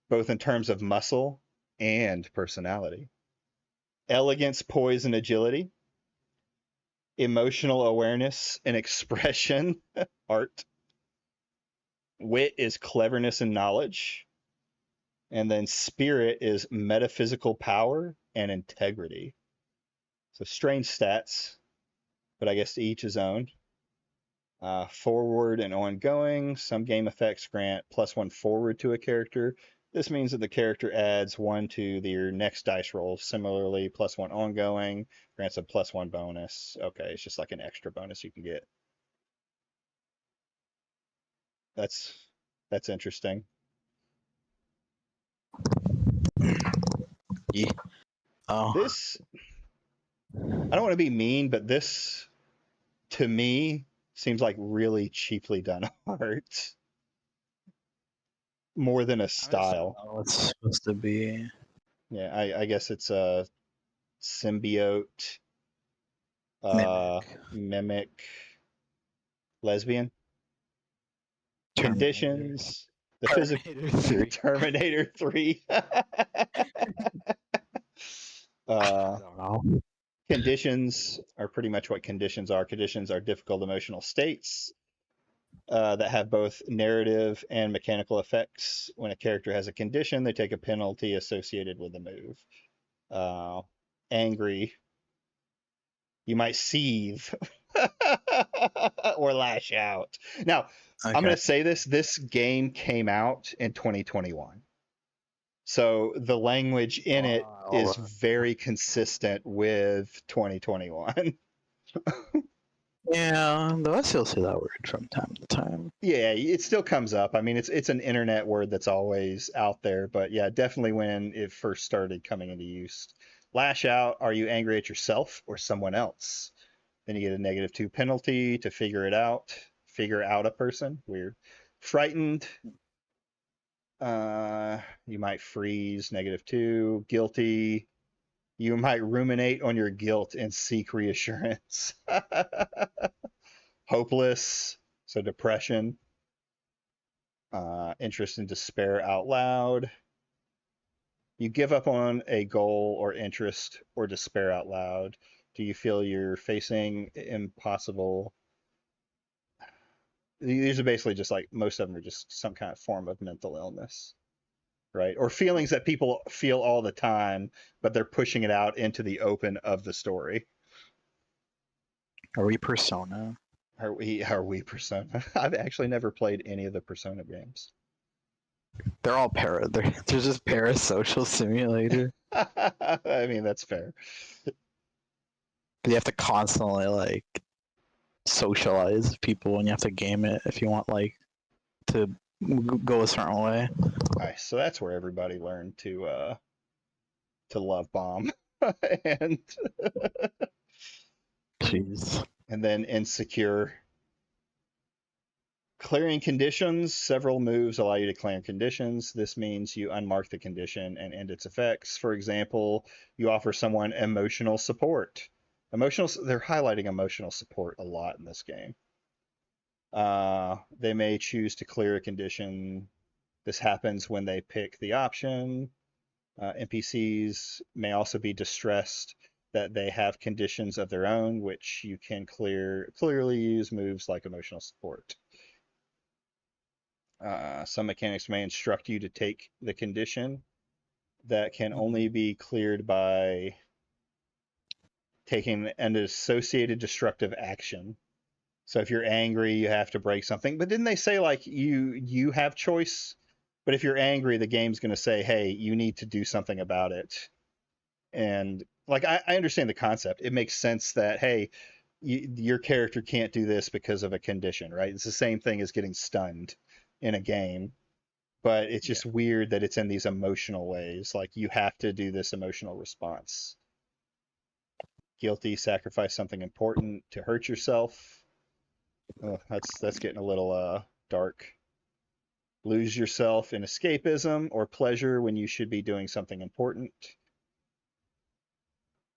both in terms of muscle and personality. Elegance, poise, and agility. Emotional awareness and expression, art. Wit is cleverness and knowledge. And then spirit is metaphysical power and integrity. So strange stats, but I guess to each his own. Forward and ongoing. Some game effects grant +1 forward to a character. This means that the character adds 1 to your next dice roll. Similarly, +1 ongoing grants a +1 bonus. Okay, it's just like an extra bonus you can get. That's interesting. Yeah. Oh. This, I don't want to be mean, but this, to me, seems like really cheaply done art. More than a style. I don't know what it's supposed to be. Yeah, I guess it's a symbiote, mimic, lesbian. Conditions, the physical Terminator 3. Terminator 3. I don't know. Conditions are pretty much what conditions are. Conditions are difficult emotional states that have both narrative and mechanical effects. When a character has a condition, they take a penalty associated with the move. Angry, you might seethe or lash out. Now, Okay. I'm going to say this game came out in 2021. So the language in it is very consistent with 2021. Yeah, though I still see that word from time to time. Yeah, it still comes up. I mean, it's an internet word that's always out there, but yeah, definitely when it first started coming into use. Lash out, are you angry at yourself or someone else? Then you get a -2 penalty to figure it out. Figure out a person. Weird. Frightened, you might freeze, -2. Guilty, you might ruminate on your guilt and seek reassurance. Hopeless, so depression. Interest and despair out loud. You give up on a goal or interest or despair out loud. Do you feel you're facing impossible? These are basically just like, most of them are just some kind of form of mental illness, right? Or feelings that people feel all the time, but they're pushing it out into the open of the story. Are we Persona? Are we Persona? I've actually never played any of the Persona games. They're all they're just parasocial simulator. I mean, that's fair. You have to constantly like socialize people, and you have to game it if you want like to go a certain way. Nice. So that's where everybody learned to love bomb. and Jeez. And then insecure. Clearing conditions. Several moves allow you to clear conditions. This means you unmark the condition and end its effects. For example, you offer someone emotional support. They're highlighting emotional support a lot in this game. They may choose to clear a condition. This happens when they pick the option. NPCs may also be distressed that they have conditions of their own, which you can clearly use moves like emotional support. Some mechanics may instruct you to take the condition that can only be cleared by taking an associated destructive action. So if you're angry, you have to break something. But didn't they say like you have choice? But if you're angry, the game's going to say, hey, you need to do something about it. And like I understand the concept. It makes sense that, hey, your character can't do this because of a condition, right? It's the same thing as getting stunned in a game. But it's just weird that it's in these emotional ways. Like you have to do this emotional response. Guilty, sacrifice something important to hurt yourself. Oh, that's getting a little dark. Lose yourself in escapism or pleasure when you should be doing something important.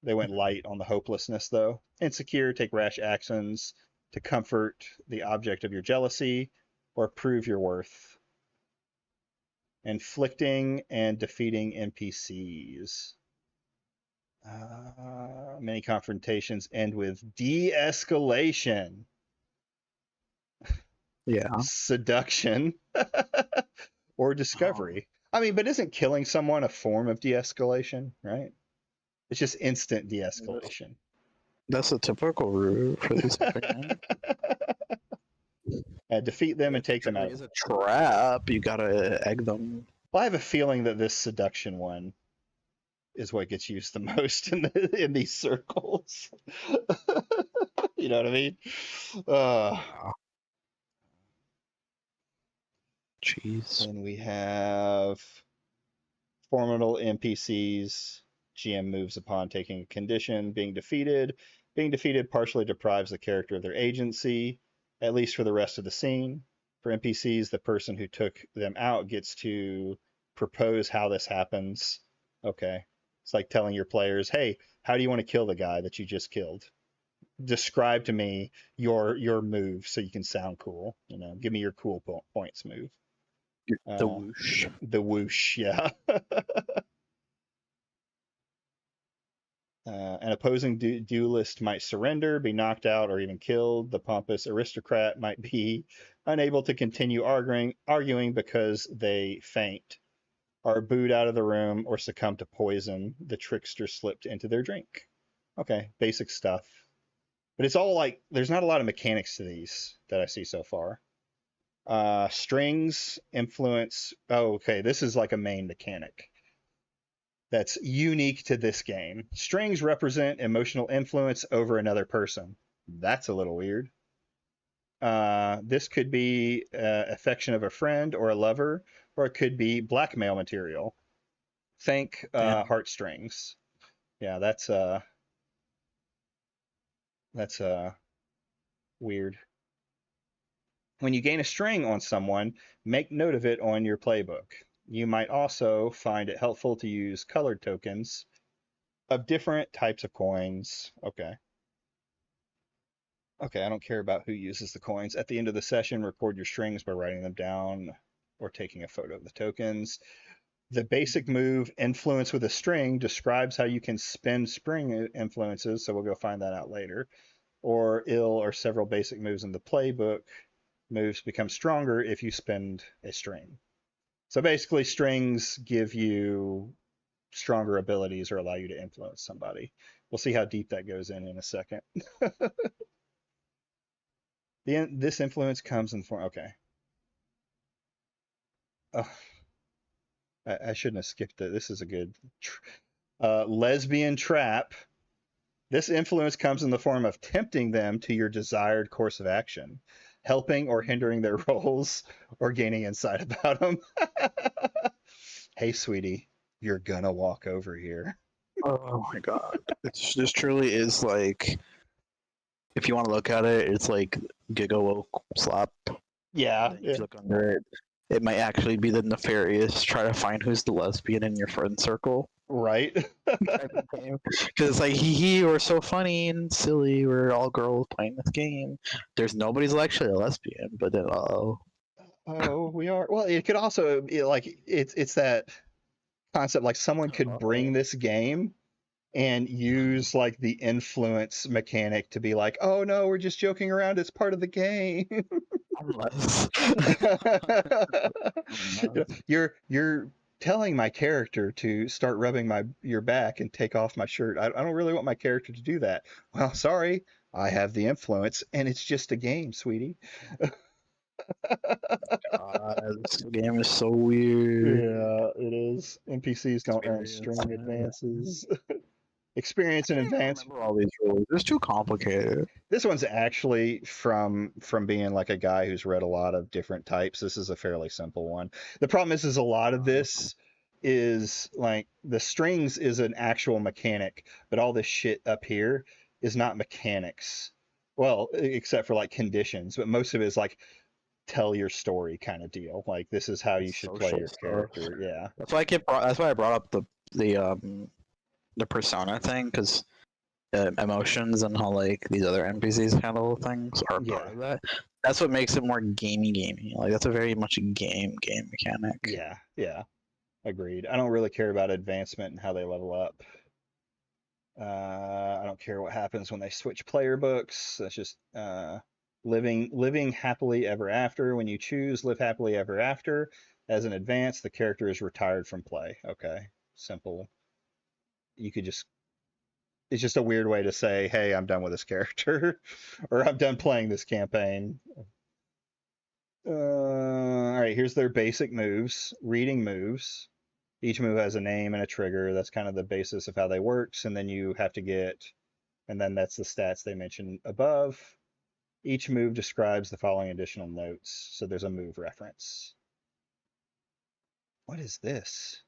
They went light on the hopelessness, though. Insecure, take rash actions to comfort the object of your jealousy or prove your worth. Inflicting and defeating NPCs. Many confrontations end with de-escalation. Yeah. Seduction or discovery. I mean, but isn't killing someone a form of de-escalation, right? It's just instant de-escalation. That's a typical route for these games. Defeat them and take them out. It's a trap. You gotta egg them. Well, I have a feeling that this seduction one is what gets used the most in these circles. You know what I mean? Jeez. And we have formidable NPCs. GM moves upon taking a condition, being defeated. Being defeated partially deprives the character of their agency, at least for the rest of the scene. For NPCs, the person who took them out gets to propose how this happens. Okay. It's like telling your players, hey, how do you want to kill the guy that you just killed? Describe to me your move so you can sound cool. You know, give me your cool points move. The whoosh. The whoosh, yeah. An opposing duelist might surrender, be knocked out, or even killed. The pompous aristocrat might be unable to continue arguing because they faint, are booed out of the room, or succumb to poison the trickster slipped into their drink. Okay, basic stuff. But it's all like, there's not a lot of mechanics to these that I see so far. Strings, influence. Oh, okay, this is like a main mechanic that's unique to this game. Strings represent emotional influence over another person. That's a little weird. This could be affection of a friend or a lover, or it could be blackmail material. Think heartstrings. Yeah, that's weird. When you gain a string on someone, make note of it on your playbook. You might also find it helpful to use colored tokens of different types of coins. Okay, I don't care about who uses the coins. At the end of the session, record your strings by writing them down or taking a photo of the tokens. The basic move, influence with a string, describes how you can spend string influences, so we'll go find that out later. Or ill or several basic moves in the playbook. Moves become stronger if you spend a string. So basically, strings give you stronger abilities or allow you to influence somebody. We'll see how deep that goes in a second. This influence comes in form. Okay. Oh, I shouldn't have skipped it. This is a good lesbian trap. This influence comes in the form of tempting them to your desired course of action, helping or hindering their roles, or gaining insight about them. Hey, sweetie, you're gonna walk over here. Oh my god. This truly is like, if you want to look at it, it's like Gigolo slap. Yeah. If you look under it, it might actually be the nefarious try to find who's the lesbian in your friend circle. Right. Because it's like, we're so funny and silly, we're all girls playing this game. There's nobody's actually a lesbian, but then oh, we are. Well, it could also like it's that concept. Like someone could bring this game and use like the influence mechanic to be like, oh no, we're just joking around. It's part of the game. Unless, unless. You're telling my character to start rubbing your back and take off my shirt. I don't really want my character to do that. Well, sorry, I have the influence, and it's just a game, sweetie. This game is so weird. Yeah, it is. NPCs don't earn Experience. string advances. Experience I and don't even advance. remember all these rules. It's too complicated. This one's actually from being like a guy who's read a lot of different types. This is a fairly simple one. The problem is a lot of this is like the strings is an actual mechanic, but all this shit up here is not mechanics. Well, except for like conditions, but most of it is like tell your story kind of deal. Like this is how you should play Social your stuff. character. Yeah. That's why I brought up the persona thing, because emotions and how like these other NPCs handle things are Yeah. part of that. That's what makes it more gamey. Like that's a very much a game mechanic. Yeah. Yeah. Agreed. I don't really care about advancement and how they level up. I don't care what happens when they switch player books. That's just living happily ever after. When you choose live happily ever after as an advance, the character is retired from play. Okay, simple. You could just it's just a weird way to say, hey, I'm done with this character, or I'm done playing this campaign. All right, here's their basic moves. Reading moves. Each move has a name and a trigger. That's kind of the basis of how they works. And then you have to get, and then that's the stats they mentioned above. Each move describes the following additional notes. So there's a move reference. What is this?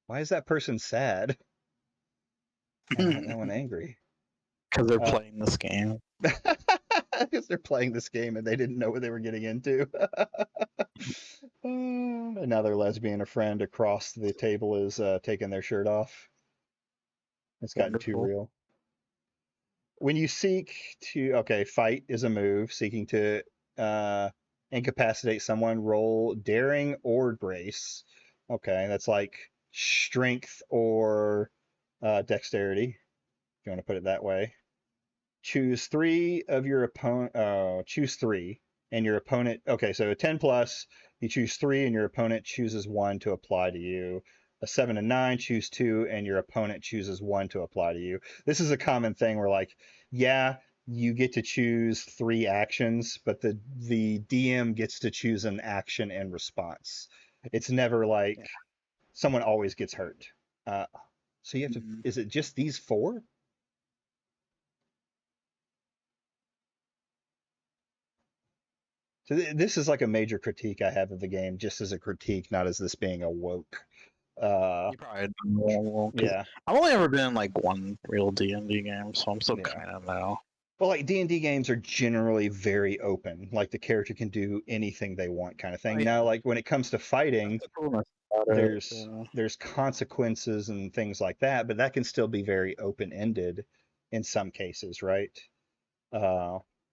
Why is that person sad? And that one angry. Because they're playing this game. Because they're playing this game and they didn't know what they were getting into. Another lesbian, a friend across the table is taking their shirt off. It's gotten too Wonderful. real. When you seek to, okay, fight is a move. Seeking to incapacitate someone, roll daring or grace. Okay, that's like strength or dexterity, if you want to put it that way. Choose three of your opponent. Choose three, and your opponent. Okay, so a 10 plus, you choose three, and your opponent chooses one to apply to you. A 7 and 9, choose two, and your opponent chooses one to apply to you. This is a common thing where, like, yeah, you get to choose three actions, but the DM gets to choose an action in response. It's never like someone always gets hurt. So you have to. Is it just these four? So this is like a major critique I have of the game, just as a critique, not as this being a woke. You probably know, 'cause Yeah. I've only ever been in like one real D&D game, so I'm still Yeah. kind of now. Well, like D&D games are generally very open. Like the character can do anything they want, kind of thing. Oh, yeah. Now, like when it comes to fighting, That's the coolness about it, there's consequences and things like that, but that can still be very open-ended in some cases, right?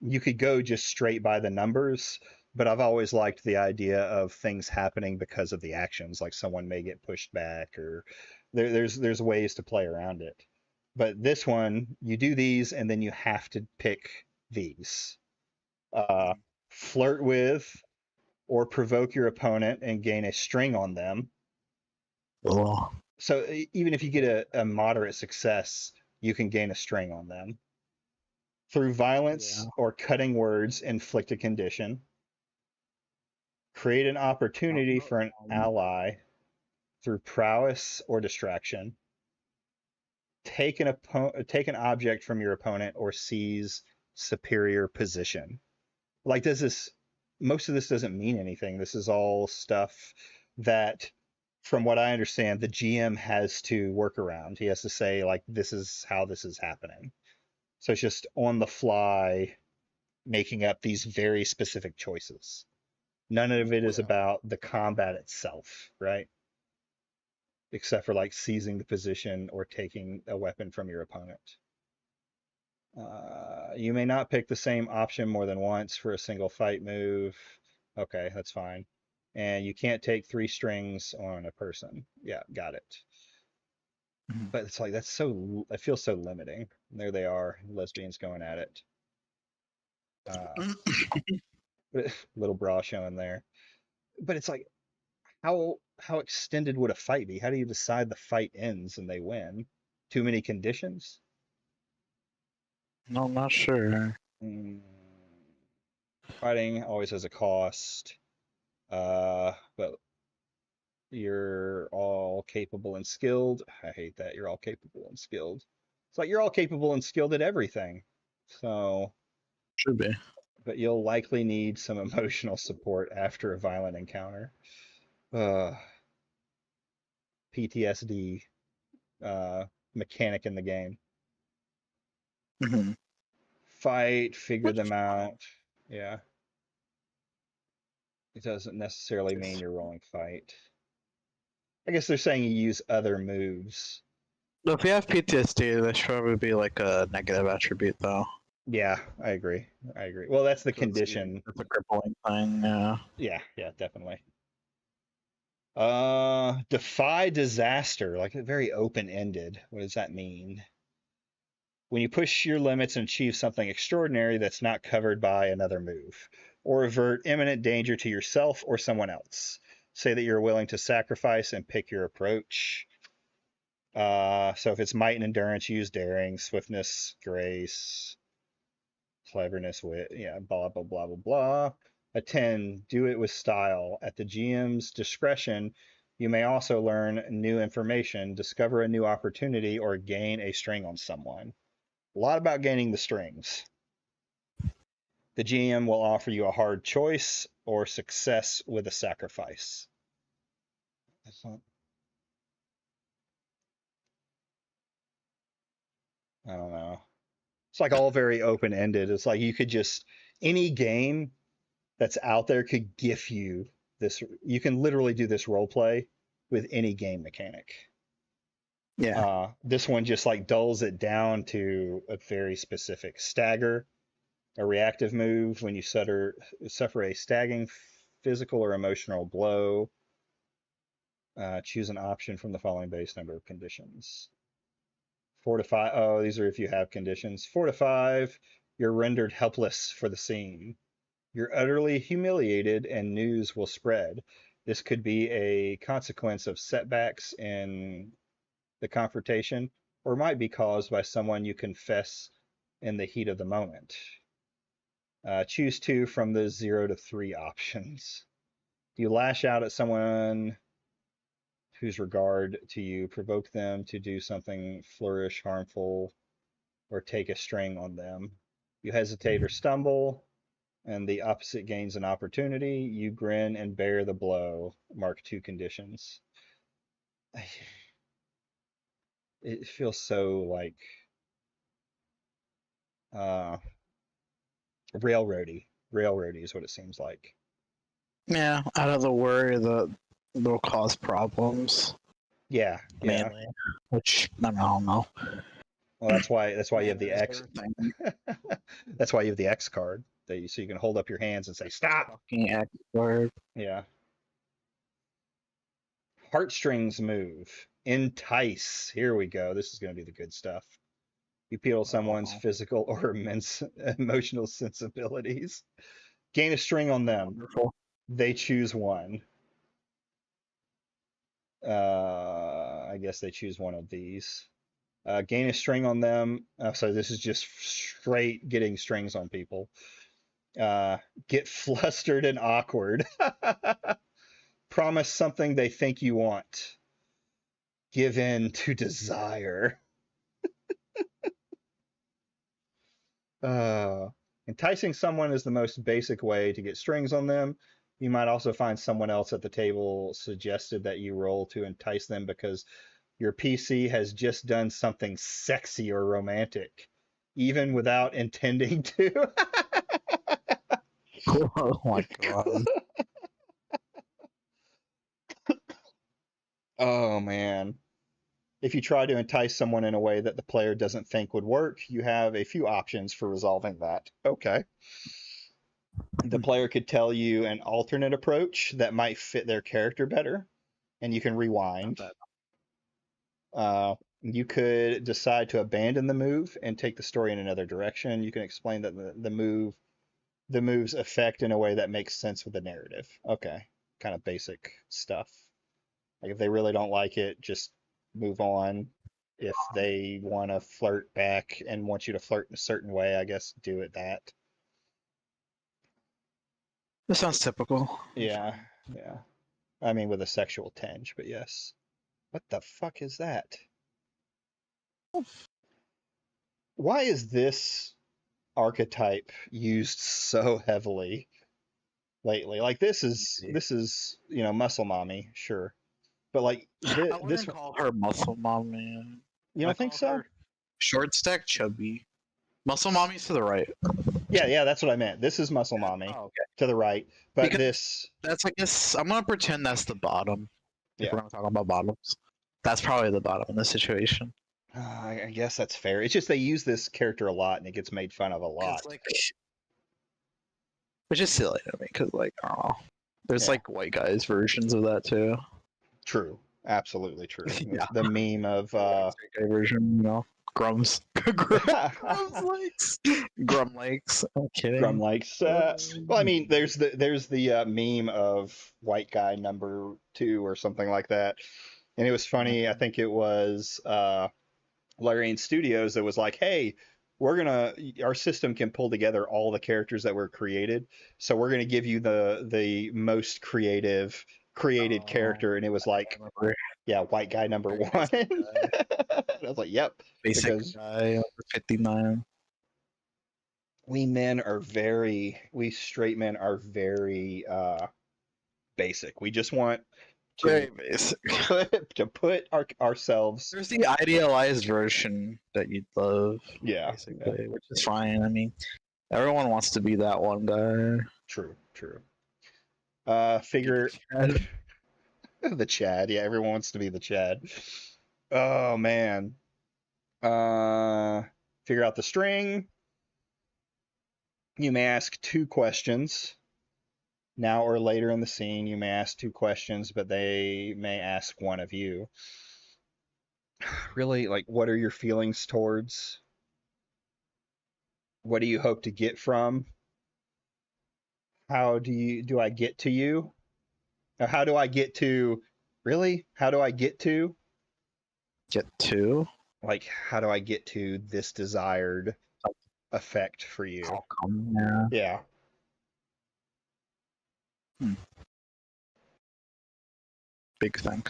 You could go just straight by the numbers, but I've always liked the idea of things happening because of the actions, like someone may get pushed back, or there's ways to play around it. But this one, you do these, and then you have to pick these. Flirt with or provoke your opponent and gain a string on them. Ugh. So even if you get a moderate success, you can gain a string on them. Through violence or cutting words, inflict a condition. Create an opportunity for an ally through prowess or distraction. Take an object from your opponent or seize superior position. Like, most of this doesn't mean anything. This is all stuff that, from what I understand, the GM has to work around. He has to say, like, this is how this is happening. So it's just on the fly making up these very specific choices. None of it is about the combat itself, right? Except for like seizing the position or taking a weapon from your opponent. You may not pick the same option more than once for a single fight move. Okay, that's fine. and you can't take 3 strings on a person. Yeah, got it. Mhm. But it's like that's so it feels so limiting. There they are, lesbians going at it. Uh, little bra showing there. But it's like how extended would a fight be? How do you decide the fight ends and they win? Too many conditions? No, I'm not sure. Mm, fighting always has a cost. But you're all capable and skilled. I hate that. You're all capable and skilled. It's like you're all capable and skilled at everything. So, Should be. but you'll likely need some emotional support after a violent encounter. Uh, PTSD mechanic in the game. Hmm. Fight, figure Which them out. Yeah. It doesn't necessarily mean you're rolling fight. I guess they're saying you use other moves. if you have PTSD, that should probably be like a negative attribute, though. Yeah, I agree. I agree. Well, that's the 'Cause condition. it's a crippling thing. Yeah. Yeah, definitely. Defy disaster, like very open-ended. What does that mean? When you push your limits and achieve something extraordinary that's not covered by another move, or avert imminent danger to yourself or someone else. Say that you're willing to sacrifice and pick your approach. So if it's might and endurance, use daring, swiftness, grace, cleverness, wit, yeah, blah, blah, blah, blah, blah. A 10, do it with style. At the GM's discretion, you may also learn new information, discover a new opportunity, or gain a string on someone. A lot about gaining the strings. The GM will offer you a hard choice or success with a sacrifice. That's not, I don't know. It's like all very open ended. It's like you could just, any game that's out there could give you this. You can literally do this role play with any game mechanic. Yeah. This one just like dulls it down to a very specific stagger, a reactive move when you suffer a staggering physical or emotional blow. Choose an option from the following base number of conditions. 4 to 5. Oh, these are if you have conditions. 4 to 5, you're rendered helpless for the scene. You're utterly humiliated and news will spread. This could be a consequence of setbacks in the confrontation, or might be caused by someone you confess in the heat of the moment. Choose 2 from the 0 to 3 options. You lash out at someone whose regard to you provoke them to do something flourish, harmful, or take a string on them. You hesitate or stumble, and the opposite gains an opportunity. You grin and bear the blow. Mark 2 conditions. It feels so like uh, railroady. Railroady is what it seems like. Yeah. Out of the worry that they'll cause problems Yeah, yeah. mainly, which I don't know. Well, that's why you have the Manners X. are a thing. That's why you have the X card. So you can hold up your hands and say stop. Fucking X word. Yeah. Heartstrings move. Entice. Here we go. This is going to be the good stuff. You appeal someone's Oh, physical or emotional sensibilities. Gain a string on them. wonderful. They choose one. I guess they choose one of these. Gain a string on them. So this is just straight getting strings on people. Get flustered and awkward. Promise something they think you want. Give in to desire. Enticing someone is the most basic way to get strings on them. You might also find someone else at the table suggested that you roll to entice them because your PC has just done something sexy or romantic, even without intending to. Oh my god. Oh man. If you try to entice someone in a way that the player doesn't think would work, you have a few options for resolving that. Okay. the player could tell you an alternate approach that might fit their character better, and you can rewind. You could decide to abandon the move and take the story in another direction. You can explain that the move's effect in a way that makes sense with the narrative. Okay, kind of basic stuff. Like if they really don't like it, just move on. If they want to flirt back and want you to flirt in a certain way, I guess do it that. This sounds typical. Yeah, yeah. I mean, with a sexual tinge, but yes. What the fuck is that? Why is this archetype used so heavily lately? Like this is muscle mommy, sure, but like I wouldn't this call her muscle mommy. you don't think call so? her short stack chubby. Muscle mommy's to the right. Yeah, that's what I meant. This is muscle mommy Oh, okay. to the right, but Because this that's, I guess, I'm gonna pretend that's the bottom. If Yeah. we're gonna talk about bottoms, that's probably the bottom in this situation. I guess that's fair. It's just they use this character a lot and it gets made fun of a lot. Like, which is silly to me, because like, I don't know. There's Yeah. like white guys versions of that too. True, absolutely true. Yeah. The meme of White guy version, you know, Grum's Grum's legs. Grum legs. I'm kidding. Grum likes. Well, I mean, there's the meme of white guy number 2 or something like that, and it was funny. I think it was Larian Studios that was like, "Hey, our system can pull together all the characters that were created, so we're gonna give you the most created character," and it was like, yeah, white guy number 1. I was like, yep. Basic Because guy over 59. We straight men are very basic. We just want Very to basic. put ourselves. There's the idealized version that you'd love, Yeah, basically, which is fine. I mean, everyone wants to be that one guy. true. Figure the Chad. Yeah, everyone wants to be the Chad. Oh man. Figure out the string. You may ask 2 questions. Now or later in the scene, you may ask 2 questions, but they may ask one of you. Really, like, what are your feelings towards? What do you hope to get from? How do I get to you? Or how do I get to? Really? How do I get to? Get to? Like, how do I get to this desired effect for you? Outcome, yeah. Yeah. Big thing.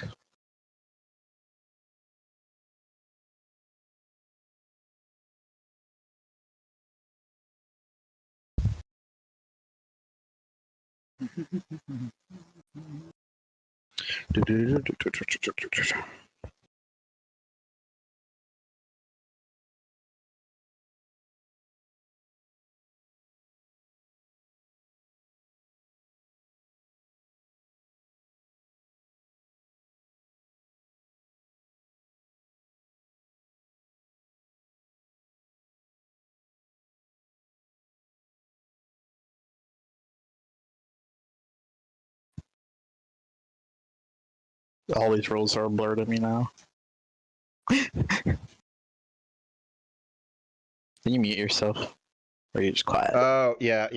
All these rules are blurred to me now. Can you mute yourself? Or are you just quiet? Oh, yeah,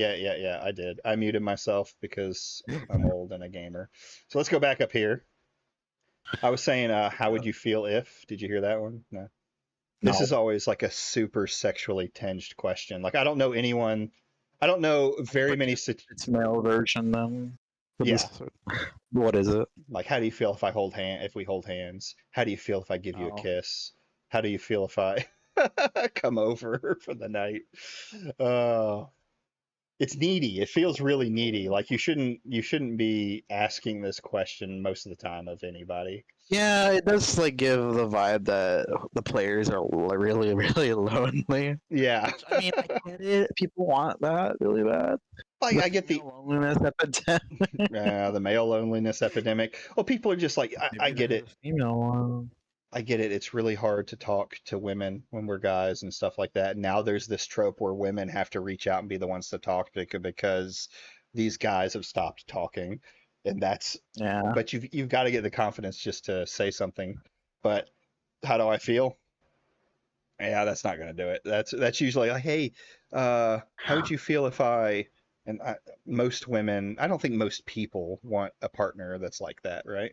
I did. I muted myself because I'm old and a gamer. So let's go back up here. I was saying, how would you feel if? Did you hear that one? No. This No. is always like a super sexually tinged question. Like, I don't know very many It's male version then. Yeah. What is it? Like, how do you feel if we hold hands? How do you feel if I give you a Oh. kiss? How do you feel if I come over for the night? It's needy. It feels really needy. Like you shouldn't be asking this question most of the time of anybody. Yeah, it does like give the vibe that the players are really, really lonely. Yeah. I mean, I get it. People want that really bad. Like I get the loneliness epidemic. the male loneliness epidemic. Well, people are just like I Maybe get there's it. a female one. I get it. It's really hard to talk to women when we're guys and stuff like that. Now there's this trope where women have to reach out and be the ones to talk because these guys have stopped talking, and that's. Yeah. But you've got to get the confidence just to say something. But how do I feel? Yeah, that's not gonna do it. That's usually like, hey, how would you feel if I? And most women, I don't think most people want a partner that's like that, right?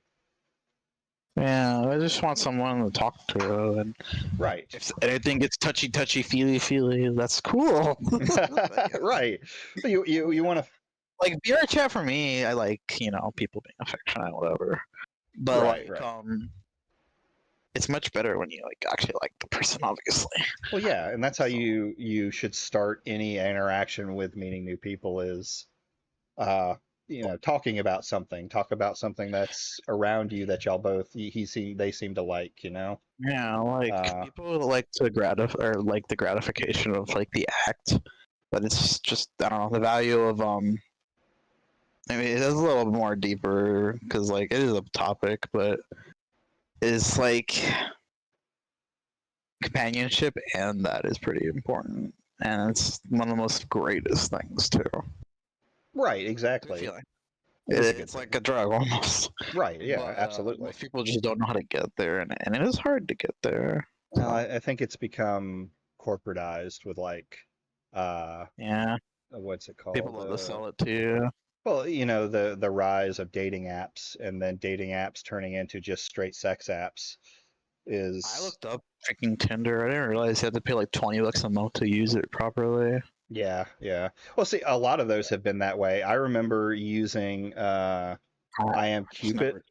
Yeah, I just want someone to talk to, and Right. if anything gets touchy, feely, that's cool. Right. You want to. Like VR chat for me, I like people being affectionate, whatever. But Right, like right. it's much better when you like actually like the person, obviously. Well, yeah, and that's how So, you should start any interaction with meeting new people is, uh, talking about something. Talk about something that's around you that y'all both they seem to like, yeah, like Uh, people like to gratify or like the gratification of like the act, but it's just I don't know the value of I mean, it is a little more deeper because like it is a topic, but it's like companionship, and that is pretty important, and it's one of the most greatest things too. right, Good exactly. feeling. It is a good It's thing. like a drug almost, Right, yeah, but absolutely. most people just don't know how to get there, and it is hard to get there. Well, So I think it's become corporatized with like, uh, yeah, what's it people called? love to sell it to you. Well, the rise of dating apps and then dating apps turning into just straight sex apps I is, looked up freaking Tinder. I didn't realize you had to pay like $20 a month to use it properly. yeah, yeah. Well, see, a lot of those have been that way. I remember using I am I just Cupid never.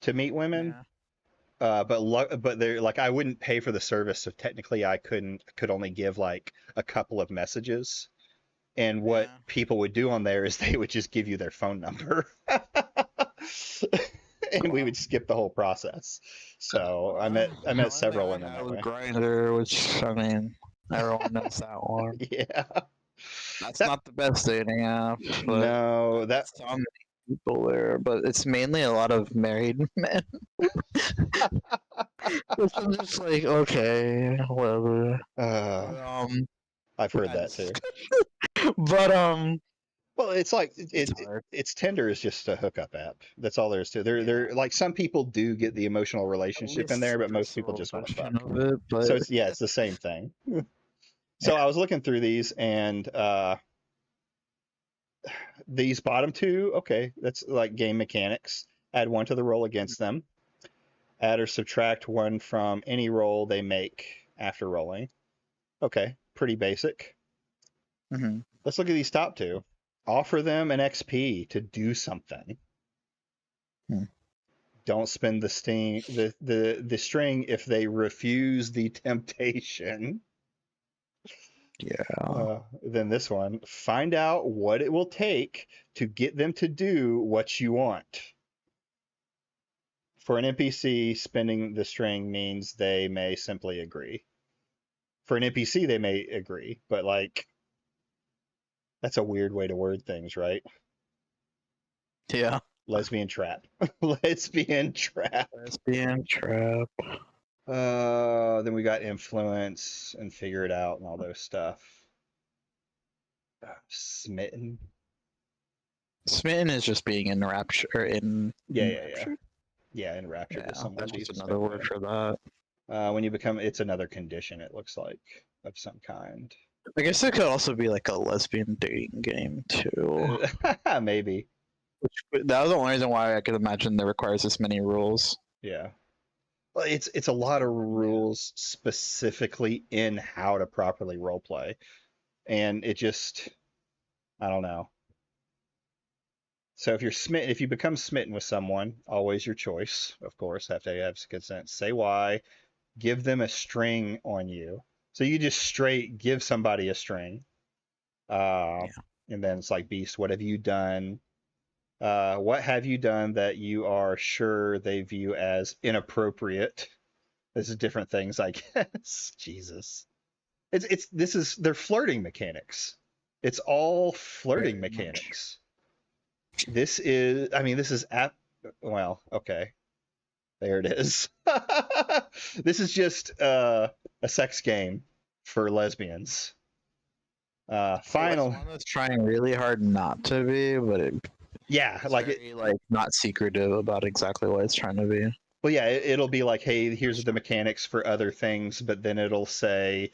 to meet women. Yeah. But they're like I wouldn't pay for the service, so technically I could only give like a couple of messages. And what Yeah. people would do on there is they would just give you their phone number. And we Wow. would skip the whole process. So I met One thing several I women had that was way. Grinder, which I mean, everyone knows that one. Yeah. That's That not the best dating app, but no, that there's so many people there. But it's mainly a lot of married men. Which I'm just like, okay, whatever. uh But I've heard that that's, too. but Well, it's like it's hard. it's Tinder is just a hookup app. That's all there is to it. Yeah. They're like some people do get the emotional At relationship in least there, but most people superficial just want to version fuck. of it, So but it's the same thing. So yeah. I was looking through these and these bottom two, okay, that's like game mechanics. Add one to the roll against them. Add or subtract one from any roll they make after rolling. Okay, pretty basic. Hmm. Let's look at these top two. Offer them an XP to do something. Hmm. Don't spend the string if they refuse the temptation. Yeah. Then this one, find out what it will take to get them to do what you want. For an NPC, spending the string means they may simply agree. For an NPC, they may agree, but like that's a weird way to word things, right? Yeah. Lesbian trap. Lesbian trap. Lesbian trap. Then we got influence and figure it out and all those stuff. Smitten. Smitten is just being in rapture Yeah. rapture. Yeah, enraptured with Yeah, someone. that's Be just another word for that. when you become, it's another condition. It looks like of some kind. I guess it could also be like a lesbian dating game too. Maybe. That was the only reason why I could imagine that requires this many rules. Yeah. Well, it's a lot of rules specifically in how to properly role play, and it just I don't know. So if you become smitten with someone, always your choice, of course, have to have consent. Say why. Give them a string on you. So you just straight give somebody a string. Uh, Yeah. and then it's like, Beast, what have you done? What have you done that you are sure they view as inappropriate? This is different things, I guess. Jesus. They're flirting mechanics. It's all flirting Very much. mechanics. This is, I mean, this is well, okay. There it is. This is just a sex game for lesbians. It's Final. one that's trying really hard not to be, but Yeah, it's like very like not secretive about exactly what it's trying to be. well, yeah, it'll be like, hey, here's the mechanics for other things, but then it'll say,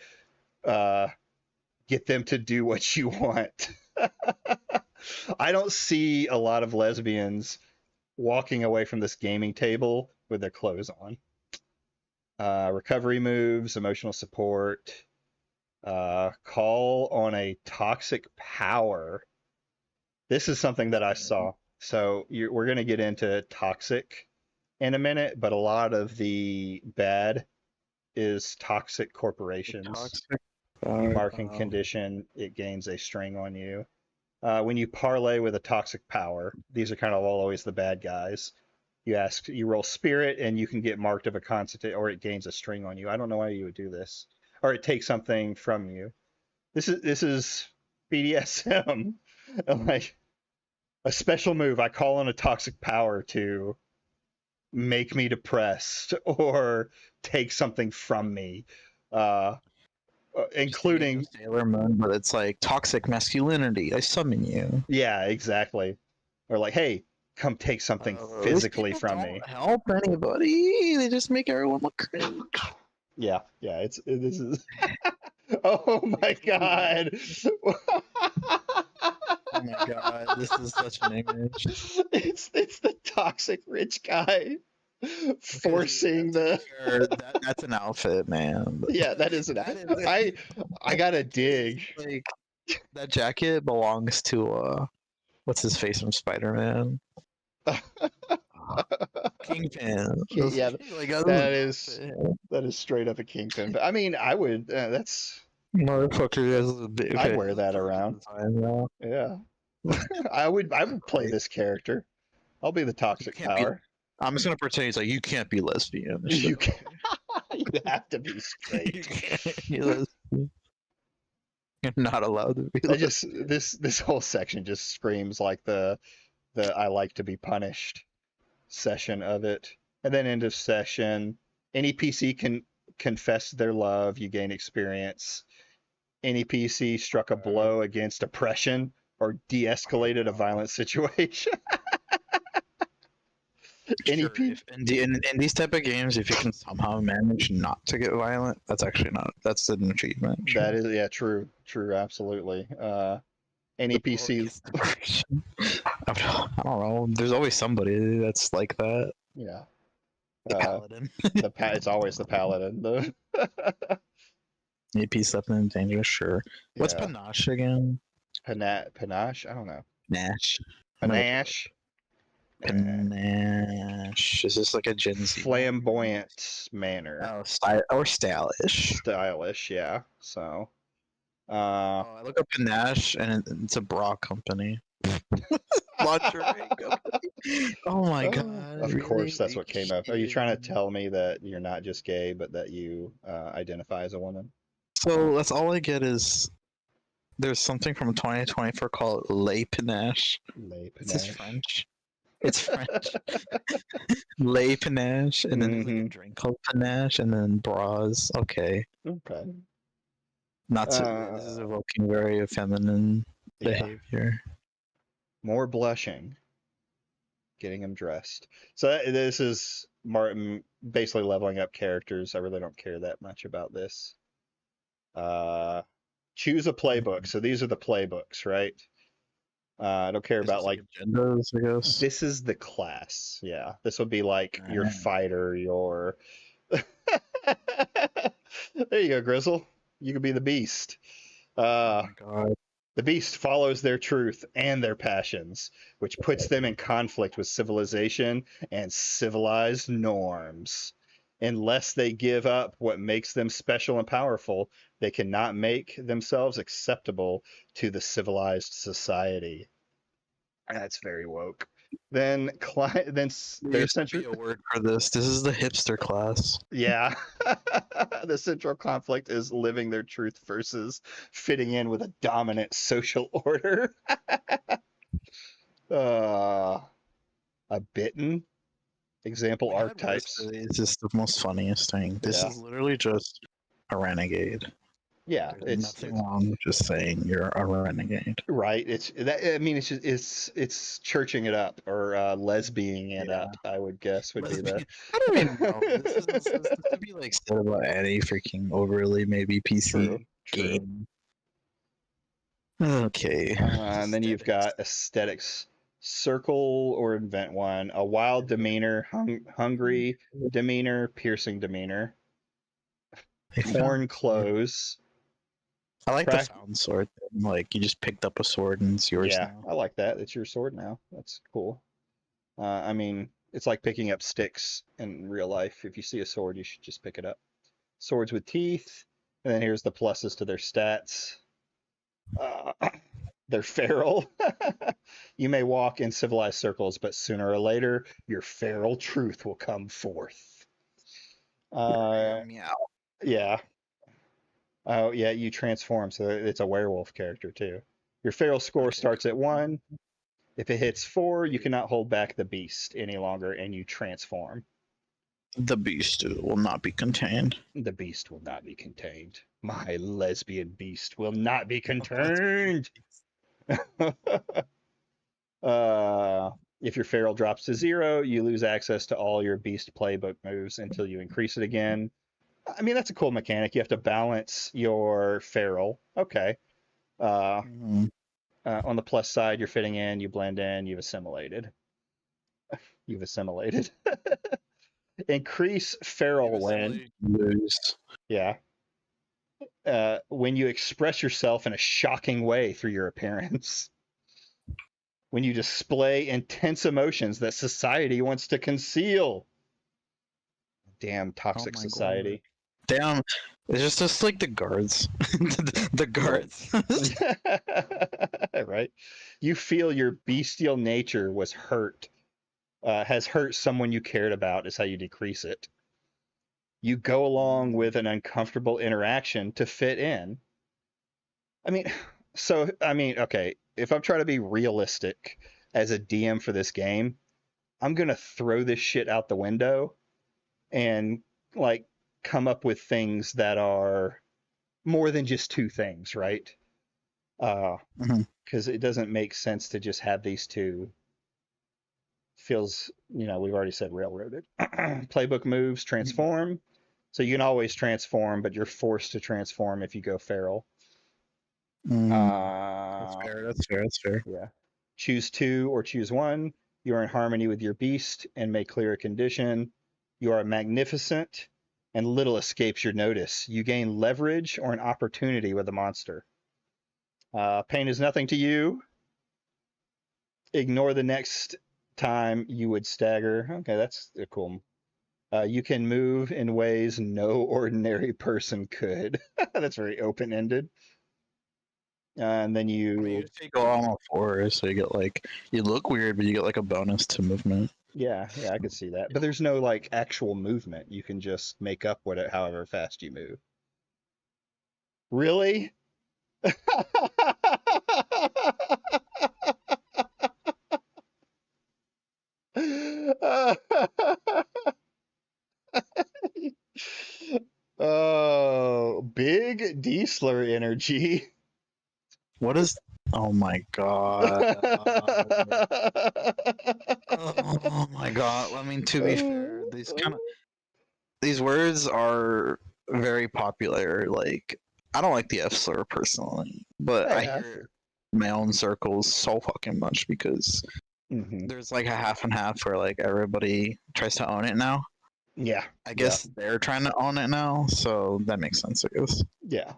uh, get them to do what you want. I don't see a lot of lesbians walking away from this gaming table with their clothes on. Recovery moves, emotional support, call on a toxic power. This is something that I saw. So we're going to get into toxic in a minute, but a lot of the bad is toxic corporations. Toxic. You marking condition, it gains a string on you. When you parlay with a toxic power, these are kind of always the bad guys. You roll spirit, and you can get marked of a constant, or it gains a string on you. I don't know why you would do this, or it takes something from you. This is BDSM. Like a special move. I call on a toxic power to make me depressed or take something from me. Including Sailor Moon, but it's like toxic masculinity. I summon you. Yeah, exactly. Or like, hey, come take something physically from me. Don't help anybody. They just make everyone look cringe. Yeah, this is. Oh my god. Oh my god, this is such an image. It's the toxic rich guy forcing that's an outfit, man. Yeah, that is I gotta dig. Like that jacket belongs to what's his face from Spider-Man? Kingpin. Yeah, like, that is straight up a Kingpin. But I mean, I would. That's motherfucker has a big. I'd wear that around. Yeah, I would play this character. I'll be the toxic power. I'm just gonna pretend he's like, you can't be lesbian. You can't. You have to be straight. You can't be lesbian. You're not allowed to be. This whole section just screams like the I like to be punished session of it. And then end of session, any PC can confess their love, you gain experience. Any PC struck a blow against oppression or de-escalated a violent situation. In these type of games, if you can somehow manage not to get violent, that's an achievement. Sure. That is, true, absolutely. Any PC. I don't know. There's always somebody that's like that. Yeah. The paladin. It's always the paladin. AP stepping in danger, sure. What's panache again? Panache? I don't know. Nash. Panache. Panache. Is this like a Gen Z? Flamboyant manner. Oh, or stylish. Stylish, yeah. So. I look up Panache, and it's a bra company. Lingerie company. Oh my god! Of course, that's what came up. Are you trying to tell me that you're not just gay, but that you identify as a woman? So that's all I get is there's something from 2024 called Le Panache. Le Panache. It's French. It's French. Le Panache, and then there's like a drink called Panache, and then bras. Okay. Okay. Not so. This is evoking very feminine behavior. More blushing. Getting him dressed. So this is Martin basically leveling up characters. I really don't care that much about this. Choose a playbook. So these are the playbooks, right? I don't care about like agendas, I guess. This is the class. Yeah. This would be like your fighter, your There you go, Grizzle. You could be the beast. Oh my god. The beast follows their truth and their passions, which puts them in conflict with civilization and civilized norms. Unless they give up what makes them special and powerful, they cannot make themselves acceptable to the civilized society. That's very woke. Then their central a word for this. This is the hipster class. Yeah. The central conflict is living their truth versus fitting in with a dominant social order. A bitten. Example We had worse archetypes. for these. Is the most funniest thing. This Yeah. is literally just a renegade. Yeah, There's nothing wrong with just saying you're a renegade. right. It's that. I mean, it's churching it up or lesbianing it Yeah. up. I would guess would be the. I don't even know. This could be like said about any freaking overly maybe True. PC game. Okay. And then you've Aesthetics. got aesthetics. Circle or invent one. A wild demeanor, hungry demeanor, piercing demeanor. They found Torn sword. clothes. I like the Prac- found sword thing. Like you just picked up a sword and it's yours Yeah, now. I like that. It's your sword now. That's cool. I mean, it's like picking up sticks in real life. If you see a sword, you should just pick it up. Swords with teeth. And then here's the pluses to their stats. They're feral. You may walk in civilized circles, but sooner or later, your feral truth will come forth. Meow. Yeah. Oh, yeah, you transform, so it's a werewolf character too. Your feral score Okay. starts at 1. If it hits 4, you cannot hold back the beast any longer, and you transform. The beast will not be contained. The beast will not be contained. My lesbian beast will not be contained. If your feral drops to 0, you lose access to all your beast playbook moves until you increase it again. I mean, that's a cool mechanic. You have to balance your feral. Okay. Mhm. On the plus side, you're fitting in, you blend in, you've assimilated. You've assimilated. Increase feral when. Lose. Yeah. When you express yourself in a shocking way through your appearance. When you display intense emotions that society wants to conceal. Damn toxic Oh my society. Damn, it's just like the guards. The guards. Right? You feel your bestial nature was hurt, has hurt someone you cared about, is how you decrease it. You go along with an uncomfortable interaction to fit in. I mean, okay, if I'm trying to be realistic as a DM for this game, I'm going to throw this shit out the window and like come up with things that are more than just 2 things, right? Because it doesn't make sense to just have these 2. Feels, we've already said railroaded. Playbook moves, transform. So you can always transform, but you're forced to transform if you go feral. That's fair. That's fair. That's fair. Yeah. Choose 2 or choose 1. You are in harmony with your beast and may clear a condition. You are magnificent and little escapes your notice. You gain leverage or an opportunity with a monster. Pain is nothing to you. Ignore the next time you would stagger. Okay, that's cool. You can move in ways no ordinary person could. That's very open-ended. And then You take all on 4s, so you get like you look weird, but you get like a bonus to movement. Yeah, I could see that. But there's no like actual movement. You can just make up however fast you move. Really? Oh, big D-slur energy. What is? Oh my god. Oh my god. I mean, to be fair, these words are very popular. Like, I don't like the F slur personally, but I hear it in my own circles so fucking much because there's like a half and half where like everybody tries to own it now. Yeah. I guess they're trying to own it now, so that makes sense, I guess. Yeah.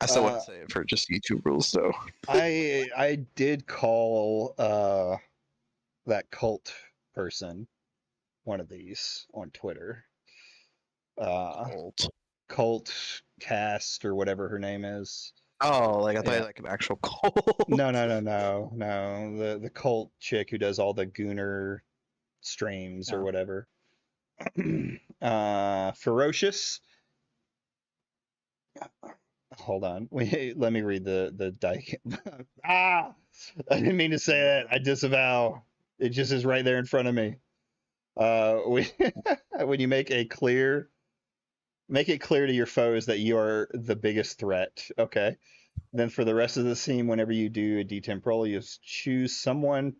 I still wouldn't say it for just YouTube rules, though. I did call that cult person one of these on Twitter. Cult cast or whatever her name is. Oh, like I thought you like an actual cult. No. The cult chick who does all the Gooner streams or whatever. Ferocious. Hold on. Let me read the dyke. I didn't mean to say that. I disavow. It just is right there in front of me. When when you make it clear to your foes that you are the biggest threat. Okay. Then for the rest of the scene, whenever you do a D10 roll, you choose someone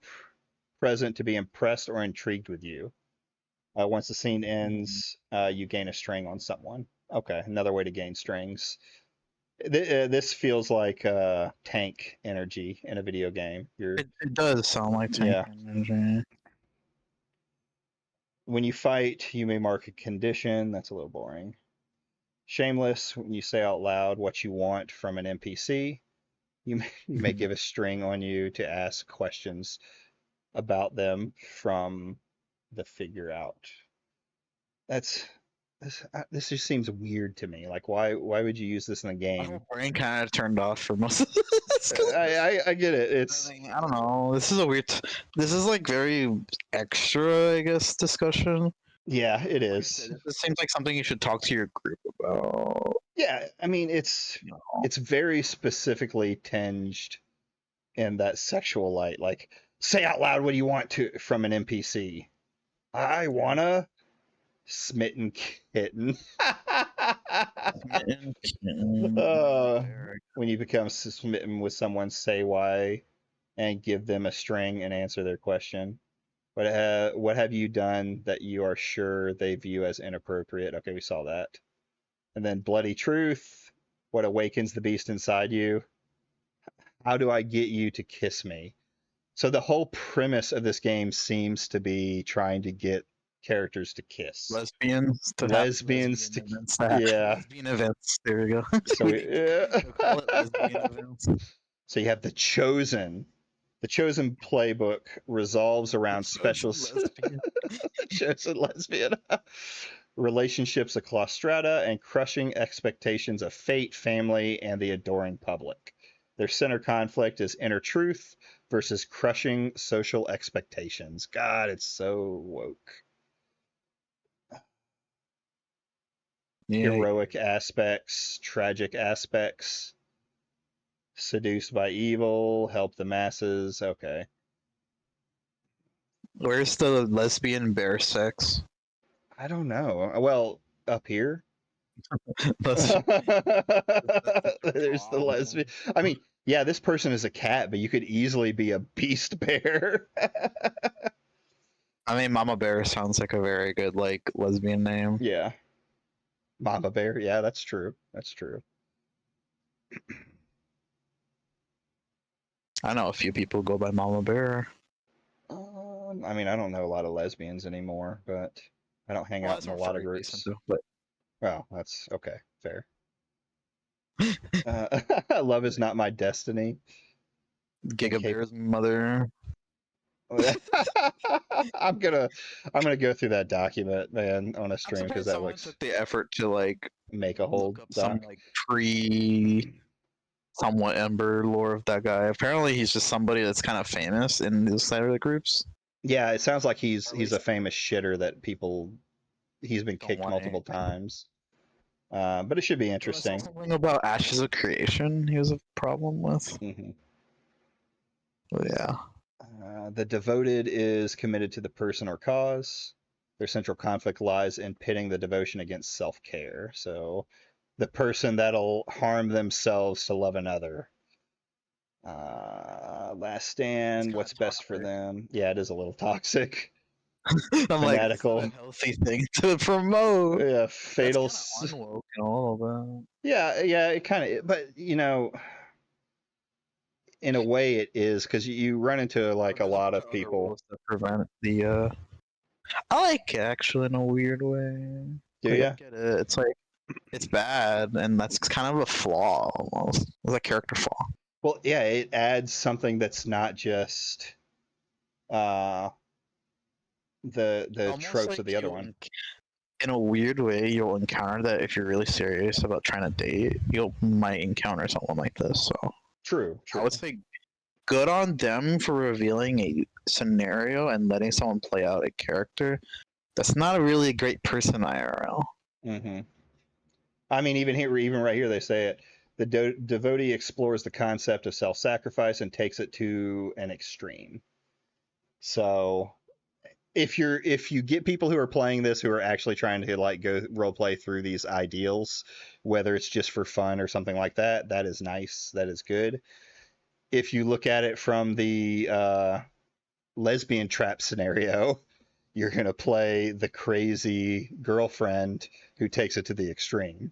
present to be impressed or intrigued with you. Once the scene ends, you gain a string on someone. Okay, another way to gain strings. This feels like tank energy in a video game. It does sound like tank Yeah. energy. When you fight, you may mark a condition. That's a little boring. Shameless, when you say out loud what you want from an NPC, you may give a string on you to ask questions about them from the figure out. This just seems weird to me. Like, why would you use this in a My game? whole brain kind of turned off for most of this. 'Cause I get it. It's I don't know. This is a weird. This is like very extra, I guess, discussion. yeah, it Like I is. said, this seems like something you should talk to your group about. Yeah, I mean it's You know? it's very specifically tinged in that sexual light. Like, say out loud what do you want to from an NPC. I wanna smitten kitten. Uh, when you become smitten with someone, say why and give them a string and answer their question. What have you done that you are sure they view as inappropriate? Okay, we saw that. And then bloody truth. What awakens the beast inside you? How do I get you to kiss me? So the whole premise of this game seems to be trying to get characters to kiss. Lesbians to Lesbians have lesbian to events. yeah. Lesbian events. There we go. So We'll call it lesbian events. So you have the chosen. The chosen playbook revolves around special Lesbian. chosen lesbian relationships across strata and crushing expectations of fate, family, and the adoring public. Their center conflict is inner truth versus crushing social expectations. God, it's so woke. Yeah. Heroic aspects, tragic aspects, seduced by evil, help the masses. Okay. Where's the lesbian bear sex? I don't know. Well, up here. That's There's the lesbian. I mean, yeah, this person is a cat, but you could easily be a beast bear. I mean, Mama Bear sounds like a very good like lesbian name. Yeah. Mama bear. Yeah, that's true. That's true. I know a few people go by Mama Bear. I mean, I don't know a lot of lesbians anymore, but I don't hang out in a lot of groups. But Well, that's okay. Fair. Love is not my destiny. Giga Bear's mother. I'm gonna go through that document, man, on a stream because that looks took the effort to like make a whole look up some doc. like somewhat Ember lore of that guy. Apparently, he's just somebody that's kind of famous in this side of the groups. Yeah, it sounds like Or he's at a least- famous shitter that he's been Don't kicked want multiple anything. times. But it should be I saw interesting. something about Ashes of Creation. He was a problem with. hmm But yeah. The devoted is committed to the person or cause. Their central conflict lies in pitting the devotion against self-care. So the person that'll harm themselves to love another. Last stand, kinda what's best for toxic. them? Yeah, it is a little toxic. I'm like, it's Fanatical. not a healthy thing to promote. Yeah, fatal. That's kinda unwoke in a little Yeah, it kind of, but in a way it is because you run into like a There's lot bunch of other people. rules that prevent the. I like it actually in a weird way. Do Like, I ya? get it. It's like it's bad, and that's kind of a flaw almost. It's a character flaw. Well, yeah, it adds something that's not just the Almost tropes like of the other you'll one. in a weird way, you'll encounter that if you're really serious about trying to date. You might encounter someone like this. So True. I would say good on them for revealing a scenario and letting someone play out a character. That's not a really great person IRL. hmm I mean, even right here, they say it. The devotee explores the concept of self-sacrifice and takes it to an extreme. So if you get people who are playing this who are actually trying to like go role play through these ideals, whether it's just for fun or something like that, that is nice. That is good. If you look at it from the lesbian trap scenario, you're gonna play the crazy girlfriend who takes it to the extreme.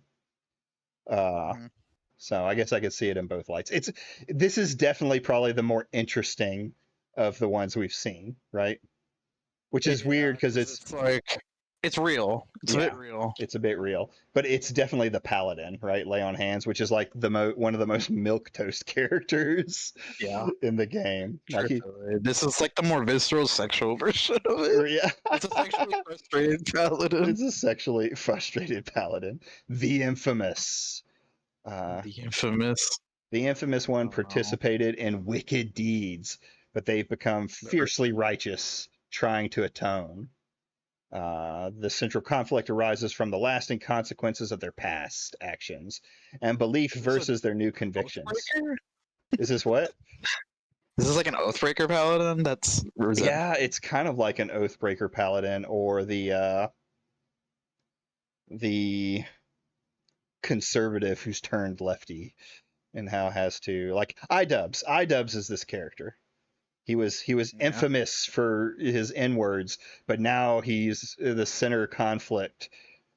Mhm. So I guess I could see it in both lights. This is definitely probably the more interesting of the ones we've seen, right? Which is weird because it's like it's real. It's a bit yeah, real. it's a bit real, but it's definitely the paladin, right? Lay on hands, which is like one of the most milk toast characters Yeah. in the game. Like he, Truthfully. This is like the more visceral sexual version of it. yeah, It's a sexually frustrated paladin. it's a sexually frustrated paladin, the infamous. Uh, The infamous. the infamous one Oh no. participated in wicked deeds, but they've become fiercely righteous, trying to atone. The central conflict arises from the lasting consequences of their past actions and belief Is this versus their new an convictions. Oathbreaker? Is this what? Is this like an Oathbreaker paladin? Or is that Yeah, it's kind of like an Oathbreaker paladin or the conservative who's turned lefty and how has to like iDubbbz. iDubbbz is this character. He was yeah. infamous for his N-words, but now he's the center of conflict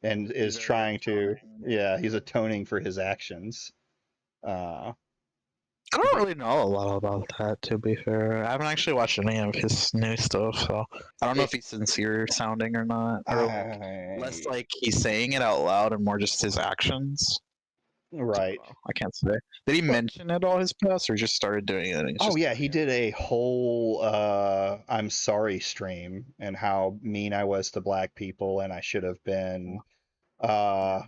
and is He's trying to atoning. he's atoning for his actions. I don't really know a lot about that, to be fair. I haven't actually watched any of his new stuff, so I don't know if he's sincere sounding or not. Or like, less like he's saying it out loud and more just his actions. Right. I can't say. Did he mention at all his past, or just started doing it? And he's Oh just yeah, doing he it? did a whole I'm sorry stream and how mean I was to black people and I should have been uh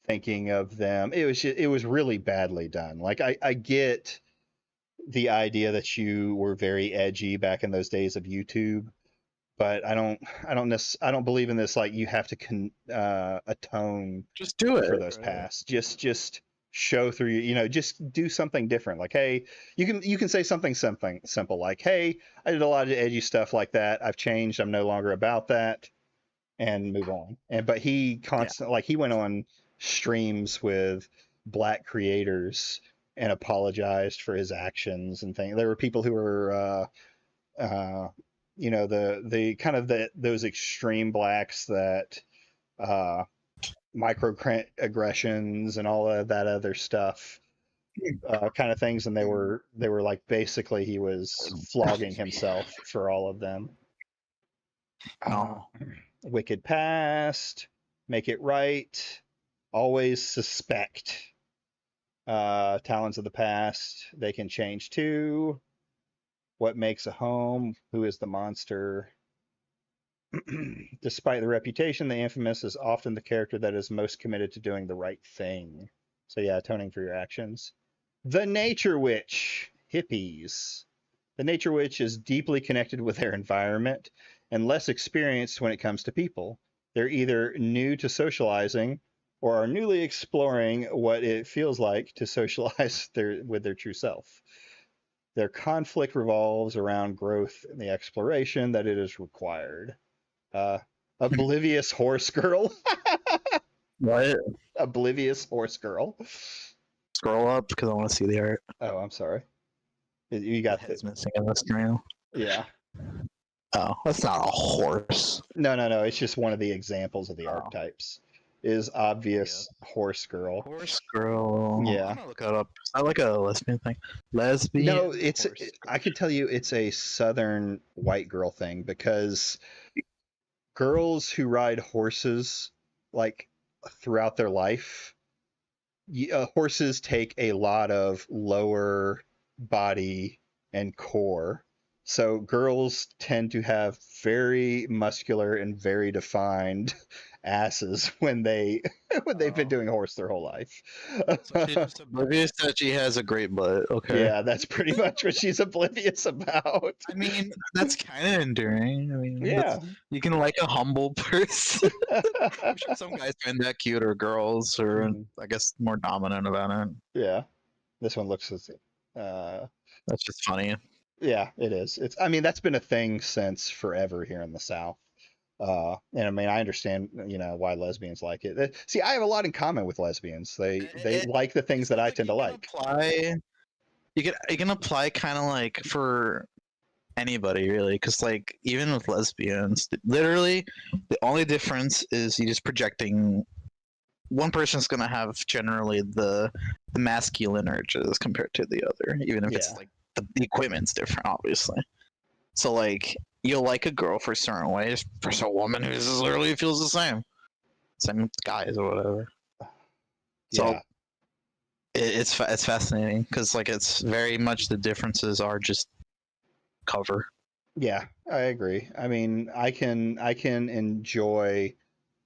thinking of them. It was really badly done. Like I get the idea that you were very edgy back in those days of YouTube, but I don't believe in this like you have to atone Just do it. for those Right? pasts. Just show through just do something different. Like, hey, you can say something simple like, hey, I did a lot of edgy stuff like that. I've changed. I'm no longer about that, and move on. And but he Yeah. constantly like he went on streams with black creators and apologized for his actions and things. There were people who were the kind of those extreme blacks that uh microaggressions and all of that other stuff kind of things, and they were like basically he was flogging himself for all of them. No. Wicked past, make it right, always suspect. Talons of the past, they can change too. What makes a home? Who is the monster? Despite the reputation, the infamous is often the character that is most committed to doing the right thing. So yeah, atoning for your actions. The Nature Witch, hippies. The Nature Witch is deeply connected with their environment and less experienced when it comes to people. They're either new to socializing or are newly exploring what it feels like to socialize with their true self. Their conflict revolves around growth and the exploration that it is required. Oblivious horse girl. What? Oblivious horse girl. Scroll up because I want to see the art. Oh, I'm sorry. You got Head's the missing in the screen. yeah. Oh, that's not a horse. No. It's just one of the examples of the Oh. archetypes. Is obvious horse girl. Horse girl. Yeah. I'm gonna look that up. Is that like a lesbian thing? Lesbian. No, it's horse I can tell you it's a southern white girl thing because girls who ride horses like throughout their life, horses take a lot of lower body and core. So girls tend to have very muscular and very defined asses when they've been doing horse their whole life. So she's just oblivious that she has a great butt. Okay. Yeah, that's pretty much what she's oblivious about. I mean, that's kind of endearing. I mean, Yeah. you can like a humble person. I'm sure some guys find that cute, or girls, or I guess more dominant about it. Yeah. This one looks That's just funny. yeah, it is. I mean, that's been a thing since forever here in the South. And I mean, I understand, why lesbians like it. See, I have a lot in common with lesbians. They It, like the things it's that not I like tend to you can like. apply. You can apply kind of like for anybody really, because like even with lesbians, literally the only difference is you just projecting. One person's gonna have generally the masculine urges compared to the other, even if it's Yeah. like the equipment's different, obviously. So like you'll like a girl for certain ways, for a woman who literally feels the same with guys or whatever. So Yeah. it's fascinating because like it's very much the differences are just cover. Yeah, I agree. I mean, I can enjoy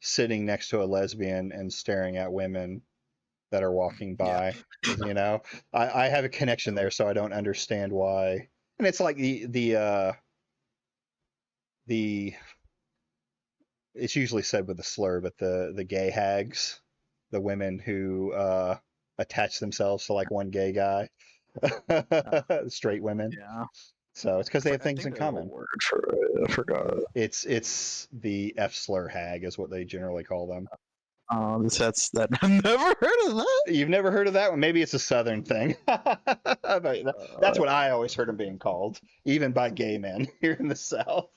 sitting next to a lesbian and staring at women that are walking Yeah. by. 'Cause, I have a connection there, so I don't understand why. And it's like the it's usually said with a slur, but the gay hags, the women who attach themselves to like one gay guy, straight women. Yeah. So it's because they have I things think in there's a common. word for it. I forgot. It's the F slur hag is what they generally call them. That's that. I've never heard of that. You've never heard of that one? Maybe it's a southern thing. But that's what I always heard them being called, even by gay men here in the South.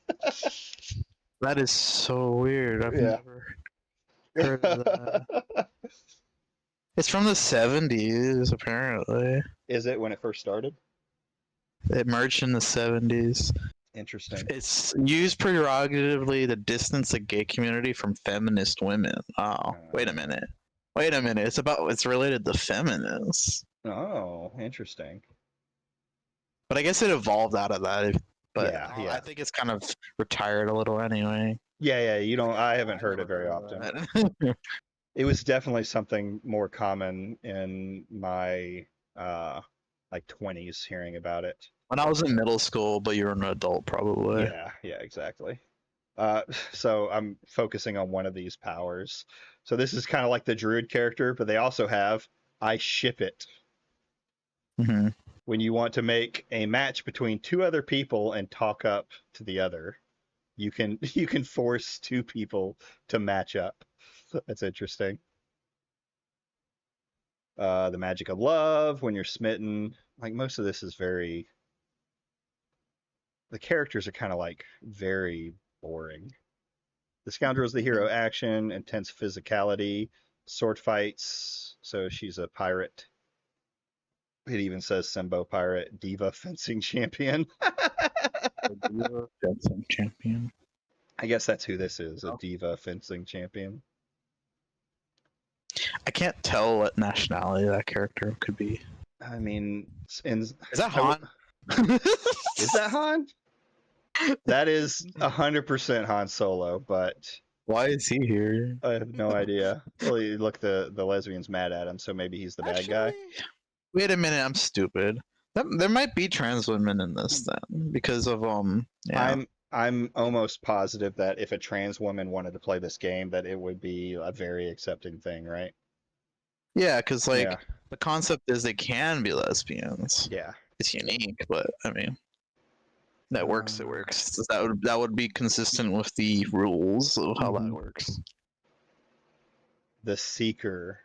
That is so weird. I've Yeah. never heard of that. It's from the 70s, apparently. Is it when it first started? It merged in the 70s. Interesting. It's used prerogatively to distance the gay community from feminist women. Oh, wait a minute. Wait a minute. It's related to feminists. Oh, interesting. But I guess it evolved out of that. But Yeah, I yeah. think it's kind of retired a little anyway. Yeah, you don't. I haven't heard it very often. It was definitely something more common in my like 20s hearing about it. When I was in middle school, but you're an adult probably. Yeah, exactly. So I'm focusing on one of these powers. So this is kind of like the druid character, but they also have I ship it. Hmm. When you want to make a match between two other people and talk up to the other, you can force two people to match up. That's interesting. The magic of love when you're smitten. Like most of this is very. The characters are kind of like very boring. The scoundrel is the hero action, intense physicality, sword fights. So she's a pirate. It even says Sembo pirate, diva fencing champion. Fencing champion. I guess that's who this is, a diva fencing champion. I can't tell what nationality that character could be. I mean, Is that Han? Is that Han? That is 100% Han Solo, but Why is he here? I have no idea. Well, look, the lesbian's mad at him, so maybe he's the bad guy. Wait a minute, I'm stupid. There might be trans women in this then, because of Yeah. I'm almost positive that if a trans woman wanted to play this game, that it would be a very accepting thing, right? Yeah, because like Yeah. the concept is they can be lesbians. Yeah. It's unique, but I mean, that works. It works. That would be consistent with the rules of how that works. The Seeker.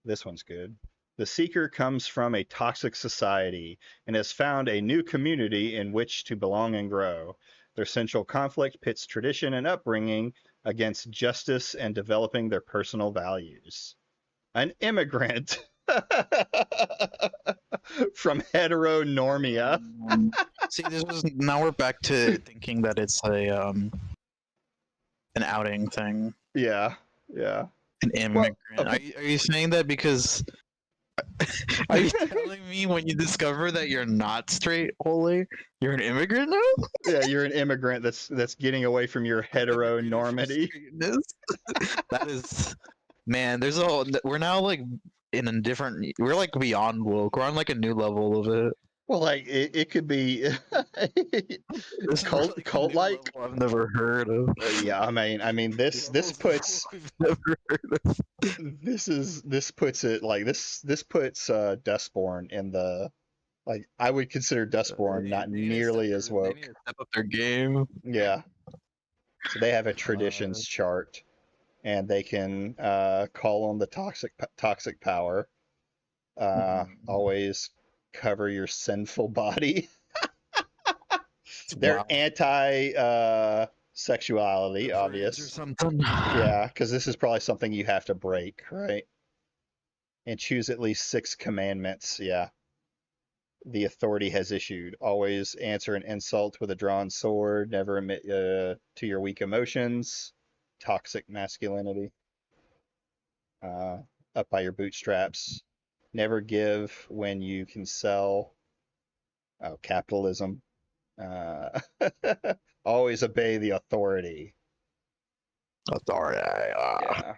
This one's good. The Seeker comes from a toxic society and has found a new community in which to belong and grow. Their central conflict pits tradition and upbringing against justice and developing their personal values. An immigrant from heteronormia. See, now we're back to thinking that it's a an outing thing. Yeah. An immigrant. Well, are you saying that because? Are you telling me when you discover that you're not straight, Holy, you're an immigrant now? Yeah, you're an immigrant that's getting away from your heteronormity. That is, man. We're now like in a different. We're like beyond woke. We're on like a new level of it. Well, like it could be This cult like. I've never heard of. Yeah, I mean this puts We've never heard of. this puts it like this puts Dustborn in the like I would consider Dustborn not nearly as woke. They need to step up their game. Yeah. So they have a traditions chart, and they can call on the toxic power. Always cover your sinful body. They're Wow. anti sexuality, Or obvious. something. Yeah, because this is probably something you have to break, right? And choose at least 6 commandments. Yeah. The authority has issued. Always answer an insult with a drawn sword. Never admit to your weak emotions. Toxic masculinity. Up by your bootstraps. Never give when you can sell. Oh, capitalism. Uh, always obey the authority. Authority. Yeah.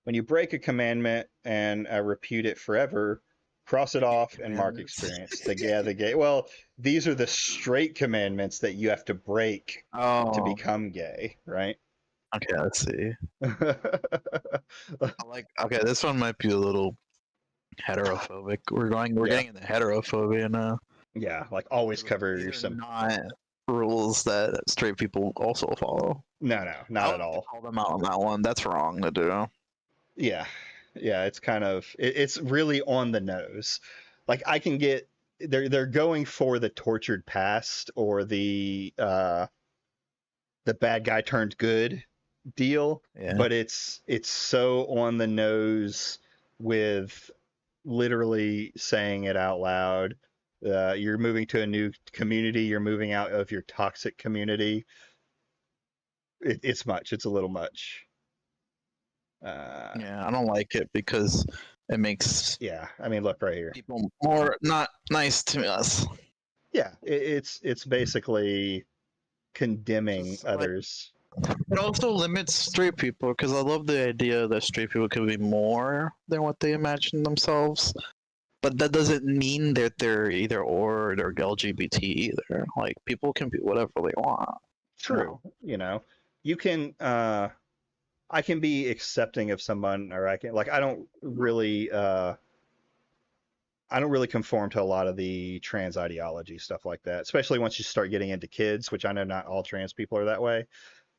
When you break a commandment and repute it forever, cross it off and mark experience. The gay. Well, these are the straight commandments that you have to break to Oh, become gay, right? okay. Let's see. Okay, this one might be a little heterophobic. We're Yeah. getting into heterophobia now. Yeah, like always cover These your are not rules that straight people also follow. No, not at all. Call them out on that one. That's wrong to do. Yeah, it's kind of it's really on the nose. Like I can get they're going for the tortured past or the bad guy turned good deal, Yeah. but it's so on the nose with literally saying it out loud. You're moving to a new community. You're moving out of your toxic community. It's much. It's a little much. Yeah, I don't like it because it makes Yeah, I mean, look right here. people more not nice to us. Yeah, it's basically condemning Just like- others. It also limits straight people because I love the idea that straight people could be more than what they imagine themselves. But that doesn't mean that they're either or they're LGBT either. Like people can be whatever they want. True, you can. I can be accepting of someone, or I can I don't really conform to a lot of the trans ideology stuff like that. Especially once you start getting into kids, which I know not all trans people are that way.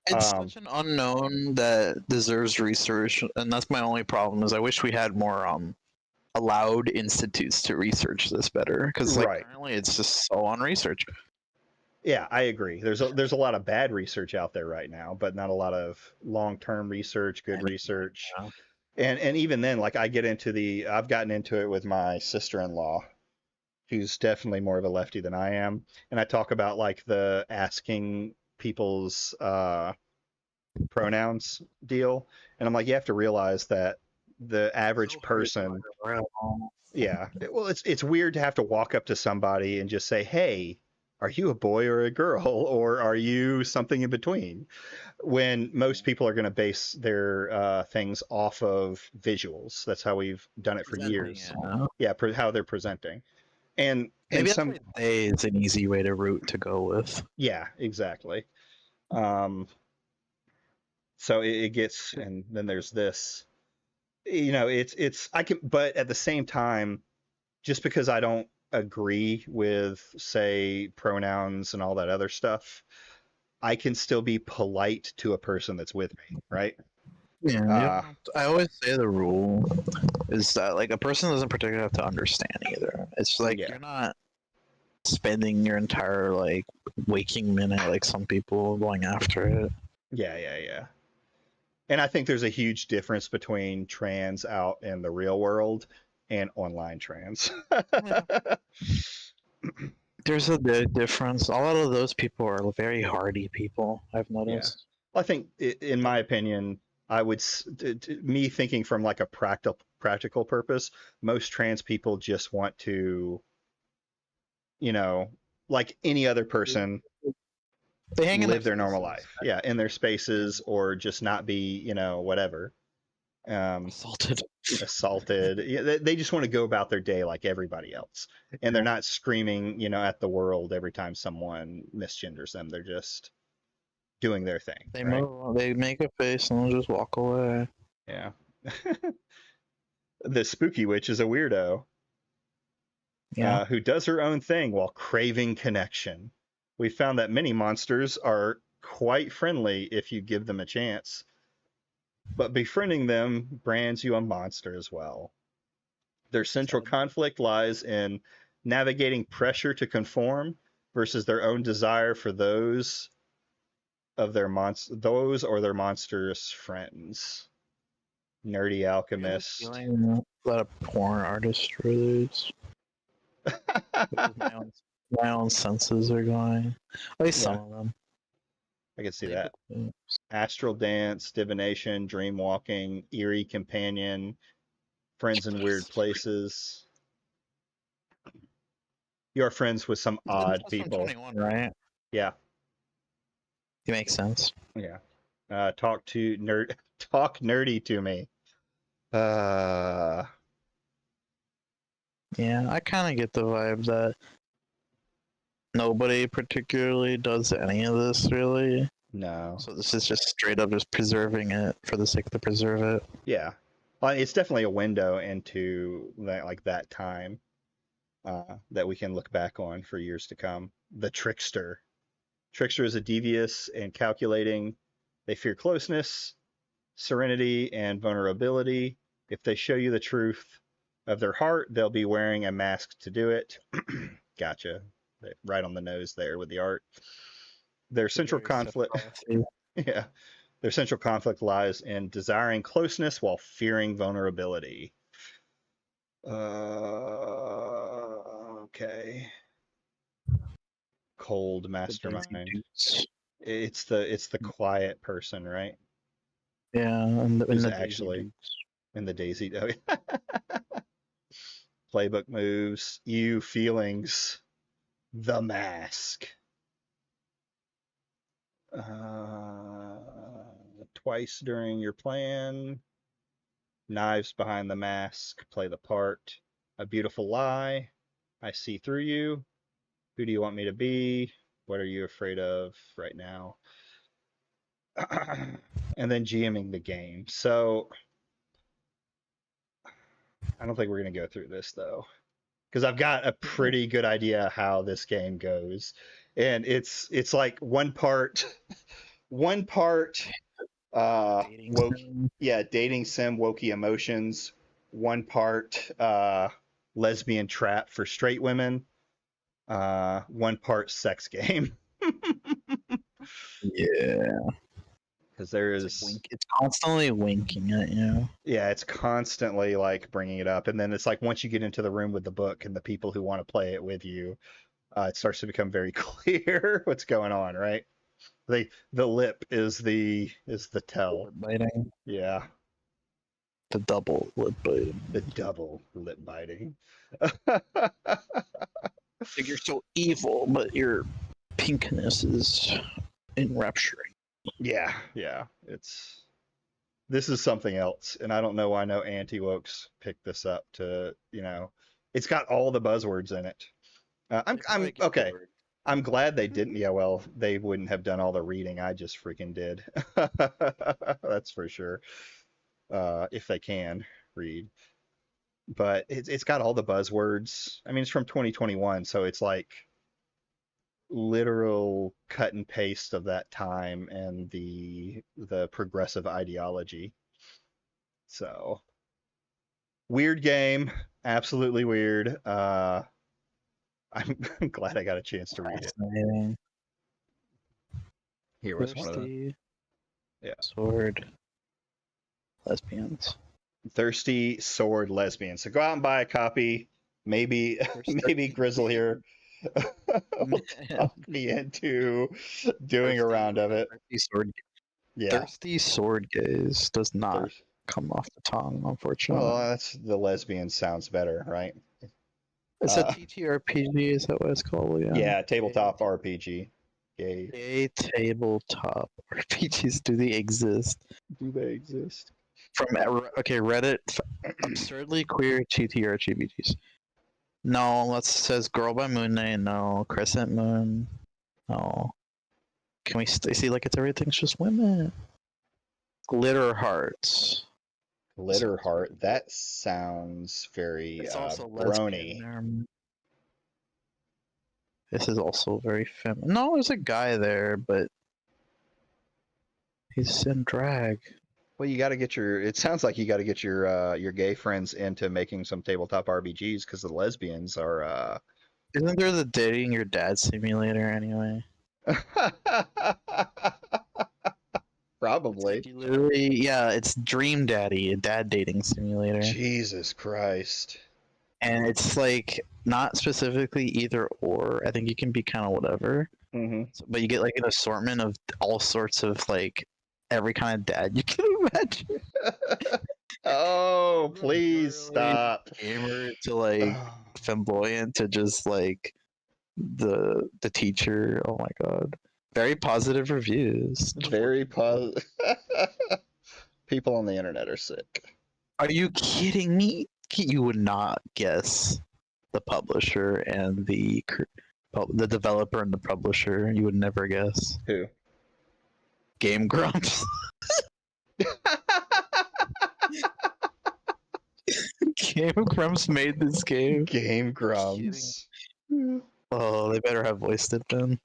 It's such an unknown that deserves research, and that's my only problem. Is I wish we had more allowed institutes to research this better because currently it's just so unresearched. Yeah, I agree. There's a lot of bad research out there right now, but not a lot of long-term research, good research. Yeah. And even then, like I've gotten into it with my sister-in-law, who's definitely more of a lefty than I am, and I talk about like the asking people's pronouns deal, and I'm like, you have to realize that the average person, yeah, well, it's weird to have to walk up to somebody and just say, hey, are you a boy or a girl, or are you something in between? When most people are going to base their things off of visuals. That's how we've done it for years. Yeah, how they're presenting. And maybe some that's why they is an easy way to go with. Yeah, exactly. So it gets, and then there's this. It's I can, but at the same time, just because I don't agree with, say, pronouns and all that other stuff, I can still be polite to a person that's with me, right? Yeah, I always say the rule is that like a person doesn't particularly have to understand either. It's like you're not spending your entire like waking minute like some people going after it. Yeah. And I think there's a huge difference between trans out in the real world and online trans. There's a big difference. A lot of those people are very hardy people, I've noticed. Yeah. I think, in my opinion, me thinking from like a practical purpose, most trans people just want to, like any other person, they hang live their normal life. Yeah, in their spaces, or just not be, whatever. Assaulted. Yeah, they just want to go about their day like everybody else, and they're not screaming, at the world every time someone misgenders them. They're just doing their thing. They move, they make a face and they'll just walk away. Yeah. The spooky witch is a weirdo. Who does her own thing while craving connection. We found that many monsters are quite friendly if you give them a chance, but befriending them brands you a monster as well. Their central Sad. conflict lies in navigating pressure to conform versus their own desire for those or their monstrous friends. Nerdy I get the alchemist. feeling that a porn artist relates. Because my own senses are going. At least some Yeah, of them. I can see Labor that. Queen. Astral dance, divination, dream walking, eerie companion, friends in weird places. You are friends with some odd That's from people. 21, right? Yeah, It makes sense. yeah. Talk talk nerdy to me. Uh, Yeah, I kind of get the vibe that nobody particularly does any of this really. no. So this is just straight up just preserving it for the sake to preserve it. Yeah. It's definitely a window into that time that we can look back on for years to come. The trickster. Trickster is a devious and calculating. They fear closeness, serenity, and vulnerability. If they show you the truth of their heart, they'll be wearing a mask to do it. Gotcha. Right on the nose there with the art. Their central Very conflict. Sephiroth-y. Yeah. Their central conflict lies in desiring closeness while fearing vulnerability. Okay. Cold The Daisy mastermind. Dukes. It's the quiet person, right? Yeah, and in Who's the Daisy actually Dukes. in the Daisy. Playbook moves, you feelings, the mask. Twice during your plan. Knives behind the mask, play the part. A beautiful lie. I see through you. Who do you want me to be? What are you afraid of right now? And then GMing the game. So I don't think we're going to go through this though, because I've got a pretty good idea how this game goes. And it's like one part Dating woke, sim. yeah, dating sim, wokey emotions, one part lesbian trap for straight women, one part sex game. Yeah. Because there It's like is, wink. It's constantly winking at you. yeah, it's constantly like bringing it up, and then it's like once you get into the room with the book and the people who want to play it with you, it starts to become very clear what's going on, right? The lip is the tell. Lip biting. Yeah, The double lip biting. the double lip biting. Like you're so evil, but your pinkness is enrapturing. Yeah, yeah. This is something else, and I don't know why no anti-wokes picked this up it's got all the buzzwords in it. I'm okay. I'm glad they didn't. Yeah, well, they wouldn't have done all the reading I just freaking did. That's for sure. If they can read, but it's got all the buzzwords. I mean, it's from 2021, so it's like literal cut and paste of that time and the progressive ideology. So weird game, absolutely weird. I'm glad I got a chance to read it. Fascinating. Here was one of them. Yeah. Sword. Lesbians. Thirsty Sword Lesbian. So go out and buy a copy. Maybe Grizzle here will talk me into doing a round of it. Yeah. Thirsty sword gaze does not come off the tongue, unfortunately. Well, that's the lesbian sounds better, right? It's a TTRPG, is that what it's called? Yeah, tabletop RPG. Yay. Gay tabletop RPGs, do they exist? Do they exist? From Reddit, absurdly queer TTRPGs. No, let's says Girl by Moon Knight. No, Crescent Moon. No. Can we see like it's everything's just women? Glitter Hearts. Glitter Heart. That sounds very It's also brony. lesbian. This is also very feminine. No, there's a guy there, but He's in drag. Well, you got to get your. It sounds like you got to get your gay friends into making some tabletop RPGs because the lesbians are. Isn't there the dating your dad simulator anyway? It's Probably. like you literally, yeah, it's Dream Daddy, a dad dating simulator. Jesus Christ. And it's like not specifically either or. I think you can be kind of whatever. Hmm. But you get like an assortment of all sorts of like every kind of dad you can imagine. Oh, From please literally stop. gamer to like flamboyant to just like the teacher. Oh my god. Very positive reviews. Very positive. People on the internet are sick. Are you kidding me? You would not guess the publisher and the developer and the publisher. You would never guess. Who? Game Grumps. Game Grumps made this game. Game Grumps. Oh, they better have voiced it then.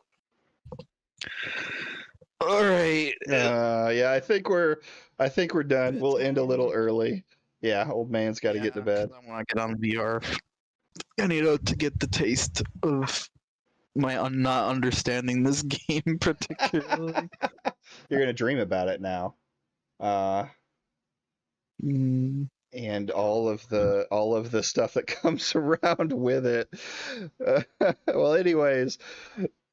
All right. Yeah, I think we're done. We'll end a little early. Yeah, old man's got to get to bed. I want to get on VR. I need to get the taste of my not understanding this game particularly. You're gonna dream about it now. And all of the stuff that comes around with it. Well, anyways,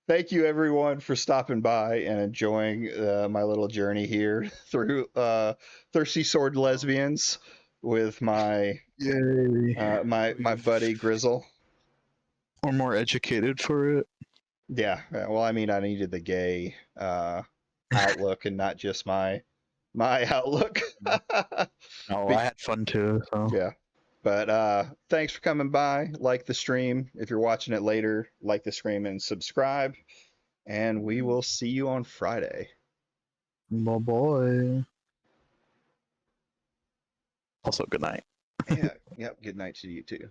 thank you everyone for stopping by and enjoying my little journey here through Thirsty Sword Lesbians with my my buddy Grizzle. Or more educated for it. Yeah, well, I mean, I needed the gay outlook and not just my outlook. No, I had fun too. So. Yeah. But thanks for coming by. Like the stream. If you're watching it later, like the stream and subscribe. And we will see you on Friday. Bye boy. Also, good night. Yeah. Yep. Good night to you too.